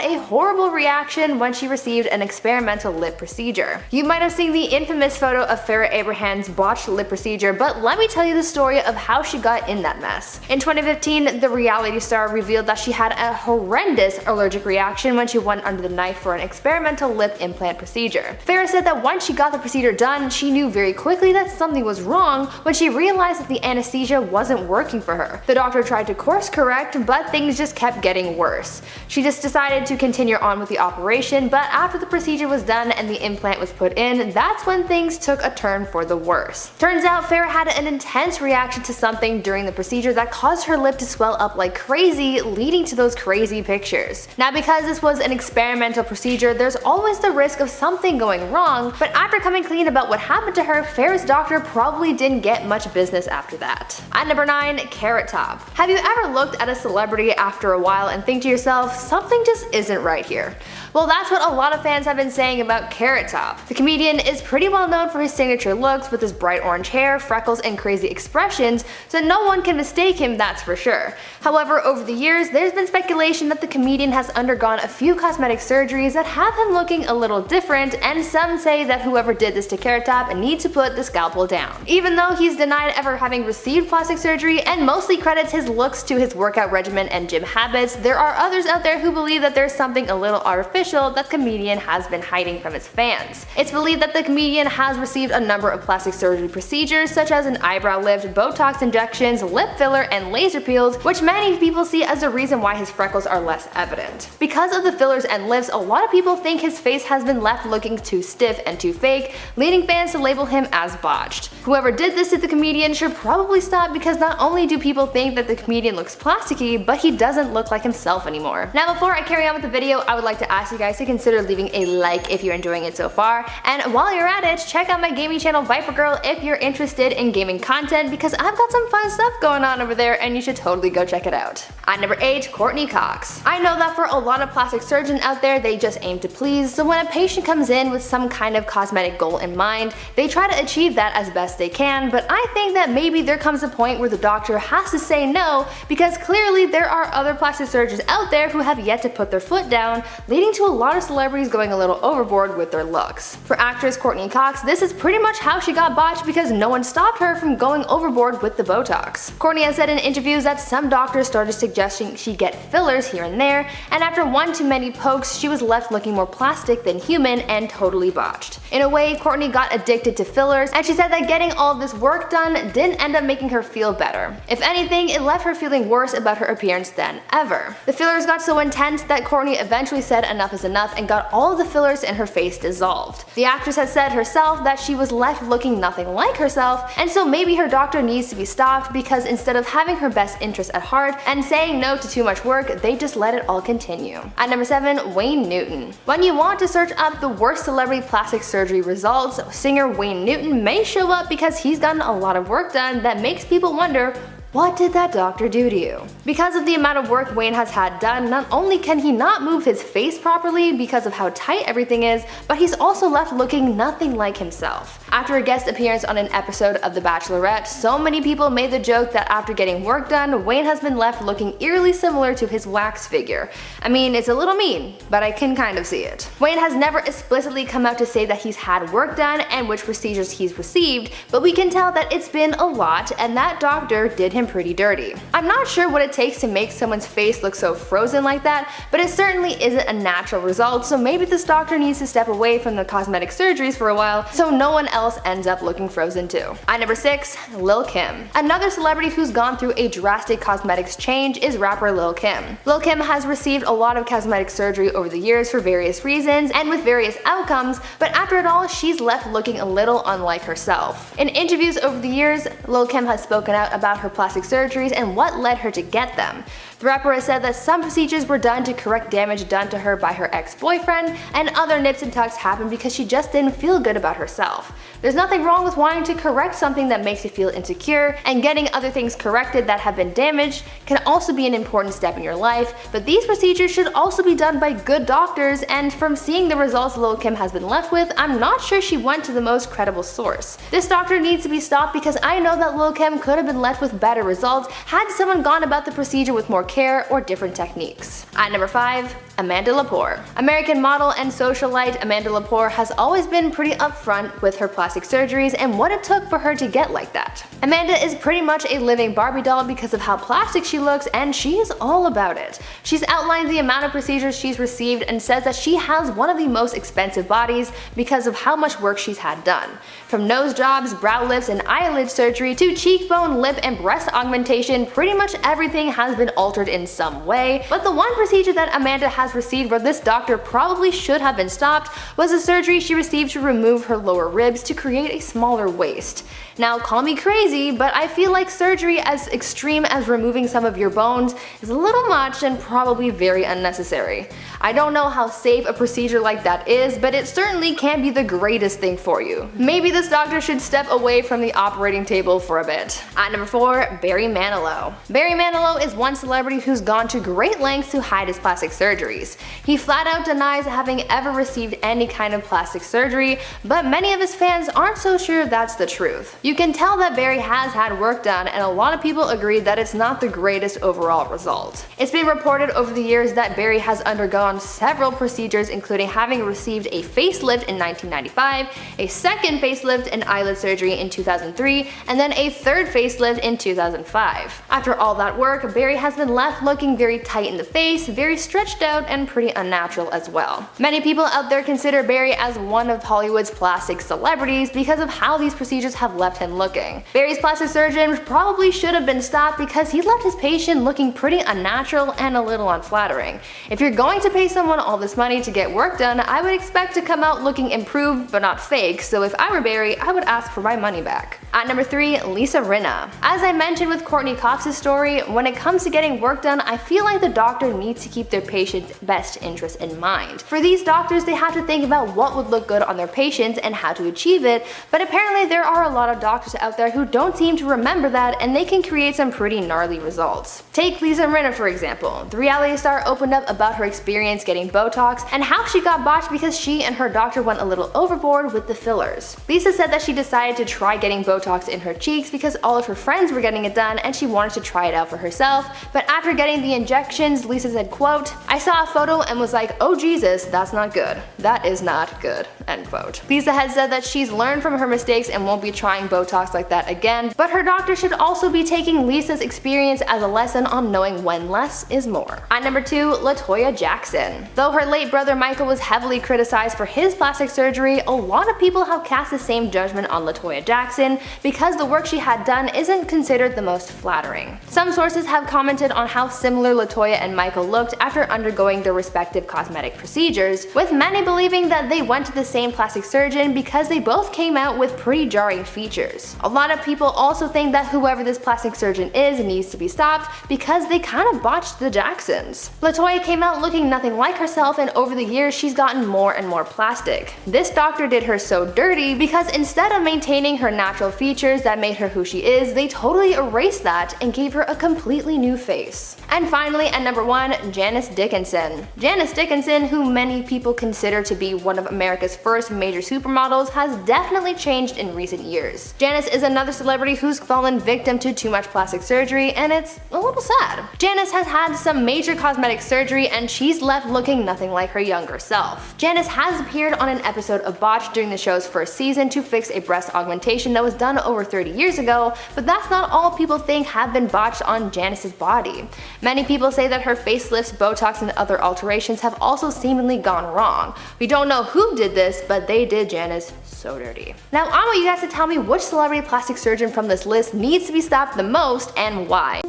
S7: a horrible reaction when she received an experimental lip procedure. You might have seen the infamous photo of Farrah Abraham's botched lip procedure, but let me tell you the story of how she got in that mess. In 2015, the reality star revealed that she had a horrendous allergic reaction when she went under the knife for an experimental lip implant procedure. Farrah said that once she got the procedure done, she knew very quickly that something was wrong when she realized that the anesthesia wasn't working for her. The doctor tried to course correct, but things just kept getting worse. She just decided to continue on with the operation, but after the procedure was done and the implant was put in, that's when things took a turn for the worse. Turns out Farrah had an intense reaction to something during the procedure that caused her lip to swell up like crazy, leading to those crazy pictures. Now, because this was an experimental procedure, there's always the risk of something going wrong, but after coming clean about what happened to her, Farrah's doctor probably didn't get much business after that. At number 9, Carrot Top. Have you ever looked at a celebrity after a while and think to yourself, something just isn't right here? Well, that's what a lot of fans have been saying about Carrot Top. The comedian is pretty well known for his signature looks with his bright orange hair, freckles, and crazy expressions, so no one can mistake him, that's for sure. However, over the years, there's been speculation that the comedian has undergone a few cosmetic surgeries that have him looking a little different, and some say that whoever did this to Carrot Top needs to put the scalpel down. Even though he's denied ever having received plastic surgery and mostly credits his looks to his workout regimen and gym habits, there are others out there who believe that there's something a little artificial that the comedian has been hiding from his fans. It's believed that the comedian has received a number of plastic surgery procedures such as an eyebrow lift, Botox injections, lip filler, and laser peels, which many people see as the reason why his freckles are less evident. Because of the fillers and lifts, a lot of people think his face has been left looking too stiff and too fake, leading fans to label him as botched. Whoever did this to the comedian should probably stop, because not only do people think that the comedian looks plasticky, but he doesn't look like himself anymore. Now, before I carry on with the video, I would like to ask you guys to consider leaving a like if you're enjoying it so far, and while you're at it, check out my gaming channel Viper Girl if you're interested in gaming content, because I've got some fun stuff going on over there and you should totally go check it out. At number 8, Courtney Cox. I know that for a lot of plastic surgeons out there, they just aim to please, so when a patient comes in with some kind of cosmetic goal in mind, they try to achieve that as best they can, but I think that maybe there comes a point where the doctor has to say no, because clearly there are other plastic surgeons out there who have yet to put their foot down, leading to a lot of celebrities going a little overboard with their looks. For actress Courtney Cox, this is pretty much how she got botched, because no one stopped her from going overboard with the Botox. Courtney has said in interviews that some doctors started suggesting she get fillers here and there, and after one too many pokes, she was left looking more plastic than human and totally botched. In a way, Courtney got addicted to fillers, and she said that getting all this work done didn't end up making her feel better. If anything, it left her feeling worse about her appearance than ever. The fillers got so intense that Courtney eventually said enough is enough and got all of the fillers in her face dissolved. The actress has said herself that she was left looking nothing like herself, and so maybe her doctor needs to be stopped, because instead of having her best interest at heart and and saying no to too much work, they just let it all continue. At number 7, Wayne Newton. When you want to search up the worst celebrity plastic surgery results, singer Wayne Newton may show up because he's gotten a lot of work done that makes people wonder, what did that doctor do to you? Because of the amount of work Wayne has had done, not only can he not move his face properly because of how tight everything is, but he's also left looking nothing like himself. After a guest appearance on an episode of The Bachelorette, so many people made the joke that after getting work done, Wayne has been left looking eerily similar to his wax figure. I mean, it's a little mean, but I can kind of see it. Wayne has never explicitly come out to say that he's had work done and which procedures he's received, but we can tell that it's been a lot and that doctor did him pretty dirty. I'm not sure what it takes to make someone's face look so frozen like that, but it certainly isn't a natural result, so maybe this doctor needs to step away from the cosmetic surgeries for a while so no one else ends up looking frozen too. At number 6, Lil Kim. Another celebrity who's gone through a drastic cosmetics change is rapper Lil Kim. Lil Kim has received a lot of cosmetic surgery over the years for various reasons and with various outcomes, but after it all, she's left looking a little unlike herself. In interviews over the years, Lil Kim has spoken out about her plastic surgeries and what led her to get them. The rapper has said that some procedures were done to correct damage done to her by her ex-boyfriend, and other nips and tucks happened because she just didn't feel good about herself. There's nothing wrong with wanting to correct something that makes you feel insecure, and getting other things corrected that have been damaged can also be an important step in your life, but these procedures should also be done by good doctors, and from seeing the results Lil Kim has been left with, I'm not sure she went to the most credible source. This doctor needs to be stopped because I know that Lil Kim could have been left with better results had someone gone about the procedure with more care or different techniques. At number 5, Amanda Lepore. American model and socialite Amanda Lepore has always been pretty upfront with her plastic surgeries and what it took for her to get like that. Amanda is pretty much a living Barbie doll because of how plastic she looks, and she is all about it. She's outlined the amount of procedures she's received and says that she has one of the most expensive bodies because of how much work she's had done. From nose jobs, brow lifts, and eyelid surgery to cheekbone, lip, and breast augmentation, pretty much everything has been altered in some way, but the one procedure that Amanda has received where this doctor probably should have been stopped was a surgery she received to remove her lower ribs to create a smaller waist. Now, call me crazy, but I feel like surgery as extreme as removing some of your bones is a little much and probably very unnecessary. I don't know how safe a procedure like that is, but it certainly can be the greatest thing for you. Maybe this doctor should step away from the operating table for a bit. At number 4, Barry Manilow. Barry Manilow is one celebrity who's gone to great lengths to hide his plastic surgeries. He flat out denies having ever received any kind of plastic surgery, but many of his fans aren't so sure that's the truth. You can tell that Barry has had work done, and a lot of people agree that it's not the greatest overall result. It's been reported over the years that Barry has undergone several procedures, including having received a facelift in 1995, a second facelift and eyelid surgery in 2003, and then a third facelift in 2005. After all that work, Barry has been left looking very tight in the face, very stretched out, and pretty unnatural as well. Many people out there consider Barry as one of Hollywood's plastic celebrities because of how these procedures have left him looking. Barry's plastic surgeon probably should have been stopped because he left his patient looking pretty unnatural and a little unflattering. If you're going to pay someone all this money to get work done, I would expect to come out looking improved but not fake, so if I were Barry, I would ask for my money back. At number 3, Lisa Rinna. As I mentioned with Courtney Cox's story, when it comes to getting work done, I feel like the doctor needs to keep their patient's best interest in mind. For these doctors, they have to think about what would look good on their patients and how to achieve it, but apparently there are a lot of doctors out there who don't seem to remember that, and they can create some pretty gnarly results. Take Lisa Rinna for example. The reality star opened up about her experience getting Botox and how she got botched because she and her doctor went a little overboard with the fillers. Lisa said that she decided to try getting Botox in her cheeks because all of her friends were getting it done and she wanted to try it out for herself, but after getting the injections, Lisa said, quote, "I saw a photo and was like, oh Jesus, that's not good. That is not good," end quote. Lisa has said that she's learned from her mistakes and won't be trying Botox like that again, but her doctor should also be taking Lisa's experience as a lesson on knowing when less is more. At number 2, LaToya Jackson. Though her late brother Michael was heavily criticized for his plastic surgery, a lot of people have cast the same judgment on LaToya Jackson because the work she had done isn't considered the most flattering. Some sources have commented on how similar LaToya and Michael looked after undergoing their respective cosmetic procedures, with many believing that they went to the same plastic surgeon because they both came out with pretty jarring features. A lot of people also think that whoever this plastic surgeon is needs to be stopped because they kind of botched the Jacksons. LaToya came out looking nothing like herself, and over the years she's gotten more and more plastic. This doctor did her so dirty because instead of maintaining her natural features that made her who she is, they totally erased that and gave her a completely new face. And finally, at number 1, Janice Dickinson. Janice Dickinson, who many people consider to be one of America's first major supermodels, has definitely changed in recent years. Janice is another celebrity who's fallen victim to too much plastic surgery, and it's a little sad. Janice has had some major cosmetic surgery and she's left looking nothing like her younger self. Janice has appeared on an episode of Botched during the show's first season to fix a breast augmentation that was done over 30 years ago, but that's not all people think have been botched on Janice's body. Many people say that her facelifts, Botox, and other alterations have also seemingly gone wrong. We don't know who did this, but they did Janice so dirty. Now I want you guys to tell me which celebrity plastic surgeon from this list needs to be stopped the most and why.